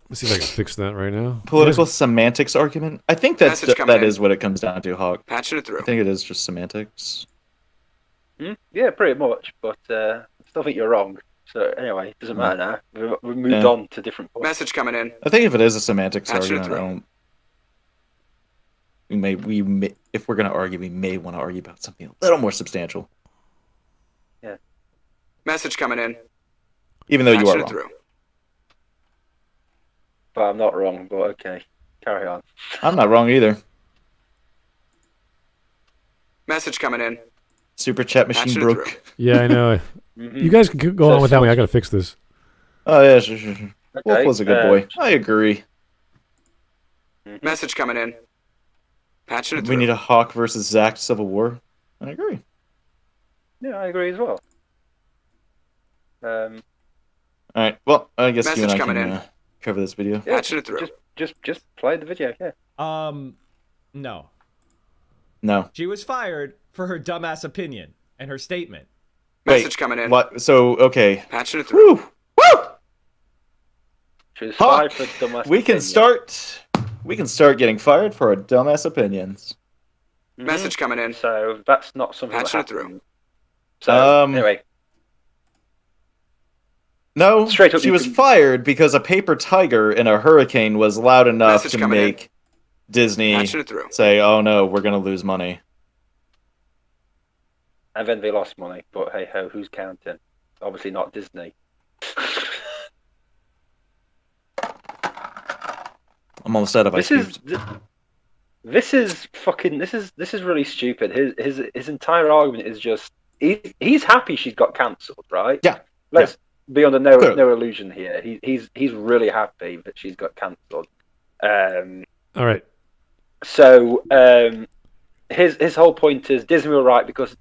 Let's see if I can fix that right now. Political semantics argument. I think Message coming that in. is what it comes down to, Hawk. Patching it through. I think it is just semantics. Yeah, pretty much. But I still think you're wrong. So anyway, it doesn't matter now. We've moved Yeah. on to different points. Message coming in. I think if it is a semantics Patching it argument, through. we may, if we're going to argue, we may want to argue about something a little more substantial. Message coming in. Even though you Patching are it wrong. through. But I'm not wrong, but okay. Carry on. I'm not wrong either. Message coming in. Super chat machine Patching it broke. through. Yeah, I know. You guys can go on without me. I got to fix this. Oh yeah, sure. Wolf Okay, was a good boy. I agree. Message coming in. Patching it We through. need a Hawk versus Zach Civil War. I agree. Yeah, I agree as well. All right. Well, I guess you and Message I coming can in. cover this video. Yeah, Patching it through. just play the video. Yeah. No. No. She was fired for her dumbass opinion and her statement. Message coming in. What? So okay. Patching it through. Woo! Woo! She was Hawk, fired for dumbass we can opinion. start. We can start getting fired for our dumbass opinions. Message coming in. So that's not something that Patching it through. happened. So anyway, No, Straight up, she you was can- fired because a paper tiger in a hurricane was loud enough Message to coming in. make Disney Patching it through. say, "Oh no, we're gonna lose money." and then they lost money. But hey ho, who's counting? Obviously not Disney. I'm almost out of ice cubes. This is fucking. This is really stupid. His entire argument is just he's happy she's got cancelled, right? Yeah. Let's be under no Clearly. no illusion here. He's really happy that she's got cancelled. All right. So his whole point is Disney were right because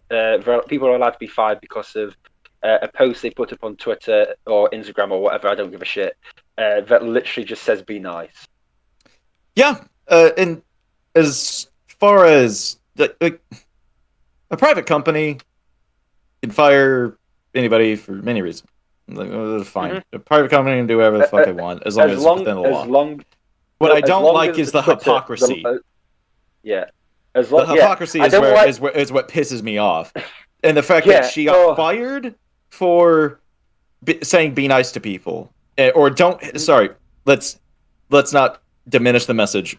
people are allowed to be fired because of a post they put up on Twitter or Instagram or whatever. I don't give a shit. That literally just says "be nice." Yeah, and as far as like a private company can fire anybody for many reasons. Like, fine. Mhm. A private company can do whatever the fuck they want as long as it's within the law. What I don't like is the hypocrisy. As long, the hypocrisy is what pisses me off, and the fact that she got fired for saying "be nice to people" or don't. Sorry, let's not diminish the message.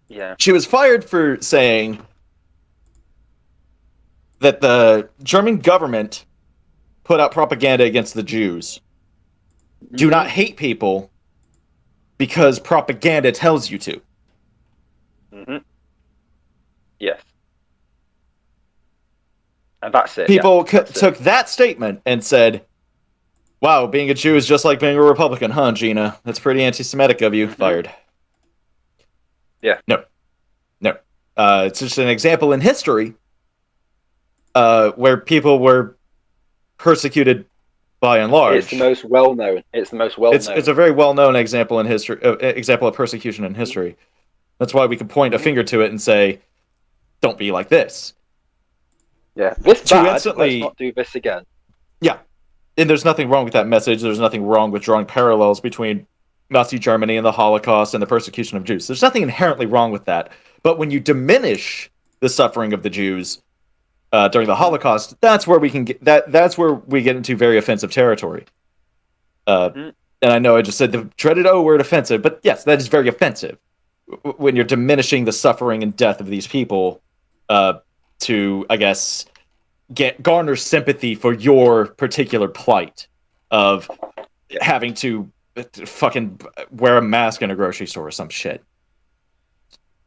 Yeah, she was fired for saying that the German government put out propaganda against the Jews. Mm-hmm. Do not hate people because propaganda tells you to. Mm-hmm. Yes. And that's it. People took that statement and said, wow, being a Jew is just like being a Republican, huh, Gina? That's pretty anti-Semitic of you. Mm-hmm. Fired. Yeah. No. It's just an example in history where people were persecuted by and large. It's the most well-known. It's a very well-known example in history. Example of persecution in history. That's why we can point a finger to it and say, "Don't be like this." Yeah, this bad. Let's not do this again. Yeah, and there's nothing wrong with that message. There's nothing wrong with drawing parallels between Nazi Germany and the Holocaust and the persecution of Jews. There's nothing inherently wrong with that. But when you diminish the suffering of the Jews during the Holocaust, that's where we can get that's where we get into very offensive territory. And I know I just said the dreaded word offensive, but yes, that is very offensive when you're diminishing the suffering and death of these people to, I guess, garner sympathy for your particular plight of having to fucking wear a mask in a grocery store or some shit.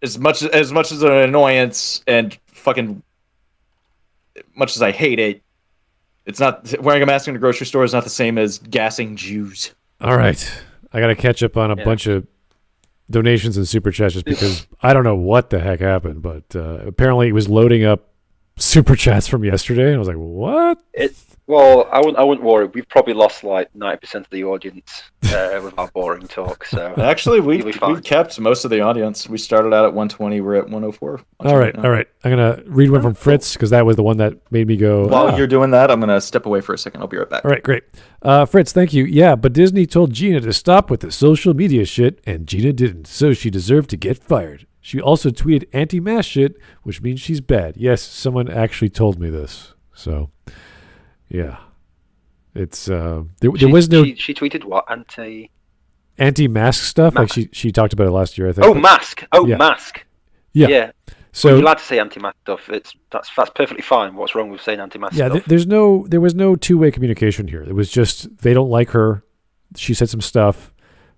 As much as an annoyance and fucking much as I hate it, it's not wearing a mask in a grocery store is not the same as gassing Jews. All right, I got to catch up on a bunch of donations and super chats just because I don't know what the heck happened, but apparently it was loading up super chats from yesterday, and I was like, "What?" Well, I wouldn't worry. We've probably lost like 90% of the audience with our boring talk. So actually, we've kept most of the audience. We started out at 120. We're at 104. All right. I'm gonna read one from Fritz because that was the one that made me go. While you're doing that, I'm gonna step away for a second. I'll be right back. All right, great. Fritz, thank you. Yeah, but Disney told Gina to stop with the social media shit, and Gina didn't, so she deserved to get fired. She also tweeted anti-mask shit, which means she's bad. Yes, someone actually told me this. So. Yeah, it's there was no. She tweeted what anti-mask stuff. Like she talked about it last year, I think. Mask. Mask. Yeah. So you're allowed to say anti-mask stuff. That's perfectly fine. What's wrong with saying anti-mask stuff? Yeah, there was no two-way communication here. It was just they don't like her. She said some stuff.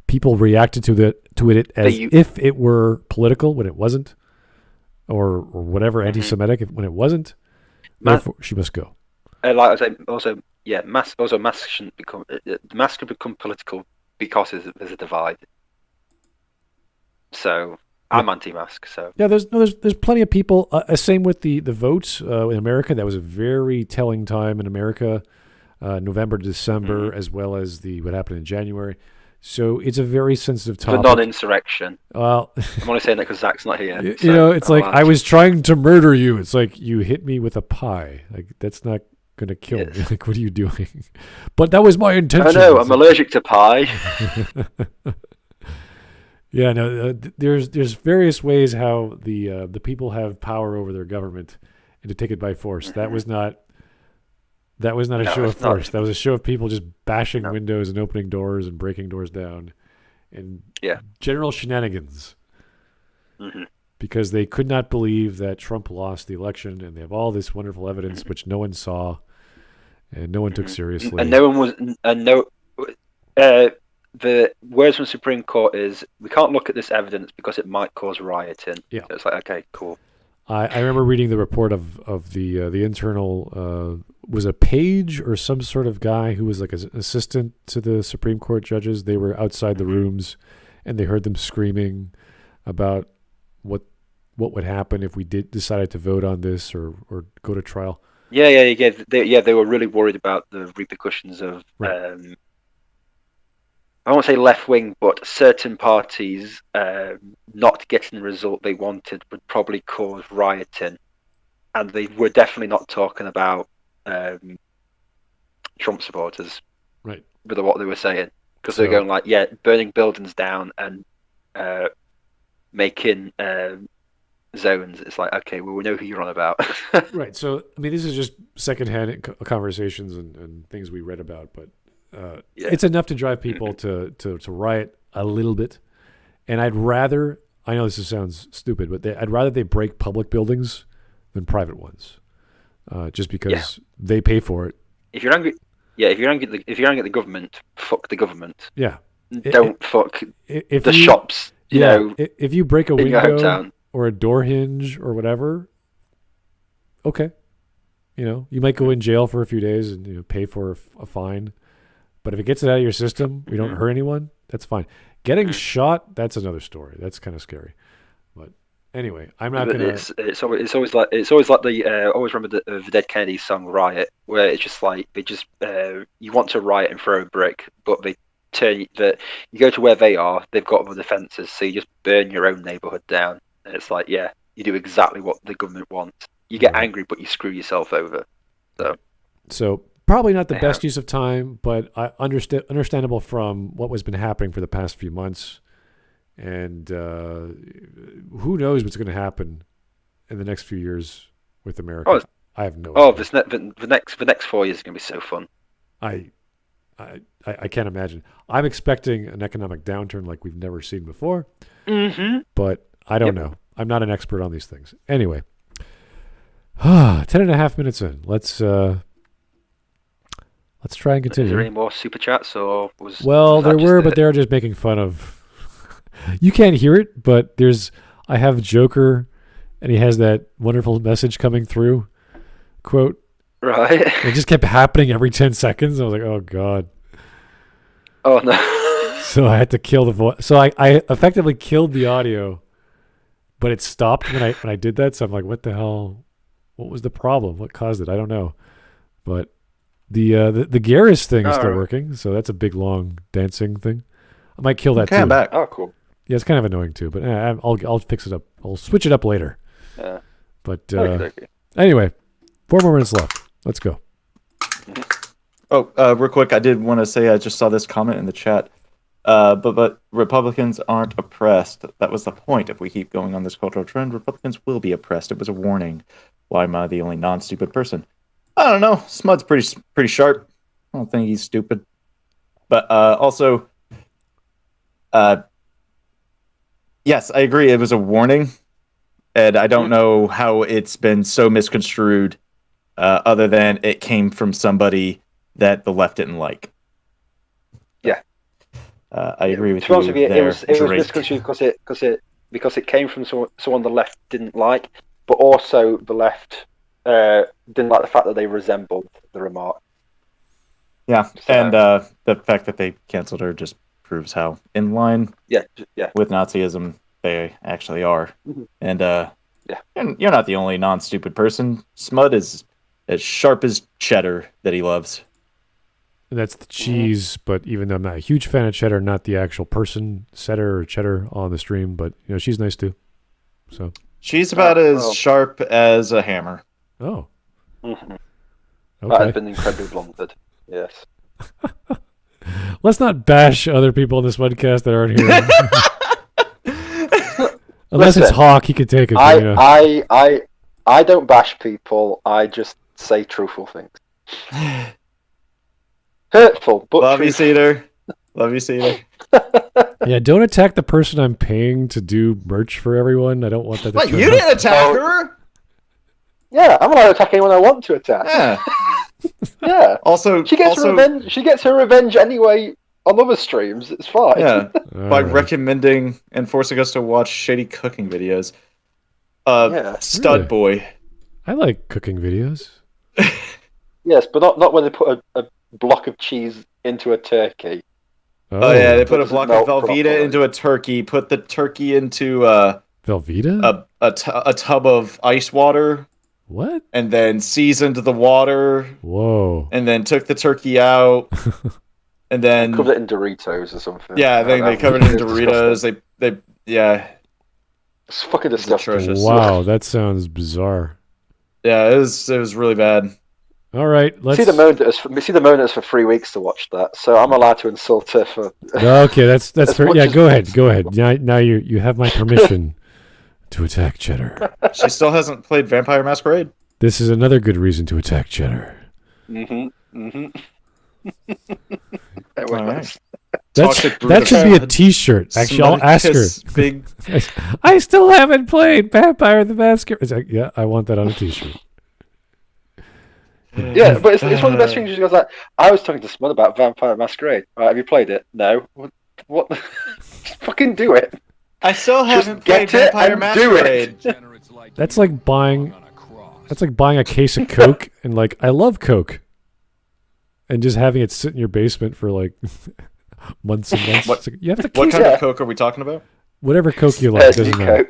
People reacted to it as if it were political when it wasn't, or whatever anti-Semitic when it wasn't. Therefore, she must go. Like I say, mask shouldn't become. Mask could become political because there's a divide. So I'm anti-mask. So yeah, there's plenty of people. Same with the votes in America. That was a very telling time in America, November to December, as well as what happened in January. So it's a very sensitive topic. The non-insurrection. Well, I'm only saying that because Zach's not here. It's like I was trying to murder you. It's like you hit me with a pie. Like that's not gonna kill me. Like what are you doing? But that was my intention. I know. I'm allergic to pie. Yeah, no. There's various ways how the people have power over their government and to take it by force. That was not. That was not a show of force. That was a show of people just bashing windows and opening doors and breaking doors down, and general shenanigans. Mm-hmm. Because they could not believe that Trump lost the election, and they have all this wonderful evidence which no one saw, and no one took seriously. And no one was. The words from the Supreme Court is, we can't look at this evidence because it might cause rioting. Yeah, so it's like, okay, cool. I remember reading the report of the internal was a page or some sort of guy who was like an assistant to the Supreme Court judges. They were outside the rooms, and they heard them screaming about what would happen if we decided to vote on this or go to trial. They were really worried about the repercussions of I won't say left wing, but certain parties not getting the result they wanted would probably cause rioting, and they were definitely not talking about Trump supporters, right? With what they were saying, because they're going like, yeah, burning buildings down and making zones. It's like, okay, well, we know who you're on about. Right. So, I mean, this is just secondhand conversations and things we read about, but it's enough to drive people to riot a little bit. And I'd rather, I know this sounds stupid, but I'd rather they break public buildings than private ones, just because they pay for it. If you're angry, if you're angry at the government, fuck the government. Yeah. Don't fuck the you, shops. You know, if you break a in your window hometown. or a door hinge or whatever, okay. You might go in jail for a few days and pay for a fine. But if it gets it out of your system, you don't hurt anyone, that's fine. Getting shot, that's another story. That's kind of scary. But anyway, I'm not going to... It's always like the... always remember the Dead Kennedy song, Riot, where it's just like, you want to riot and throw a brick, but they turn... You go to where they are, they've got other defences, so you just burn your own neighbourhood down. And it's like, yeah, you do exactly what the government wants. You get angry, but you screw yourself over. So probably not the best use of time, but understandable from what has been happening for the past few months. And who knows what's going to happen in the next few years with America. I have no idea. The next 4 years is going to be so fun. I can't imagine. I'm expecting an economic downturn like we've never seen before. Mm-hmm. But I don't know. I'm not an expert on these things. Anyway, 10.5 minutes in. Let's try and continue. Is there any more super chats or was? Well, there were, but they're just making fun of. You can't hear it, but I have Joker, and he has that wonderful message coming through. Quote. Right. It just kept happening every 10 seconds. I was like, oh god. Oh no. So I had to kill the voice. So I effectively killed the audio, but it stopped when I did that. So I'm like, what the hell? What was the problem? What caused it? I don't know. But the Garrus thing is still working, so that's a big long dancing thing. I might kill that too. I'm back. Oh, cool. Yeah, it's kind of annoying too, but I'll fix it up. I'll switch it up later. Yeah. But okay. Anyway, 4 more minutes left. Let's go. Oh, real quick, I did want to say I just saw this comment in the chat. But Republicans aren't oppressed. That was the point. If we keep going on this cultural trend, Republicans will be oppressed. It was a warning. Why am I the only non-stupid person? I don't know. Smud's pretty sharp. I don't think he's stupid. But also, yes, I agree. It was a warning, and I don't know how it's been so misconstrued, other than it came from somebody that the left didn't like. Yeah. I agree with you. To be honest with you, it was misconstrued because it came from someone the left didn't like, but also the left didn't like the fact that they resembled the remark. Yeah, so, and the fact that they canceled her just proves how in line with Nazism they actually are. Mm-hmm. And you're not the only non-stupid person. Smud is as sharp as cheddar that he loves. And that's the cheese, but even though I'm not a huge fan of cheddar, not the actual person, setter or cheddar on the stream, but she's nice too. So she's about as sharp as a hammer. Oh. Mm-hmm. Okay. That has been incredibly blunted. Yes. Let's not bash other people in this podcast that aren't here. Unless it's Hawk, he could take it. I don't bash people. I just say truthful things. Hurtful, but love you, Cedar. Love you, Cedar. Yeah, don't attack the person I'm paying to do merch for everyone. I don't want that. What? You didn't attack her? Yeah, I'm allowed to attack anyone I want to attack. Yeah. Yeah. Also, she gets revenge. She gets her revenge anyway on other streams. It's fine. Yeah. By recommending and forcing us to watch shady cooking videos. Stud really? Boy. I like cooking videos. Yes, but not when they put a block of cheese into a turkey. Oh yeah, they put a block of Velveeta into a turkey. Put the turkey into Velveeta, a tub of ice water. What? And then seasoned the water. Whoa. And then took the turkey out. And then covered it in Doritos or something. Yeah, I think they covered it in Doritos. Yeah. It's fucking disgusting. Atrocious. Wow, that sounds bizarre. Yeah, it was really bad. All right, let's See the moan at us for 3 weeks to watch that, so I'm allowed to insult her for. Okay, that's fair. Yeah, as go ahead. Now you have my permission to attack Cheddar. She still hasn't played Vampire Masquerade. This is another good reason to attack Cheddar. Right. That should be a T-shirt. Actually, I'll ask her. Big. I still haven't played Vampire the Masquerade. It's like, yeah, I want that on a T-shirt. Yeah, but it's one of the best things. She goes like, I was talking to Smud about Vampire Masquerade. Right, have you played it? No. What? Just fucking do it. I still haven't played get it Vampire and Masquerade. do it. That's like buying a case of Coke and like I love Coke, and just having it sit in your basement for like months and months. What kind of Coke are we talking about? Whatever Coke you like, doesn't matter.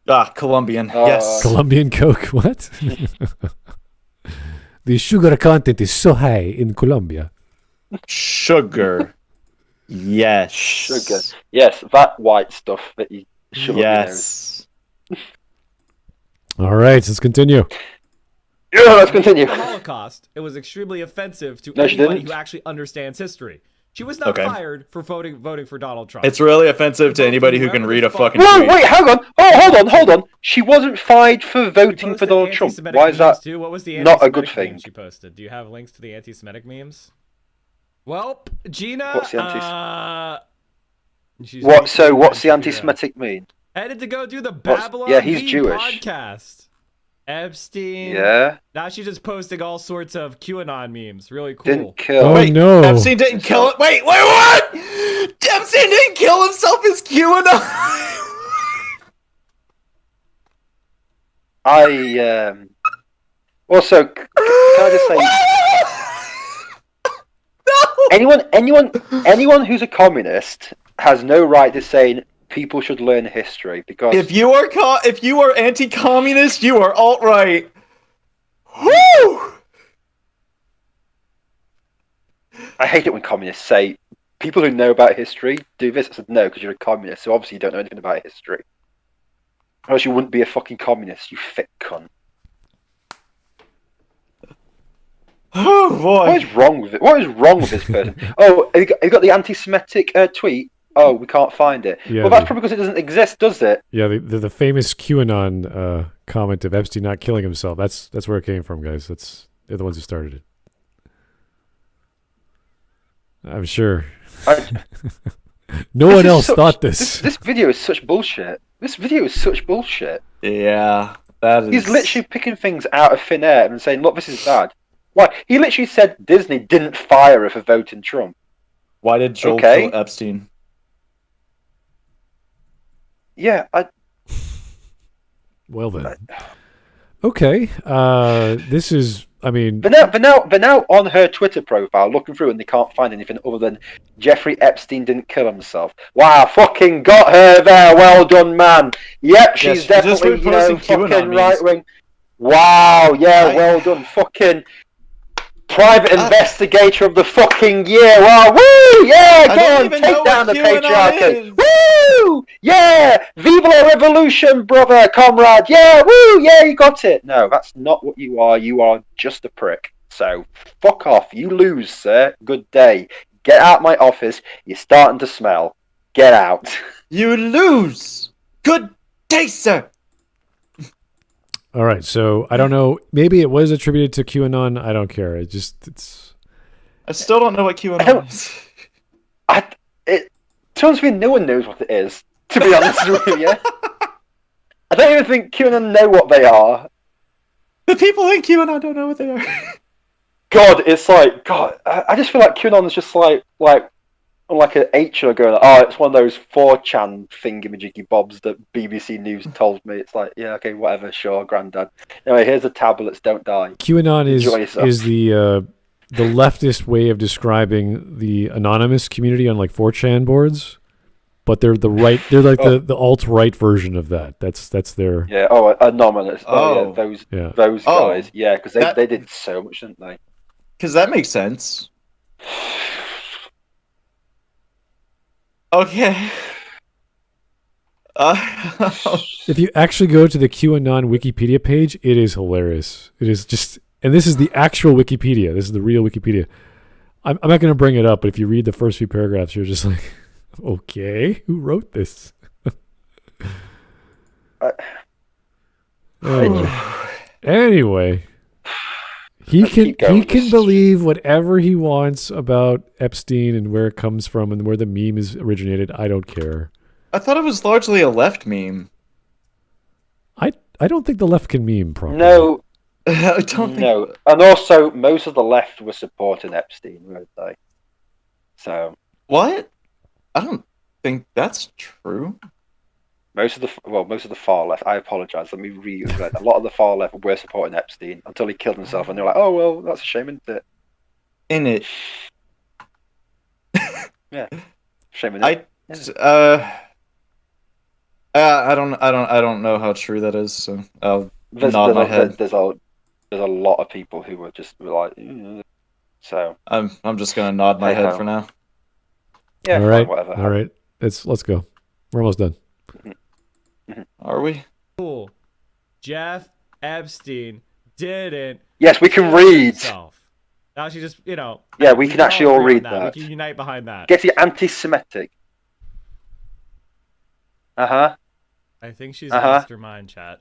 Coke. Colombian. Yes. Colombian Coke. What? The sugar content is so high in Colombia. Sugar. Yes. Sugar. Yes, that white stuff that you shove up your nose. All right, let's continue. Yeah, let's continue. The Holocaust, it was extremely offensive to No, she anybody didn't. who actually understands history. She was not fired for voting for Donald Trump. It's really offensive to anybody who can read a fucking Whoa, tweet. wait, hang on. Oh, hold on. She wasn't fired for voting for Donald Trump. Why is that What was the not a good thing? meme she posted? Do you have links to the anti-Semitic memes? Well, Gina. What's the what's the anti-Semitic mean? Headed to go do the Babylon he's Bee Jewish. podcast. Epstein. Yeah. Now she's just posting all sorts of QAnon memes. Really cool. Didn't kill. Oh Wait, no! Epstein didn't kill it. Wait, what? Epstein didn't kill himself as QAnon. Also, can I just say, anyone who's a communist has no right to say people should learn history because If you are anti-communist, you are alt-right. Woo! I hate it when communists say people who know about history do this. I said no because you're a communist, so obviously you don't know anything about history. Or else you wouldn't be a fucking communist, you thick cunt. Oh boy! What is wrong with it? What is wrong with this person? Oh, have you got the anti-Semitic tweet? Oh, we can't find it. Yeah, well, that's probably because it doesn't exist, does it? Yeah, the famous QAnon comment of Epstein not killing himself. That's where it came from, guys. They're the ones who started it. I'm sure. No one else thought this. This video is such bullshit. This video is such bullshit. Yeah, that is. He's literally picking things out of thin air and saying, "Look, this is bad." Why? He literally said Disney didn't fire her for voting Trump. Why did Joel kill Epstein? Yeah, Well then. Okay. This is. I mean. But now on her Twitter profile, looking through, and they can't find anything other than Jeffrey Epstein didn't kill himself. Wow, fucking got her there. Well done, man. Yep, she's definitely fucking right wing. Wow, yeah, well done, fucking private investigator of the fucking year. Wow, woo, yeah, go on, take down the patriarchy. Woo, yeah, viva la revolution, brother, comrade. Yeah, woo, yeah, you got it. No, that's not what you are. You are just a prick. So fuck off. You lose, sir. Good day. Get out my office. You're starting to smell. Get out. You lose. Good day, sir. All right, so I don't know. Maybe it was attributed to QAnon. I don't care. It's. I still don't know what QAnon is. It turns me no one knows what it is. To be honest with you, I don't even think QAnon know what they are. The people in QAnon don't know what they are. God, it's like God. I just feel like QAnon is just like an 8-year-old going, oh, it's one of those 4chan thingamajiggy bobs that BBC News told me. It's like, yeah, okay, whatever, sure, granddad. Anyway, here's the tablets, don't die. QAnon is the leftist way of describing the anonymous community on like 4chan boards, but they're the right. They're like the alt-right version of that. That's their anonymous. Those guys. Yeah, because they did so much, didn't they? Because that makes sense. Okay. If you actually go to the QAnon Wikipedia page, it is hilarious. It is just, and this is the actual Wikipedia. This is the real Wikipedia. I'm not going to bring it up, but if you read the first few paragraphs, you're just like, okay, who wrote this? Anyway, he can believe whatever he wants about Epstein and where it comes from and where the meme is originated. I don't care. I thought it was largely a left meme. I don't think the left can meme properly. No, I don't no. And also, most of the left were supporting Epstein, weren't they? So what? I don't think that's true. most of the far left. I apologise. Let me reiterate. A lot of the far left were supporting Epstein until he killed himself, and they're like, "Oh well, that's a shame, isn't it?" In it. Yeah, shame in it. I don't know how true that is. So I'll nod my head. There's a lot of people who were just like, so I'm just gonna nod my head for now. Yeah. All right. Whatever. All right. Let's go. We're almost done. Are we? Cool. Jeff Epstein didn't. Yes, we can kill read. himself. Now she just, Yeah, we can actually all agree read on that. We can unite behind that. Get the anti-Semitic. I think she's lost her mind, chat.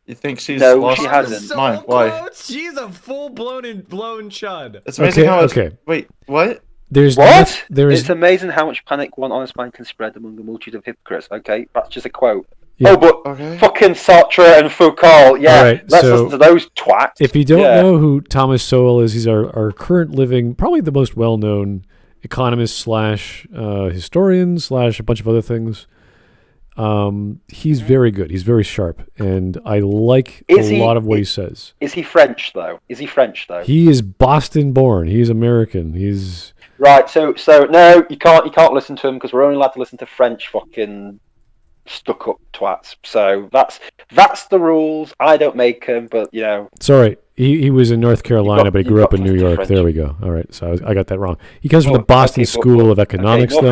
You think she's No, lost she her hasn't. So mind? Why? close. She's a full-blown chud. It's amazing how much. Okay. Wait, what? There's What? there is It's amazing how much panic one honest man can spread among a multitude of hypocrites. Okay, that's just a quote. Yeah. Oh, but Okay. fucking Sartre and Foucault. Yeah, Right, let's so listen to those twats. If you don't know who Thomas Sowell is, he's our current living, probably the most well-known economist slash historian slash a bunch of other things. He's very good. He's very sharp, and I like a lot of what he says. Is he French though? He is Boston born. He's American. He's Right. So no, you can't listen to him because we're only allowed to listen to French fucking stuck-up twats. So that's the rules. I don't make them, but sorry. He was in North Carolina, but he grew up in New York. French. There we go. All right, so I got that wrong. He comes from the Boston School of Economics, North though.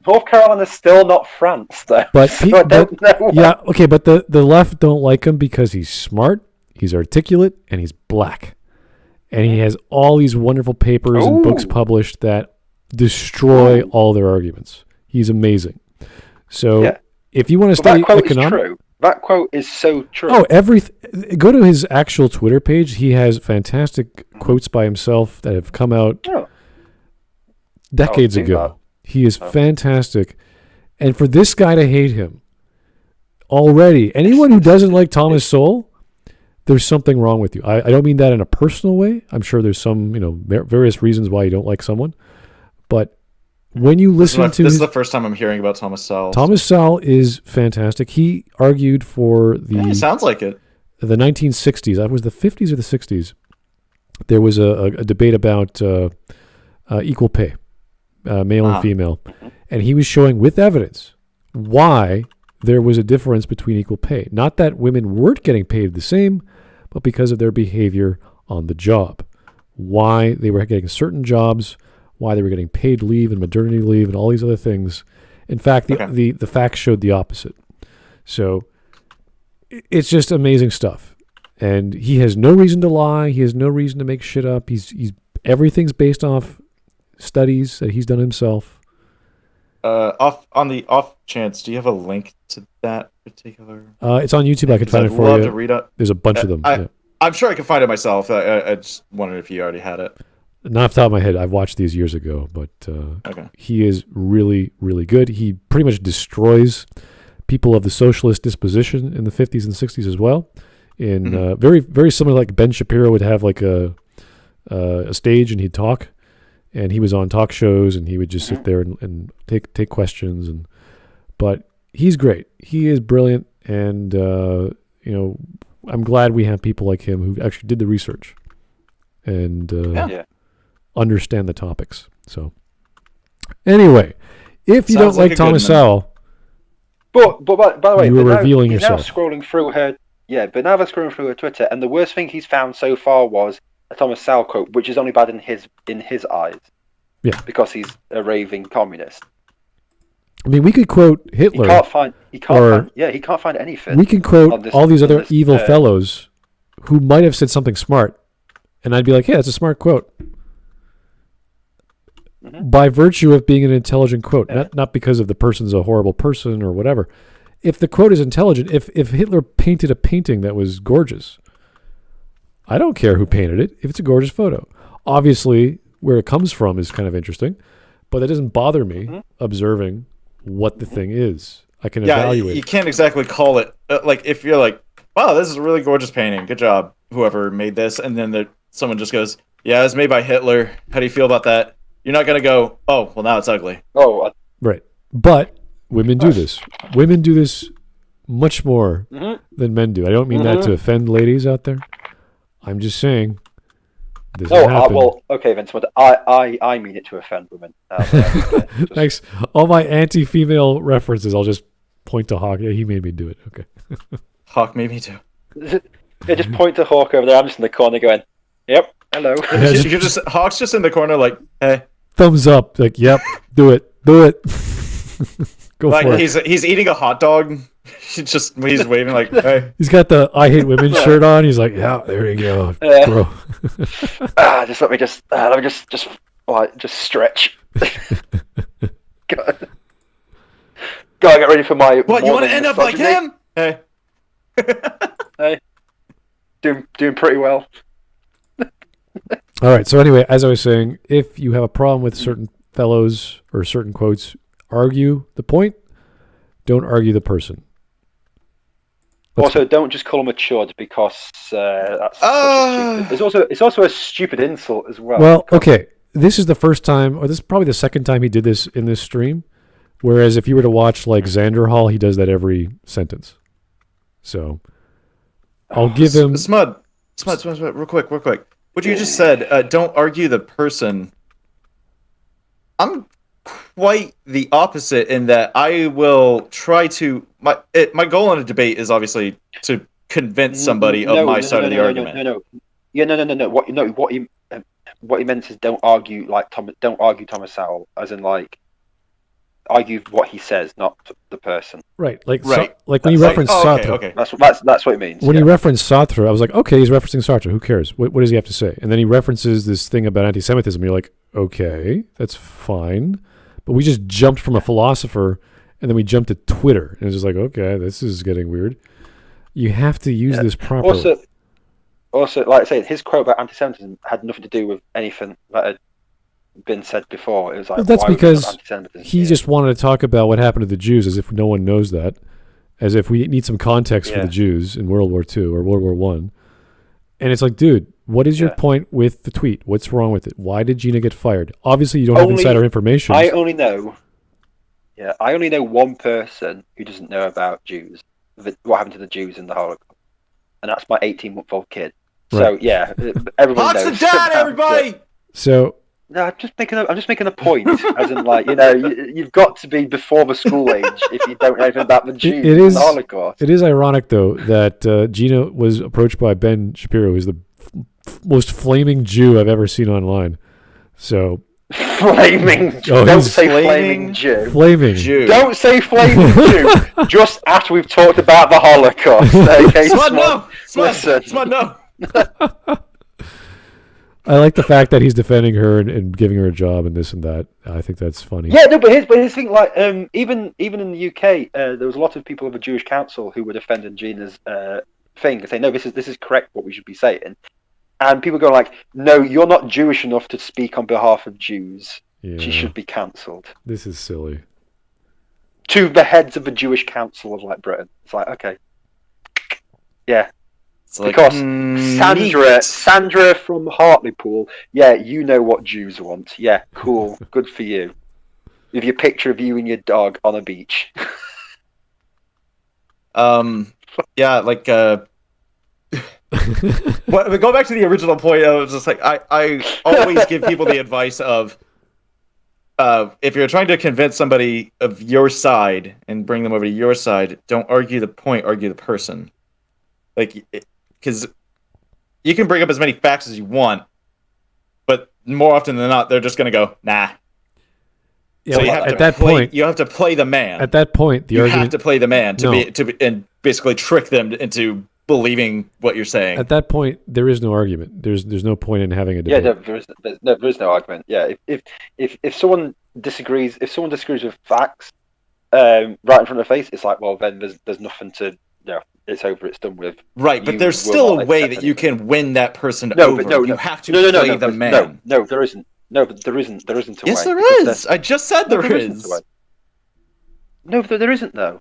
North Carolina's still not France, though. But so I don't know. Yeah, okay, but the left don't like him because he's smart, he's articulate, and he's black. And he has all these wonderful papers and books published that destroy all their arguments. He's amazing. So if you want to study economics, that quote is so true. Oh, go to his actual Twitter page. He has fantastic quotes by himself that have come out decades ago. He is fantastic. And for this guy to hate him already, anyone who doesn't like Thomas Sowell, there's something wrong with you. I don't mean that in a personal way. I'm sure there's some, various reasons why you don't like someone. But when you listen to... This is the first time I'm hearing about Thomas Sowell. Thomas Sowell is fantastic. He argued for the... Yeah, he sounds like it. The 1960s. That was the 50s or the 60s. There was a debate about equal pay, male and female. And he was showing with evidence why there was a difference between equal pay. Not that women weren't getting paid the same, but because of their behavior on the job. Why they were getting certain jobs, why they were getting paid leave and maternity leave and all these other things. In fact, the facts showed the opposite. So it's just amazing stuff. And he has no reason to lie. He has no reason to make shit up. He's everything's based off studies that he's done himself. On the off chance, do you have a link to that particular? It's on YouTube. I can find it for you. To read it. There's a bunch of them. I'm sure I can find it myself. I just wondered if you already had it. Not off the top of my head. I've watched these years ago, but he is really, really good. He pretty much destroys people of the socialist disposition in the 50s and 60s as well. In very, very similar, like Ben Shapiro would have like a stage and he'd talk. And he was on talk shows, and he would just sit there and take questions. But he's great. He is brilliant, and I'm glad we have people like him who actually did the research and understand the topics. So, anyway, if you don't like Thomas Sowell, but by the way, you were revealing he's yourself. Now scrolling through her, but now they're scrolling through her Twitter, and the worst thing he's found so far was a Thomas Sowell quote, which is only bad in his eyes. Yeah. Because he's a raving communist. I mean, we could quote Hitler. He can't find anything. We can quote all these other this, evil fellows who might have said something smart, and I'd be like, "Yeah, that's a smart quote." By virtue of being an intelligent quote, not because of the person's a horrible person or whatever. If the quote is intelligent, if Hitler painted a painting that was gorgeous, I don't care who painted it if it's a gorgeous photo. Obviously, where it comes from is kind of interesting, but that doesn't bother me observing what the thing is. I can evaluate. You can't exactly call it like if you're like, wow, this is a really gorgeous painting. Good job, whoever made this. And then someone just goes, yeah, it was made by Hitler. How do you feel about that? You're not going to go, oh, well, now it's ugly. Right. But women do this. Women do this much more than men do. I don't mean that to offend ladies out there. I'm just saying this happens. Well, okay, Vince, but I mean it to offend women. Thanks. All my anti-female references, I'll just point to Hawk. Yeah, he made me do it. Okay. Hawk made me too. Yeah, just point to Hawk over there. I'm just in the corner going, yep, hello. Hawk's just in the corner like, hey. Thumbs up. Like, yep, do it. Do it. Go for it. He's eating a hot dog. He's waving like, hey. He's got the I Hate Women shirt on. He's like, yeah, there you go. Bro. Let me just stretch. Gotta get ready for my. What, you want to end up like him? Hey. Hey. Doing pretty well. All right. So anyway, as I was saying, if you have a problem with certain fellows or certain quotes, argue the point. Don't argue the person. Also, don't just call him a chud because that's stupid. It's also a stupid insult as well. Well, okay. This is the first time, or this is probably the second time he did this in this stream. Whereas if you were to watch like Xander Hall, he does that every sentence. So I'll give him Smud, real quick. What you just said, don't argue the person. I'm quite the opposite in that I will try to. My goal in a debate is obviously to convince somebody of my side of the argument. No. What he meant is don't argue Thomas Sowell, as in like argue what he says, not the person. Right. Like when you reference Sartre. Okay. That's what it means. When he referenced Sartre, I was like, okay, he's referencing Sartre. Who cares? What does he have to say? And then he references this thing about anti-Semitism. You're like, okay, that's fine. But we just jumped from a philosopher, and then we jumped to Twitter. And it's just like, okay, this is getting weird. You have to use this properly. Also, like I say, his quote about anti-Semitism had nothing to do with anything that had been said before. It was like, well, that's because he just wanted to talk about what happened to the Jews, as if no one knows that, as if we need some context for the Jews in World War II or World War I. And it's like, dude, what is your point with the tweet? What's wrong with it? Why did Gina get fired? Obviously, you don't have insider information. I only know one person who doesn't know about Jews, what happened to the Jews in the Holocaust, and that's my 18-month-old kid. So yeah, everyone knows. Hawk's the dad, everybody. So. No, I'm just making a point, as in like, you've got to be before the school age if you don't know anything about the Jews and the Holocaust. It is ironic though that Gina was approached by Ben Shapiro, who's the most flaming Jew I've ever seen online. So flaming Jew. Don't say flaming Jew. Flaming Jew. Don't say flaming Jew. Just after we've talked about the Holocaust. Okay, Smud, no. I like the fact that he's defending her and giving her a job and this and that. I think that's funny. Yeah, no, but his thing, like, even in the UK, there was a lot of people of the Jewish council who were defending Gina's thing and saying, no, this is correct what we should be saying. And people go like, no, you're not Jewish enough to speak on behalf of Jews. Yeah. She should be cancelled. This is silly. To the heads of the Jewish council of like Britain. It's like, okay. Yeah. Because Sandra from Hartlepool, yeah, you know what Jews want. Yeah, cool, good for you. With your picture of you and your dog on a beach. Yeah, like well, go back to the original point. I was just like, I always give people the advice of if you're trying to convince somebody of your side and bring them over to your side, don't argue the point, argue the person. Like, because you can bring up as many facts as you want, but more often than not, they're just going to go, nah. Yeah, So but you have at to that play, point, you have to play the man. at that point, the you argument have to play the man to No. and basically trick them into believing what you're saying. at that point there is no argument. There's no point in having a Yeah, debate. there is no argument. Yeah, if someone disagrees, with facts, right in front of their face, it's like, well, then there's nothing to, it's over, it's done with. Right, but You there's will still not a way accept that you anything. can win that person No, over. but no, you no. have to No, play the man. No, there isn't. No, but there isn't a way. Yes, there because is. I just said No, there isn't is. a way. No, there isn't though.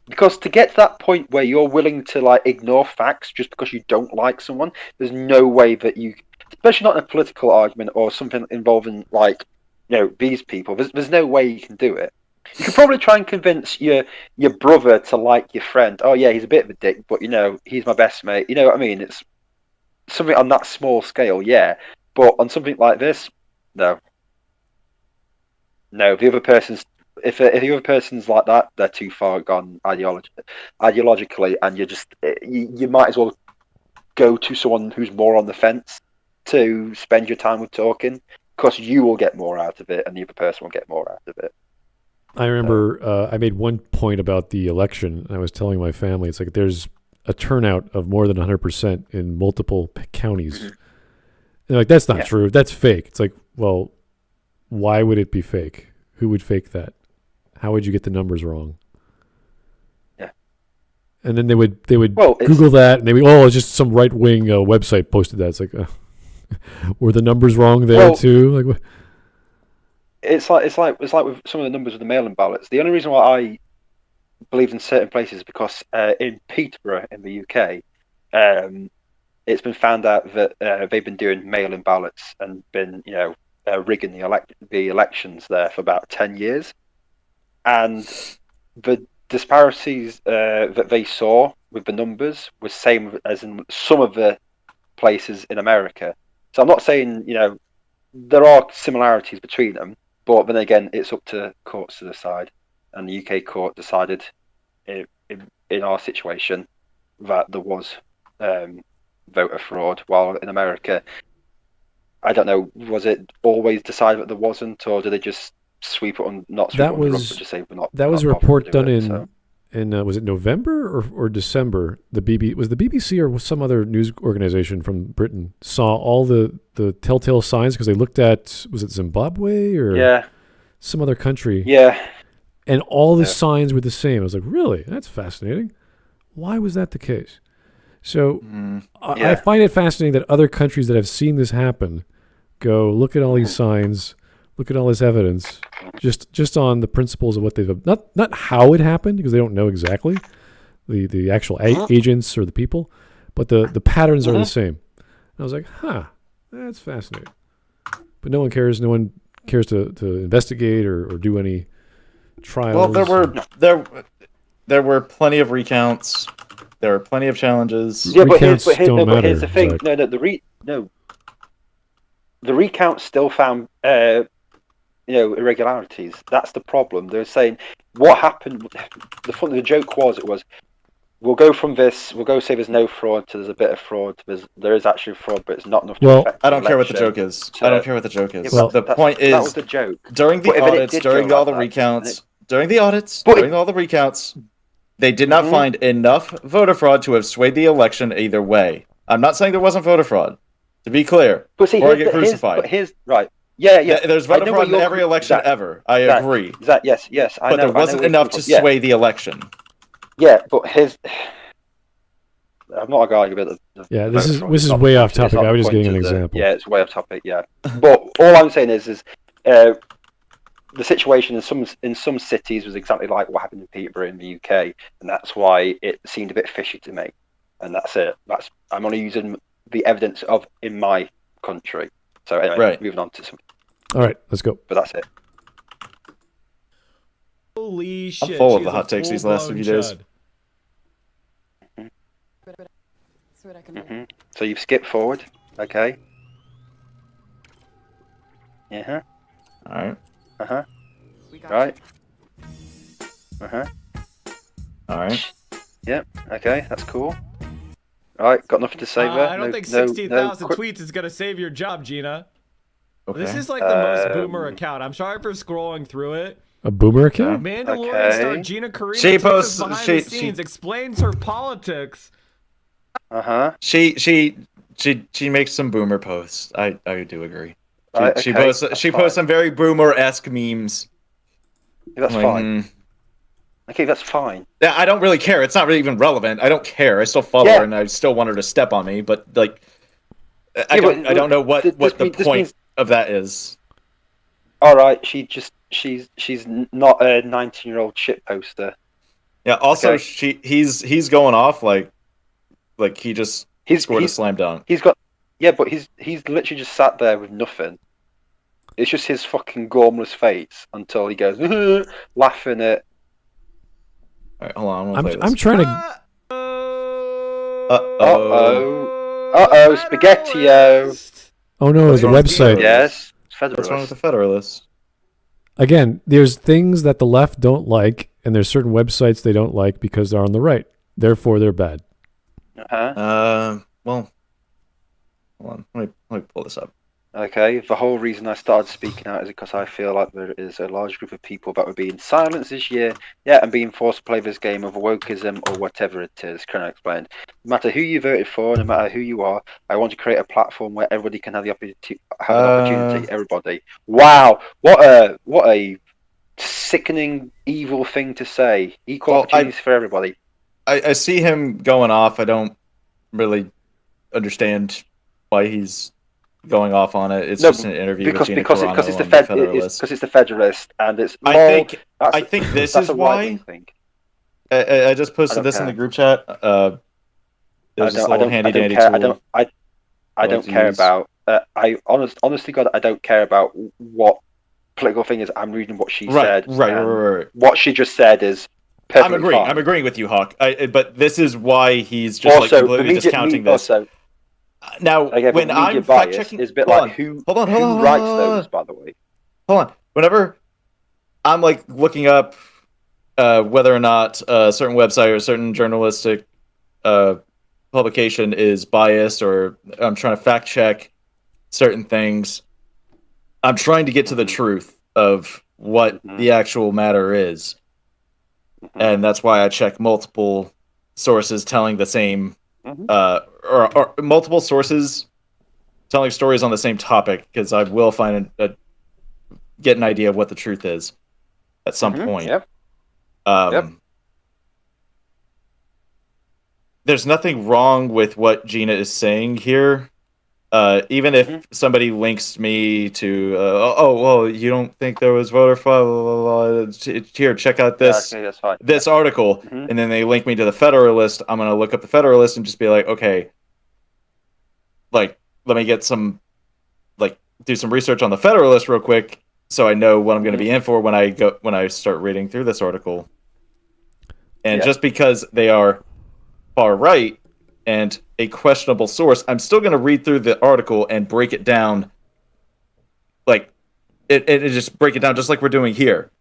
Because to get to that point where you're willing to like ignore facts just because you don't like someone, there's no way that you, especially not in a political argument or something involving like, these people. There's no way you can do it. You could probably try and convince your brother to like your friend. Oh yeah, he's a bit of a dick, but he's my best mate. You know what I mean? It's something on that small scale, yeah. But on something like this, no. No, the other person's if the other person's like that, they're too far gone ideologically, and you might as well go to someone who's more on the fence to spend your time with talking, because you will get more out of it, and the other person will get more out of it. I remember I made one point about the election. And I was telling my family, it's like there's a turnout of more than 100% in multiple counties. Mm-hmm. And they're like, that's not true. That's fake. It's like, well, why would it be fake? Who would fake that? How would you get the numbers wrong? Yeah. And then they would Well, Google that, and they would, it's just some right wing website posted that. It's like, were the numbers wrong there too? Like, what? It's like with some of the numbers of the mail-in ballots. The only reason why I believe in certain places is because in Peterborough in the UK, it's been found out that they've been doing mail-in ballots and been rigging the elections there for about 10 years, and the disparities that they saw with the numbers was same as in some of the places in America. So I'm not saying there are similarities between them, but then again, it's up to courts to decide, and the UK court decided in our situation that there was voter fraud, while in America, I don't know, was it always decided that there wasn't, or did they just sweep it on, not sweep it on the rug, but just say we're not? That was a not report done doing it, in was it November or December? Was the BBC or some other news organization from Britain saw all the telltale signs because they looked at, was it Zimbabwe or some other country? Yeah. And all the signs were the same. I was like, really? That's fascinating. Why was that the case? So I find it fascinating that other countries that have seen this happen go, look at all these signs, look at all this evidence, just on the principles of what they've, not how it happened, because they don't know exactly the actual agents or the people, but the patterns are the same. And I was like, that's fascinating. But no one cares. No one cares to investigate or do any trials. Well, there were plenty of recounts. There were plenty of challenges. Yeah, but here's don't matter, the thing. Zach. The recount still found irregularities. That's the problem. They're saying what happened. The joke was we'll go from this. We'll go say there's no fraud to there's a bit of fraud. There is actually fraud, but it's not enough. Well, to affect I don't the care what the election. joke is. I don't care what the joke is. Yeah, The point is, that was the joke. During the But if it audits, did during go all like the that, recounts, during all the recounts, they did not find enough voter fraud to have swayed the election either way. I'm not saying there wasn't voter fraud. To be clear, But see, before I get crucified. right. Yeah. There's voter fraud in every election ever. I agree. Yes. I But know. there wasn't enough to sway the election. Yeah, but I'm not going to argue about the this voter is fraud. this is It's way not- off topic. it's not I was the just point getting an of the- example. Yeah, it's way off topic. Yeah, but all I'm saying is the situation in some cities was exactly like what happened in Peterborough in the UK, and that's why it seemed a bit fishy to me. And that's it. I'm only using the evidence of in my country. So anyway, moving on to some. All right, let's go. But that's it. Holy shit! I'm full of she's the a hot takes these last few full-blown days. chud. So you've skipped forward, okay? Yeah. All right. Right. All right. Yep. Okay, that's cool. All right, got nothing to say there. I don't think no 16,000 quick- tweets is gonna save your job, Gina. Okay. This is like the most boomer account. I'm sorry for scrolling through it. A boomer account? Mandalorian star Gina Carano She takes posts us behind the scenes, explains her politics. She makes some boomer posts. I do agree. She posts some very boomer-esque memes. That's fine. Okay, that's fine. Yeah, I don't really care. It's not really even relevant. I don't care. I still follow her, and I still want her to step on me. But like, I don't know what the point of that is. All right, she's not a 19-year-old shit poster. Yeah. Also, he's going off like he just scored a slam dunk. But he's literally just sat there with nothing. It's just his fucking gormless face until he goes laughing at. All right, hold on. I'm trying to. Spaghetti-O. Oh no, it's a website. Yes, Federalist. What's wrong with the Federalist? Again, there's things that the left don't like, and there's certain websites they don't like because they're on the right. Therefore, they're bad. Well, hold on. Let me pull this up. Okay, the whole reason I started speaking out is because I feel like there is a large group of people that were being silenced this year, and being forced to play this game of wokeism or whatever it is. Carano explained. No matter who you voted for, no matter who you are, I want to create a platform where everybody can have the opportunity. Everybody. Wow, what a sickening, evil thing to say. Equal opportunities for everybody. I see him going off. I don't really understand why he's going off on it. It's just an interview with Gina Carano because it's the Federalist. Because it's the Federalist, and it's. I think this is why. I just posted this in the group chat. There's this little handy dandy tool. I don't care about. Honestly, God, I don't care about what political thing is. I'm reading what she said. Right. What she just said is. I'm agreeing with you, Hawk. But this is why he's just completely discounting this. Now, when I'm fact checking, is a bit like who writes those, by the way. Hold on. Whenever I'm looking up whether or not a certain website or a certain journalistic publication is biased, or I'm trying to fact check certain things, I'm trying to get to the truth of what the actual matter is. And that's why I check multiple sources telling the same, or multiple sources telling stories on the same topic, because I will get an idea of what the truth is at some point. There's nothing wrong with what Gina is saying here. Even if somebody links me to, you don't think there was voter fraud, blah, blah, blah. Here, check out this this article, and then they link me to the Federalist. I'm going to look up the Federalist and just be like, okay, let me get some, do some research on the Federalist real quick, so I know what I'm going to be in for when I start reading through this article. And just because they are far right and a questionable source, I'm still going to read through the article and break it down, just break it down just like we're doing here.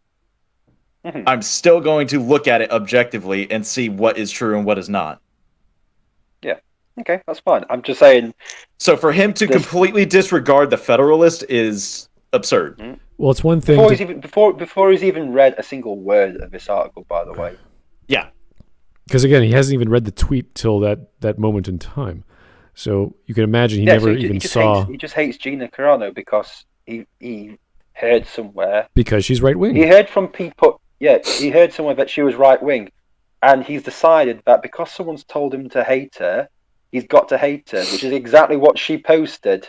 I'm still going to look at it objectively and see what is true and what is not. Yeah. Okay, that's fine. I'm just saying. So for him to completely disregard the Federalist is absurd. Well, it's one thing before he's even read a single word of this article, by the way. Yeah. Because again, he hasn't even read the tweet till that moment in time. So you can imagine he never even saw. He just hates Gina Carano because he heard somewhere. Because she's right wing. He heard from people. Yeah, he heard somewhere that she was right wing, and he's decided that because someone's told him to hate her, he's got to hate her, which is exactly what she posted.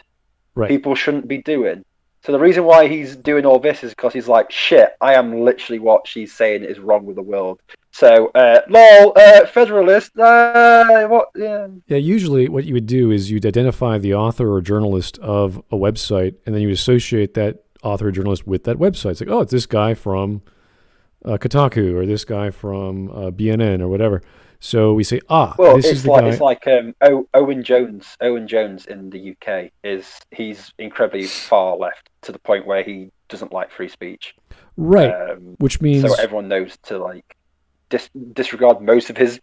Right. People shouldn't be doing. So the reason why he's doing all this is because he's like, shit, I am literally what she's saying is wrong with the world. So, Federalist, what? Yeah. Yeah, usually what you would do is you'd identify the author or journalist of a website, and then you associate that author or journalist with that website. It's like, oh, it's this guy from Kotaku, or this guy from BNN, or whatever. So we say, this is the guy. It's like Owen Jones. Owen Jones in the UK he's incredibly far left to the point where he doesn't like free speech. Right, which means so everyone knows to disregard most of his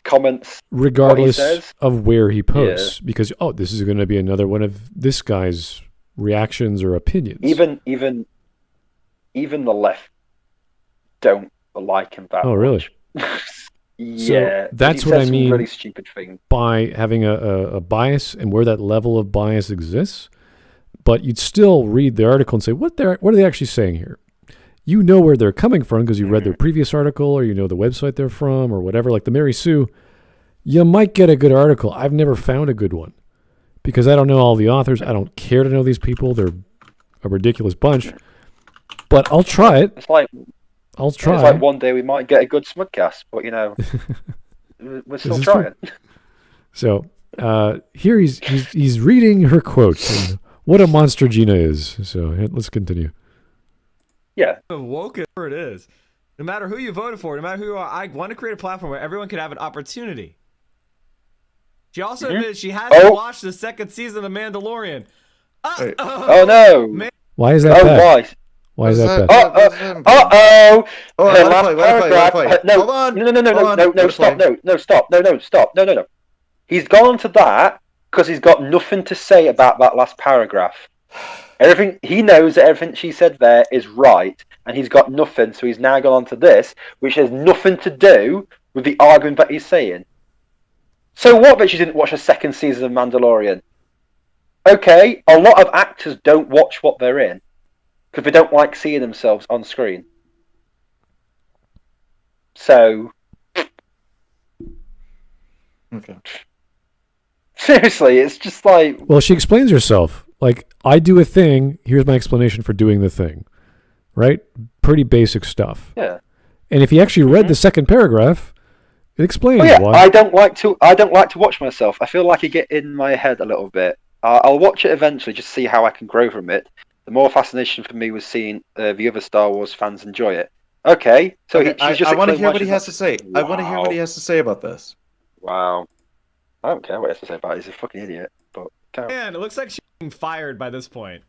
comments regardless what he says. of where he posts, because this is going to be another one of this guy's reactions or opinions. Even the left don't like him that Oh, really? much. So that's what I mean really stupid thing. by having a bias and where that level of bias exists. But you'd still read the article and say, what are they actually saying here? You know where they're coming from because you read their previous article, or you know the website they're from, or whatever. Like the Mary Sue, you might get a good article. I've never found a good one because I don't know all the authors. I don't care to know these people. They're a ridiculous bunch. But I'll try it. I'll try. It's like one day we might get a good Smudcast, but we're still trying. So here he's reading her quotes. And what a monster Gina is. So let's continue. Yeah. Woke it is. No matter who you voted for, no matter who you are, I want to create a platform where everyone can have an opportunity. She also admitted she hasn't watched the second season of Mandalorian. Oh no! Why is that bad? Why is that bad? No. He's gone to that because he's got nothing to say about that last paragraph. Everything he knows that everything she said there is right, and he's got nothing, so he's now gone on to this, which has nothing to do with the argument that he's saying. So what that she didn't watch a second season of Mandalorian? Okay, a lot of actors don't watch what they're in because they don't like seeing themselves on screen. So, okay. Seriously, it's just like... Well, she explains herself. Like, I do a thing, here's my explanation for doing the thing. Right? Pretty basic stuff. Yeah. And if you actually read the second paragraph, it explains why. I don't like to watch myself. I feel like I get in my head a little bit. I'll watch it eventually, just see how I can grow from it. The more fascination for me was seeing the other Star Wars fans enjoy it. Okay, so she's just... I want to hear what he has to say. Wow. I want to hear what he has to say about this. Wow. I don't care what he has to say about it. He's a fucking idiot. But man, it looks like she's being fired by this point.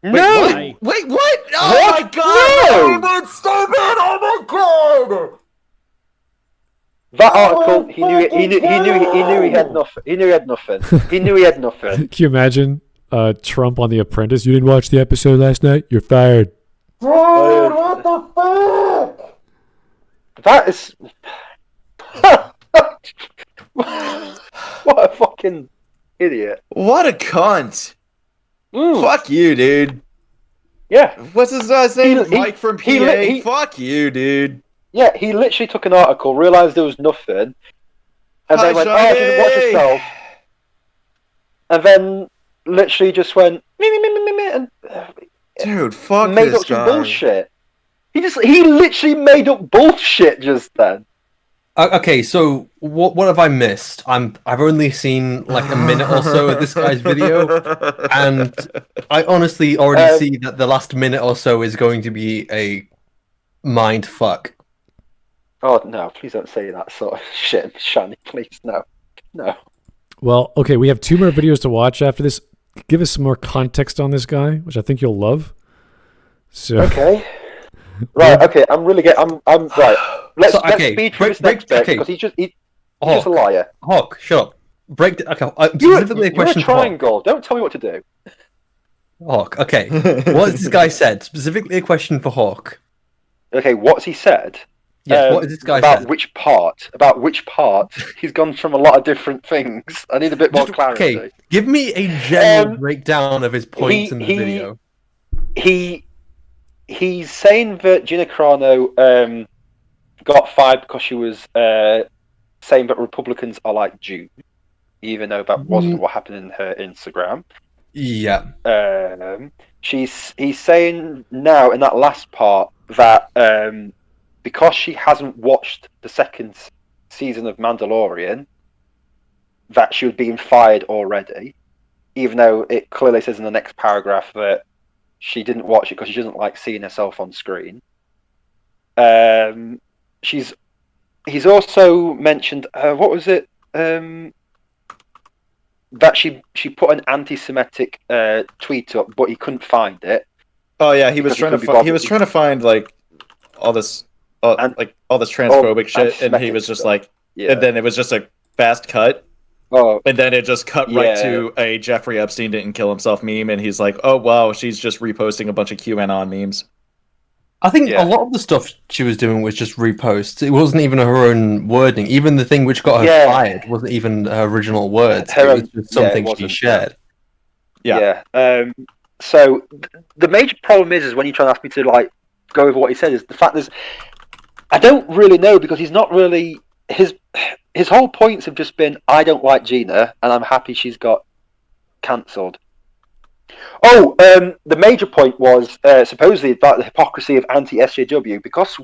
No! Wait, what? Oh my god! No! Stop it! Oh my god! That article, he knew he had nothing. He knew he had nothing. He knew he had nothing. Can you imagine Trump on The Apprentice? You didn't watch the episode last night? You're fired. Dude, what the fuck? That is... What a fucking idiot. What a cunt. Fuck you, dude. Yeah. What's his last name? Mike from PA? Fuck you, dude. Yeah, he literally took an article, realised there was nothing, and then went, Johnny! didn't watch yourself. And then literally just went, and dude, fuck made this up some guy. bullshit. He literally made up bullshit just then. Okay, so what have I missed? I've only seen like a minute or so of this guy's video, and I honestly already see that the last minute or so is going to be a mind fuck. Oh no! Please don't say that sort of shit, Shani. Please, no. Well, okay, we have 2 more videos to watch after this. Give us some more context on this guy, which I think you'll love. Okay. Right. Okay. I'm right. Let's speed through this next bit because he's just a liar. Hawk, shut up. You're a triangle. Don't tell me what to do. Hawk. Okay. What has this guy said? Specifically, a question for Hawk. Okay. What's he said? Yes. What has this guy about said? Which part? About which part? He's gone from a lot of different things. I need a bit more clarity. Okay. Give me a general breakdown of his points in the video. He's saying that Gina Carano got fired because she was saying that Republicans are like Jews, even though that wasn't what happened in her Instagram. Yeah. He's saying now in that last part that because she hasn't watched the second season of Mandalorian, that she was being fired already, even though it clearly says in the next paragraph that she didn't watch it because she doesn't like seeing herself on screen. He's also mentioned what was it? That she put an anti-Semitic tweet up, but he couldn't find it. Oh yeah, he was trying to find like all this transphobic shit, and he was just like, Yeah. And then it was just a fast cut. Oh. And then it just cut right to a Jeffrey Epstein didn't kill himself meme, and he's like, "Oh wow, she's just reposting a bunch of QAnon memes." I think a lot of the stuff she was doing was just reposts. It wasn't even her own wording. Even the thing which got her fired wasn't even her original words. It was just something she shared. Yeah. So the major problem is when you try to ask me to like go over what he said is the fact is I don't really know because he's not really his whole points have just been I don't like Gina and I'm happy she's got cancelled. Oh, the major point was supposedly about the hypocrisy of anti-SJW because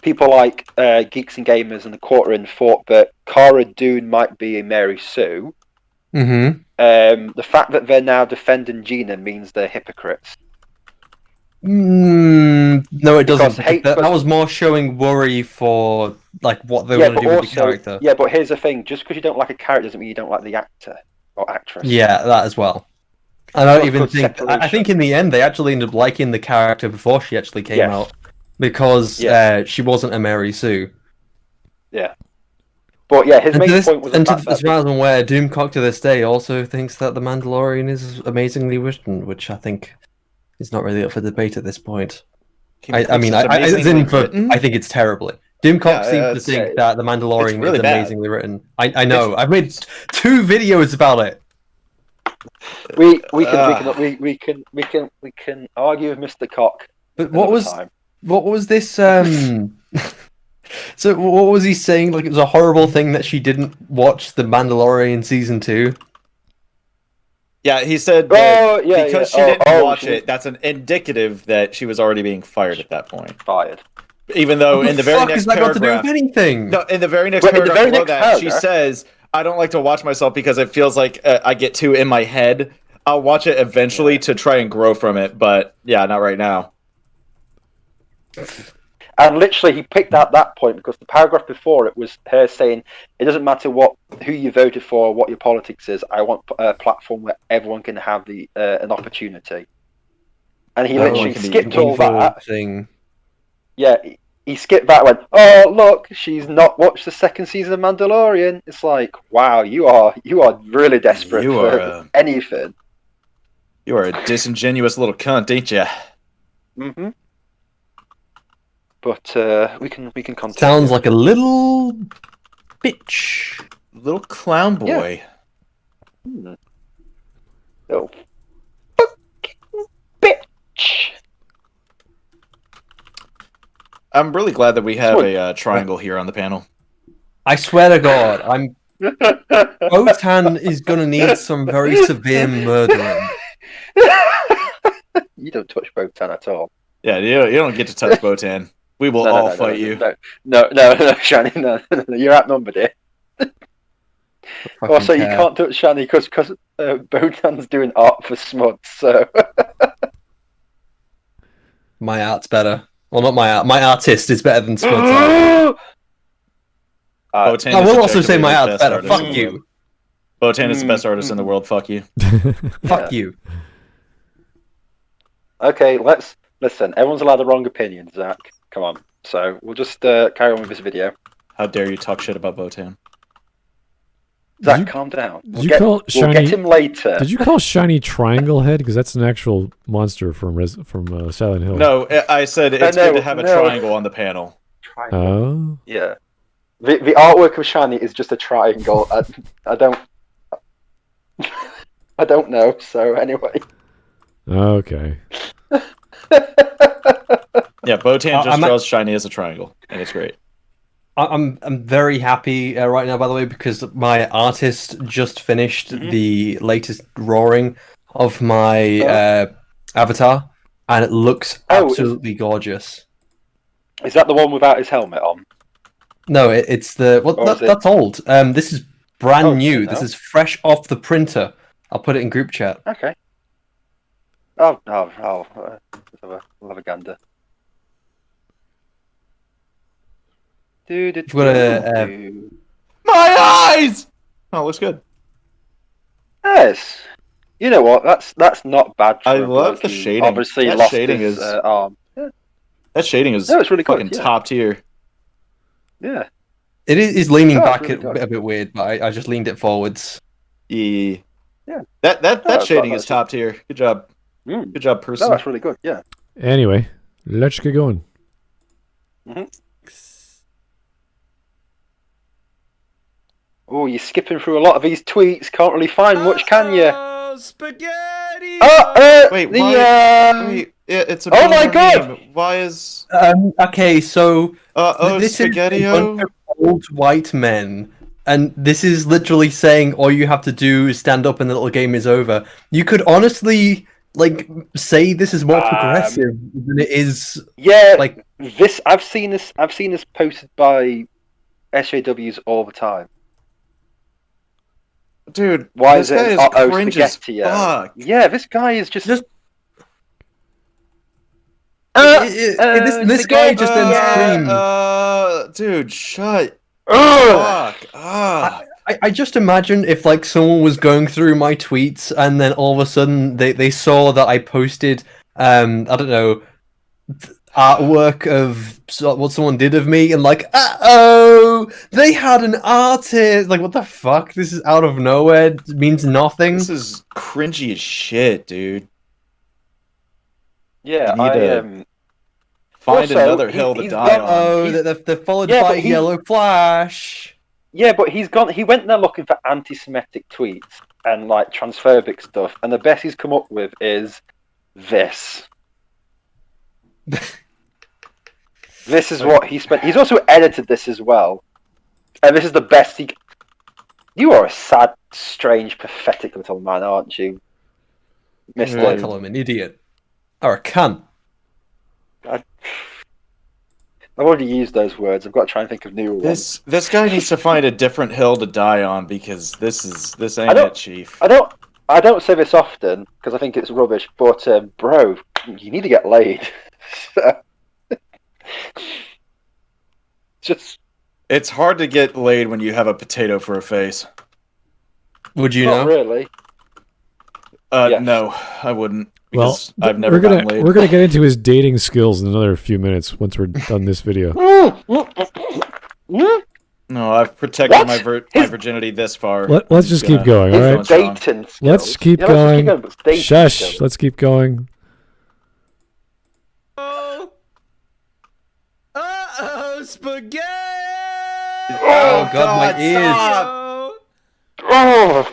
people like Geeks and Gamers and the Quarterin thought that Cara Dune might be a Mary Sue. Mm-hmm. The fact that they're now defending Gina means they're hypocrites. No, it doesn't. That was more showing worry for like what they want to do with the character. Yeah, but here's the thing: just because you don't like a character doesn't mean you don't like the actor or actress. Yeah, that as well. I don't even think. I think in the end they actually ended up liking the character before she actually came out because she wasn't a Mary Sue. Yeah. But yeah, his main point was as far as I'm aware, Doomcock to this day also thinks that The Mandalorian is amazingly written, which I think is not really up for debate at this point. I think it's terribly. Doomcock seems to think that The Mandalorian is amazingly written. I know. I've made 2 videos about it. We can argue with Mr. Cock. But what was this? So what was he saying? Like it was a horrible thing that she didn't watch The Mandalorian season 2. Yeah, he said that because she didn't watch it, that's an indicative that she was already being fired at that point. Fired. Even though in the very next paragraph, got to do with anything? No, in the very next paragraph below that, she says, "I don't like to watch myself because it feels like I get too in my head. I'll watch it eventually to try and grow from it, but yeah, not right now." And literally, he picked out that point because the paragraph before it was her saying, "It doesn't matter who you voted for, what your politics is. I want a platform where everyone can have an opportunity." And he literally skipped all that. Thing. Yeah, he skipped that. Went, "Oh look, she's not watched the second season of Mandalorian." It's like, wow, you are really desperate for anything. You are a disingenuous little cunt, ain't you? Mm-hmm. But we can continue. Sounds like a little bitch, little clown boy. Yeah. Oh, fucking bitch! I'm really glad that we have a triangle here on the panel. I swear to God, Botan is gonna need some very severe murdering. You don't touch Botan at all. Yeah, you don't get to touch Botan. We will all fight you. No, Shani, no, you're outnumbered here. Also, you can't touch Shani because Botan's doing art for Smud, so... My art's better. Well, not my art. My artist is better than Smud's art. I will also say my art's better. Fuck you. Botan is the best artist in the world. Fuck you. Fuck you. Okay, listen. Everyone's allowed a wrong opinion, Zach. Come on. So we'll just carry on with this video. How dare you talk shit about Botan? Zach, calm down. We'll get him later. Did you call Shiny Triangle Head? Because that's an actual monster from Silent Hill. No, I said it's good to have a triangle on the panel. Oh. Yeah. The artwork of Shiny is just a triangle. I don't know. So anyway. Okay. Yeah, Botan just draws Shiny as a triangle, and it's great. I'm very happy right now, by the way, because my artist just finished the latest drawing of my avatar, and it looks absolutely gorgeous. Is that the one without his helmet on? No, it's the that's old. This is brand new. This is fresh off the printer. I'll put it in group chat. Okay. I'll have a gander. My eyes! Oh, looks good. Yes. You know what? That's not bad. I love the shading. Obviously, that lost shading his arm. Yeah. That shading is it's really fucking good, top tier. Yeah. It is leaning Oh, it's back really a good. bit weird, but I just leaned it forwards. Yeah. Yeah. That it's shading not is bad. top tier. Good job. Mm. Good job, No, person. that's really good. Yeah. Anyway, let's get going. Oh, you're skipping through a lot of these tweets. Can't really find much, can you? Oh, spaghetti! Wait, the, wait, it's a Oh my boomer God! meme. Why is Okay, so this is a Spaghetti-O? bunch of old white men, and this is literally saying all you have to do is stand up and the little game is over. You could honestly say this is more progressive than it is. Yeah, like this. I've seen this posted by SJWs all the time. Dude, Why this is guy it? is cringe as Spaghetti-O? fuck. Yeah, this guy is just. this guy just then screamed. Dude, shut. Ugh. Fuck. I just imagine if someone was going through my tweets and then all of a sudden they saw that I posted I don't know artwork of what someone did of me and they had an artist, what the fuck, this is out of nowhere, it means nothing. This is cringy as shit, dude. Yeah, You need to find also, another hill to die on. They're followed Yeah, by but a yellow flash. Yeah, but he went there looking for anti-Semitic tweets and transphobic stuff, and the best he's come up with is this. This is what he spent. He's also edited this as well, and this is the best he. You are a sad, strange, pathetic little man, aren't you, Mister? I call him an idiot or a cunt. I've already used those words. I've got to try and think of new ones. This guy needs to find a different hill to die on because this ain't it, Chief. I don't say this often because I think it's rubbish, but bro, you need to get laid. Just It's hard to get laid when you have a potato for a face. Would you not know? really. Yes. No, I wouldn't. Well, Because I've never gotten laid. we're gonna get into his dating skills in another few minutes once we're done this video. No, I've protected my virginity this far. Let's just keep going, all right? Dating skills. Let's keep Yeah, going. let's keep going. Shush. Skills. Let's keep going. Spaghetti! Oh god, my ears. Oh.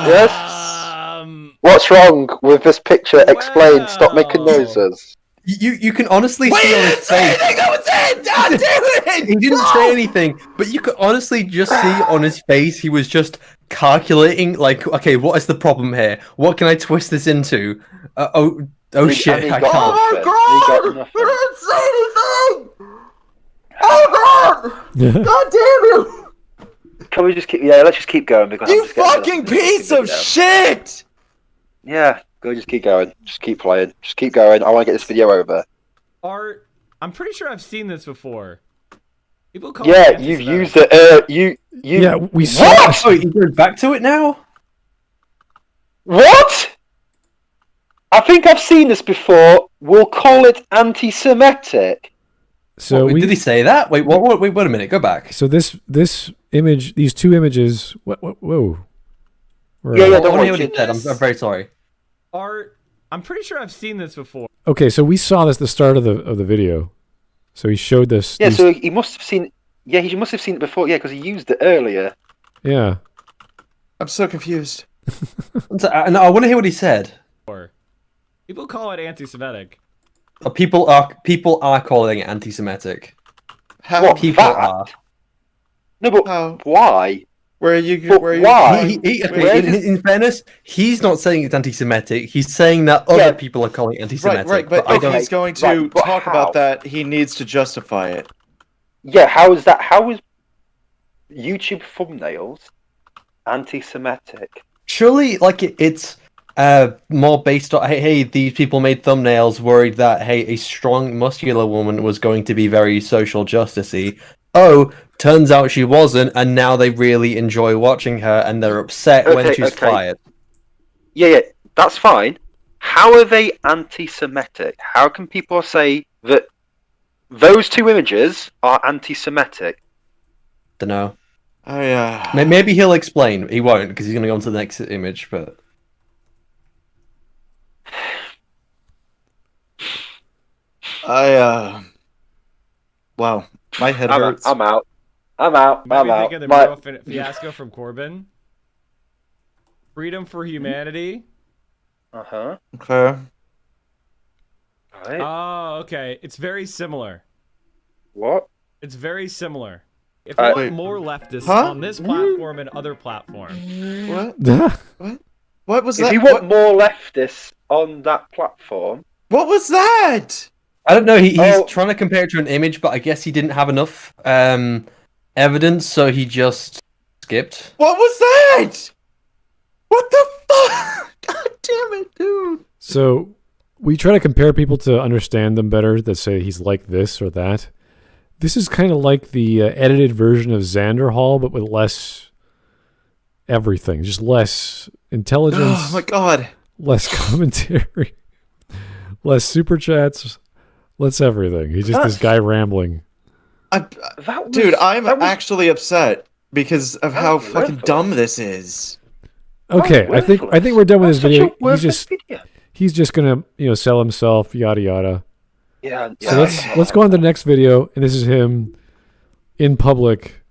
Yes. What's wrong with this picture? Explain. Stop making noises. You can honestly see on his face. He didn't say anything, but you could honestly just see on his face he was just calculating, okay, what is the problem here? What can I twist this into? Shit, I can't. Oh my god! He didn't say anything! Oh god! God damn you! Can we just keep? Yeah, let's just keep going because You fucking piece of shit! Yeah, go. Just keep going. Just keep playing. Just keep going. I want to get this video over. Art, I'm pretty sure I've seen this before. People call Yeah, it you've anti-Semitic. used it. You. Yeah, we saw. What? Wait, you going back to it now? What? I think I've seen this before. We'll call it anti-Semitic. So did he say that? Wait, wait a minute. Go back. So this image, these two images. Whoa. Yeah, don't worry. What he said. I'm very sorry. Art, I'm pretty sure I've seen this before. Okay, so we saw this at the start of the video. So he showed this. Yeah, so he must have seen. Yeah, he must have seen it before. Yeah, because he used it earlier. Yeah. I'm so confused. No, I want to hear what he said. People call it anti-Semitic. People are calling it anti-Semitic. How What, people that? are? No, but why? Where are you? But Where are you? why? In fairness, he's not saying it's anti-Semitic. He's saying that other people are calling it anti-Semitic. Right, but I if don't. he's going to Right, but talk how? about that, he needs to justify it. Yeah, how is that? How is YouTube thumbnails anti-Semitic? Surely, it's more based on hey, these people made thumbnails worried that a strong, muscular woman was going to be very social justice-y. Oh, turns out she wasn't, and now they really enjoy watching her, and they're upset when she's fired. Yeah, that's fine. How are they anti-Semitic? How can people say that those two images are anti-Semitic? Don't know. I Maybe he'll explain. He won't because he's going to go on to the next image. But wow, my head I'm hurts. out. I'm out. What do you I'm think out. of the Muro fiasco from Corbin? Freedom for humanity. Uh-huh. Okay. Right. Oh, okay. It's very similar. What? It's very similar. If you want wait. more leftists Huh? on this platform and other platforms, What? What was If that? you want more leftists on that platform, What was that? I don't know. He's trying to compare it to an image, but I guess he didn't have enough evidence, so he just skipped. What was that? What the fuck? God damn it, dude. So we try to compare people to understand them better that say he's like this or that. This is kind of like the edited version of Xander Hall, but with less everything. Just less intelligence. Oh my god. Less commentary. Less super chats. Less everything. He's just this guy rambling. Dude, I'm actually upset because of how fucking dumb this is. Okay, I think we're done with this video. He's just gonna sell himself, yada yada. Yeah. So let's go on to the next video, and this is him in public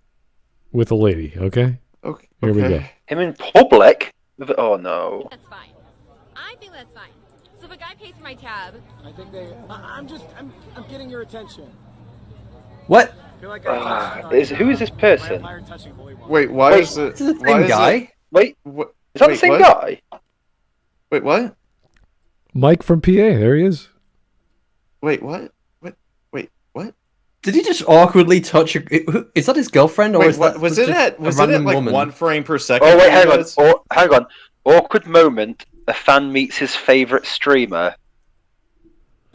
with a lady. Okay. Okay. Here we go. Him in public? Oh no. That's fine. I think that's fine. So if a guy pays for my tab, I think I'm getting your attention. What? Who is this person? Wait, why is it? Is it the same guy? Wait, what? Is that the same guy? Wait, what? Mike from PA. There he is. Wait, what? Wait, what? Did he just awkwardly touch? Is that his girlfriend, or Wait, is that was it at like woman? 1 frame per second? Oh wait, hang on. Awkward moment. A fan meets his favorite streamer.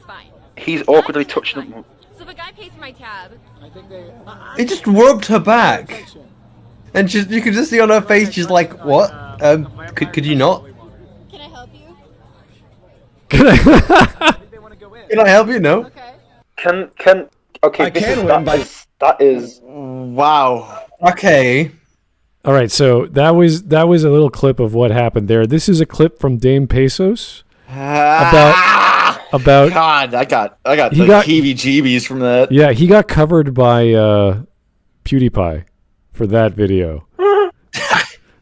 fine. He's awkwardly touching him. So if a guy pays for my tab, I think He just rubbed her back, and you could just see on her face, she's like, "What? Could you not? can I help you? Can I help you? No." Can okay? That is wow. Okay. All right, so that was a little clip of what happened there. This is a clip from Dame Pesos about God, I got the heebie-jeebies from that. Yeah, he got covered by PewDiePie for that video.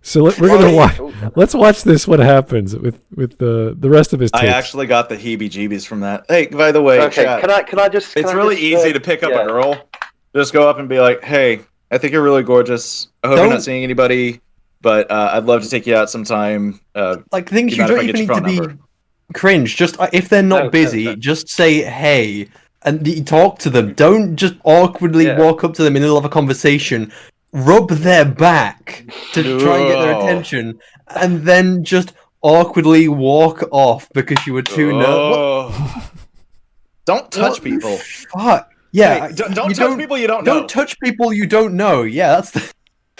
So we're gonna watch. Let's watch this. What happens with the rest of his takes. I actually got the heebie-jeebies from that. Hey, by the way, okay. chat, Can I just? It's really easy to pick up a girl. Just go up and be like, "Hey, I think you're really gorgeous. I hope you're not seeing anybody, but I'd love to take you out sometime." Like things you don't even need to be cringe. Just if they're not busy, just say hey and talk to them. Don't just awkwardly walk up to them in the middle of a conversation, rub their back to try and get their attention, and then just awkwardly walk off because you were too nervous. Don't touch people. Fuck. Yeah, hey, don't touch people you don't know. Don't touch people you don't know. Yeah,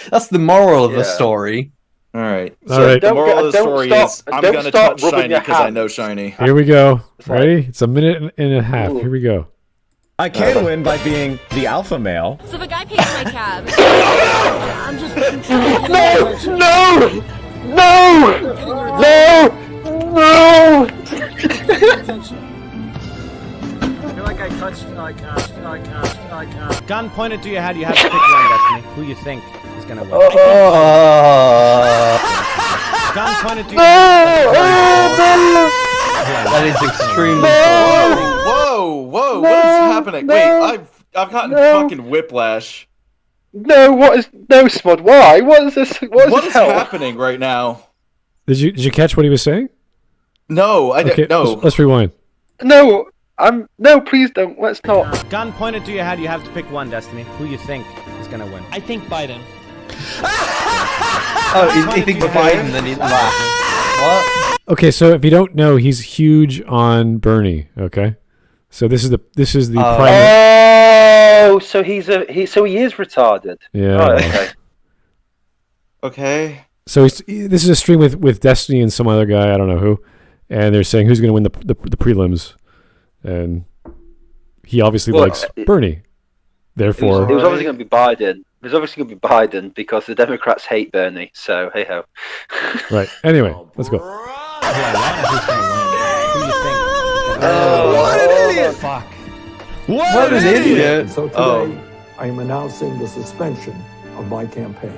that's the moral of the story. All right. All So right. the moral of the story is I'm going to touch Shiny because I know Shiny. Here we go. Ready? It's a minute and a half. Here we go. I can win by being the alpha male. So if a guy pays for my tab, I'm just I feel like I touched Gun pointed to your head. You have to pick one, Destiny. Who you think is gonna win? Gun pointed to your head. That is extremely. Whoa! What is happening? Wait, I've gotten fucking whiplash. No, Smud? Why? What is this? What is happening right now? Did you catch what he was saying? No, I didn't. No. Let's rewind. No, please don't. Let's not. Gun pointed to your head. You have to pick one, Destiny. Who you think is gonna win? I think Biden. Oh, he thinks Biden, then he laughs. What? Okay, so if you don't know, he's huge on Bernie. Okay, so this is the primary. Oh, so he is retarded. Yeah. Right, okay. Okay. So this is a stream with Destiny and some other guy, I don't know who, and they're saying who's going to win the prelims, and he obviously likes Bernie. Therefore, it was obviously going to be Biden. There's obviously going to be Biden because the Democrats hate Bernie. So hey ho. Right. Anyway, let's go. What an idiot! Fuck. What an idiot! So today, I am announcing the suspension of my campaign.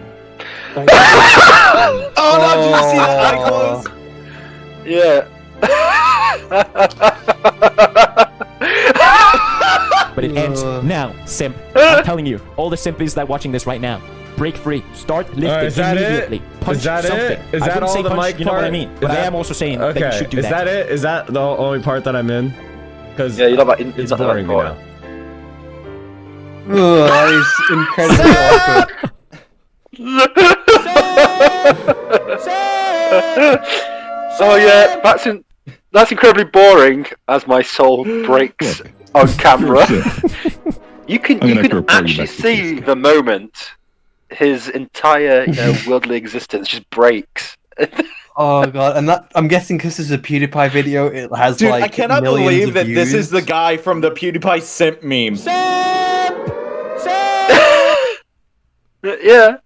Thank you. Oh no! Did you see that eye close? Yeah. But it ends now, simp. I'm telling you, all the simpies that are watching this right now, break free. Start lifting is that immediately. it? Punch Is that something. it? Is I that wouldn't all say the punch, mic you know what I part? mean? Is But I that- am also saying that you should do is that. that it? Is that the only part that I'm in? Because Yeah, you're not like it's boring me now. Ugh, that is incredibly awkward. Oh yeah, that's incredibly boring. As my soul breaks on camera, you can actually see the moment his entire worldly existence just breaks. Oh god, and that I'm guessing because this is a PewDiePie video, it has Dude, like I cannot millions believe of that this views. is the guy from the PewDiePie simp meme. Yeah.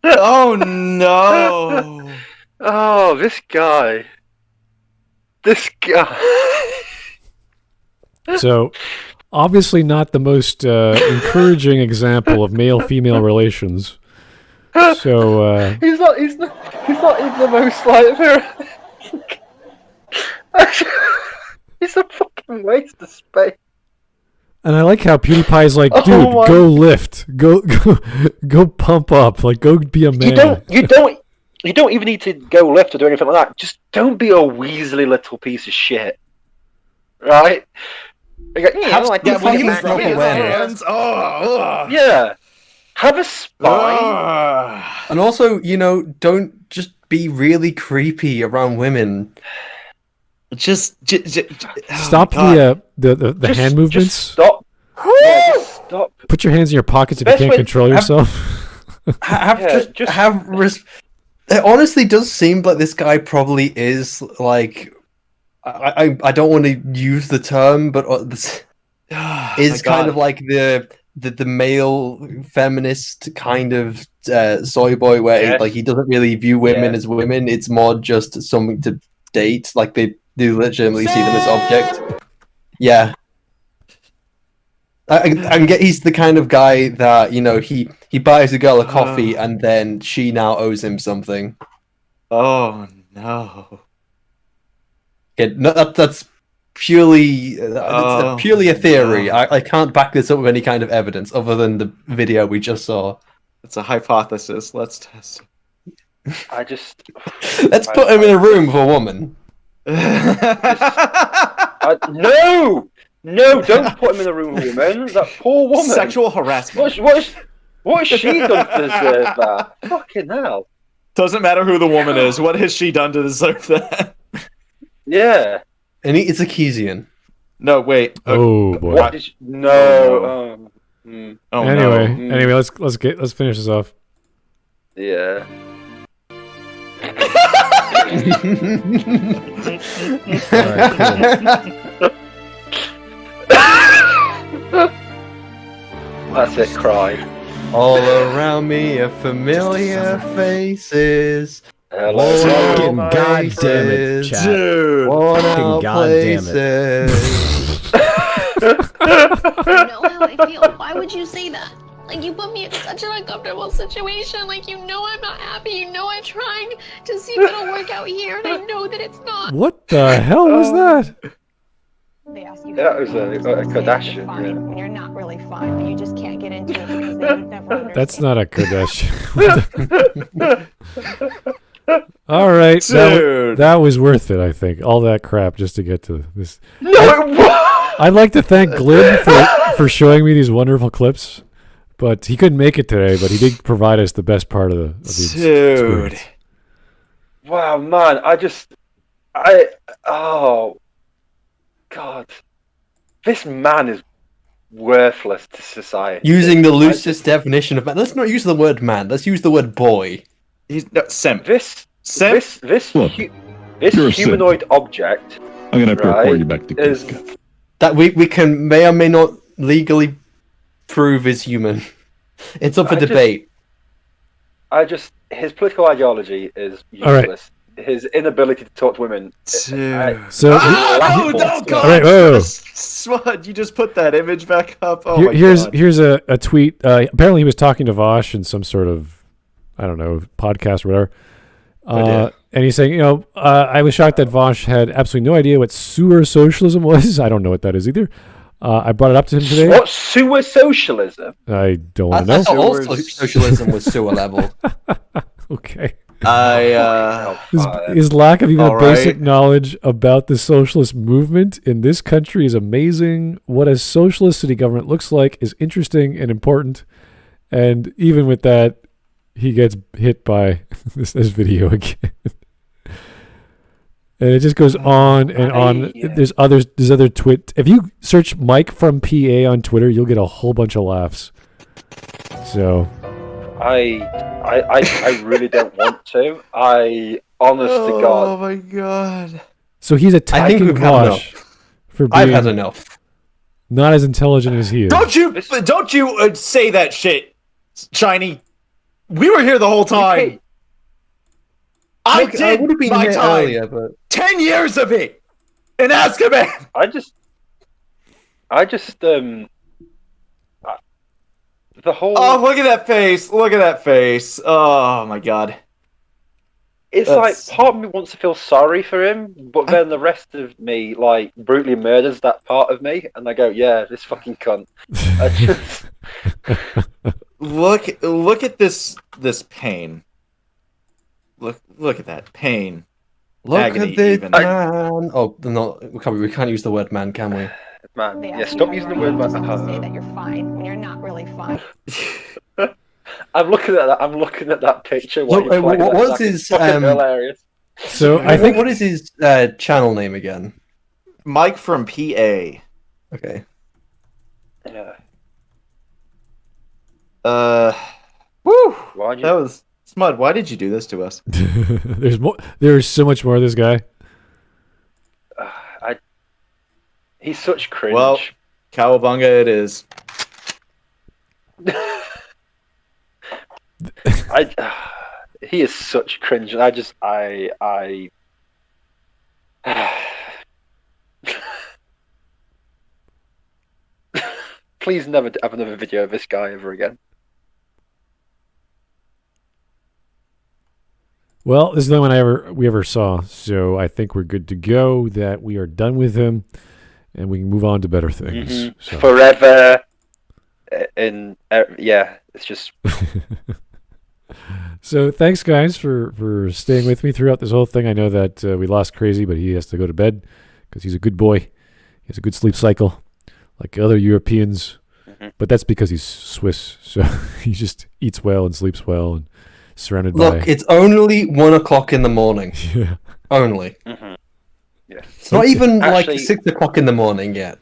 Oh no. Oh, this guy. This guy. So, obviously not the most encouraging example of male-female relations. So, He's not even the most like. He's a fucking waste of space. and I like how PewDiePie's like, Oh dude, my- go lift, go pump up, like go be a man. You don't even need to go lift or do anything like that. Just don't be a weaselly little piece of shit, right? Like, have Yeah, when he was rubbing his hands. Oh, yeah, have a spine. And also, don't just be really creepy around women. Just Stop the hand movements. Stop. Yeah, just stop. Put your hands in your pockets if Best you can't way- control yourself. It honestly does seem like this guy probably is like, I don't want to use the term, but this is kind of like the male feminist kind of soy boy, where he doesn't really view women as women. It's more just something to date. Like they do legitimately see them as object. Yeah. I get he's the kind of guy that he buys a girl a coffee and then she now owes him something. Oh no! That's purely that's purely a theory. I can't back this up with any kind of evidence other than the video we just saw. It's a hypothesis. Let's test. Let's put him in a room with a woman. No, don't put him in the room with a woman. That poor woman. Sexual harassment. What has she done to deserve that? Fucking hell. Doesn't matter who the woman is. What has she done to deserve that? Yeah. And it's a Keynesian. No, wait. Oh boy. What did she... No. Oh, anyway, no. anyway, let's finish this off. Yeah. That's it, cry. All around me are familiar faces. Hello, fucking goddamn it, chat. Dude. Worn Fucking out goddamn places. You know how I feel. Why would you say that? Like, you put me in such an uncomfortable situation. Like, you know I'm not happy. You know I'm trying to see if it'll work out here, and I know that it's not. What the hell was that? They ask you That was a Kardashian. Yeah. when you're not really fine, but you just can't get into it because they would never understand. That's not a Kardashian. All right, Dude. that was worth it. I think all that crap just to get to this. No, it was. I'd like to thank Glib for showing me these wonderful clips, but he couldn't make it today. But he did provide us the best part of the Dude. experience. Wow, man, oh, God. This man is worthless to society. Using the loosest definition of man. Let's not use the word man. Let's use the word boy. He's simp. This humanoid object. I'm gonna have to report you back to That we can may or may not legally prove is human. It's up for debate. His political ideology is All right. useless. His inability to talk to women. No, God! All right, whoa. Swud, you just put that image back up. Oh my here's God. here's a tweet. Apparently, he was talking to Vosh in some sort of, I don't know, podcast or whatever. And he's saying, I was shocked that Vosh had absolutely no idea what sewer socialism was. I don't know what that is either. I brought it up to him today. What sewer socialism? I don't want to know. I thought all socialism was sewer level. Okay. His lack of even a basic knowledge about the socialist movement in this country is amazing. What a socialist city government looks like is interesting and important. And even with that, he gets hit by this video again. And it just goes on and on. There's other twit. If you search Mike from PA on Twitter, you'll get a whole bunch of laughs. So I really don't want to. Honest to God. Oh my God. So he's attacking Vosh for being I've had enough. Not as intelligent as he is. Don't you say that shit, Shiny. We were here the whole time. I did would have been my here time. earlier, but 10 years of it in Azkaban. The whole. Oh, look at that face! Look at that face! Oh my God! It's like part of me wants to feel sorry for him, but then the rest of me like brutally murders that part of me, and I go, "Yeah, this fucking cunt." I just look at this pain. Look at that pain. look Agony at this even. man. Oh, no, we can't use the word man, can we? Man, yeah, stop using the word man. Say that you're fine when you're not really fine. I'm looking at that. I'm looking at that picture. Look, what's his hilarious? So I think what is his channel name again? Mike from PA. Okay. Yeah. Woo! Why'd you? That was Smud. Why did you do this to us? there's more. There's so much more of this guy. He's such cringe. Well, cowabunga it is. He is such cringe. I please never have another video of this guy ever again. Well, this is the only one we ever saw, so I think we're good to go. That we are done with him, and we can move on to better things. Mm-hmm. So. Forever. Yeah, it's just. So thanks, guys, for staying with me throughout this whole thing. I know that we lost Crazy, but he has to go to bed because he's a good boy. He has a good sleep cycle, like other Europeans. Mm-hmm. But that's because he's Swiss, so he just eats well and sleeps well and surrounded Look, by. it's only 1 o'clock in the morning. Yeah. Only. Mm-hmm. Yeah. It's not even Actually, like 6 o'clock in the morning yet.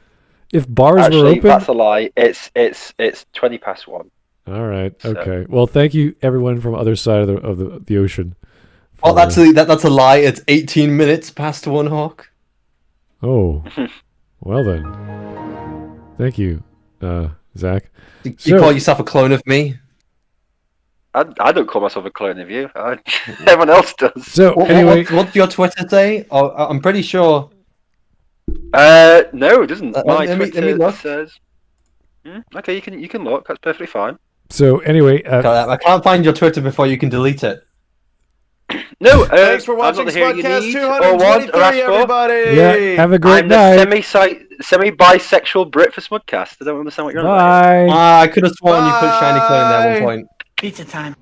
If bars were open, that's a lie. It's 1:20. All right. Okay. Well, thank you, everyone from other side of the ocean. Oh, that's a lie. It's 18 minutes past 1 o'clock. Oh, well then. Thank you, Zach. You call yourself a clone of me? I don't call myself a clone of you. Everyone else does. So anyway, what's your Twitter say? Oh, I'm pretty sure. No, it doesn't. My let me Twitter look. says. Okay, you can look. That's perfectly fine. So anyway, I can't find your Twitter before you can delete it. No, thanks for watching Smudcast 223, everybody. Yeah, have a great I'm night. the semi-bisexual Brit for Smudcast. I don't understand what you're on Bye. about. I could have sworn you put Shiny Clone in there at one point. Pizza time.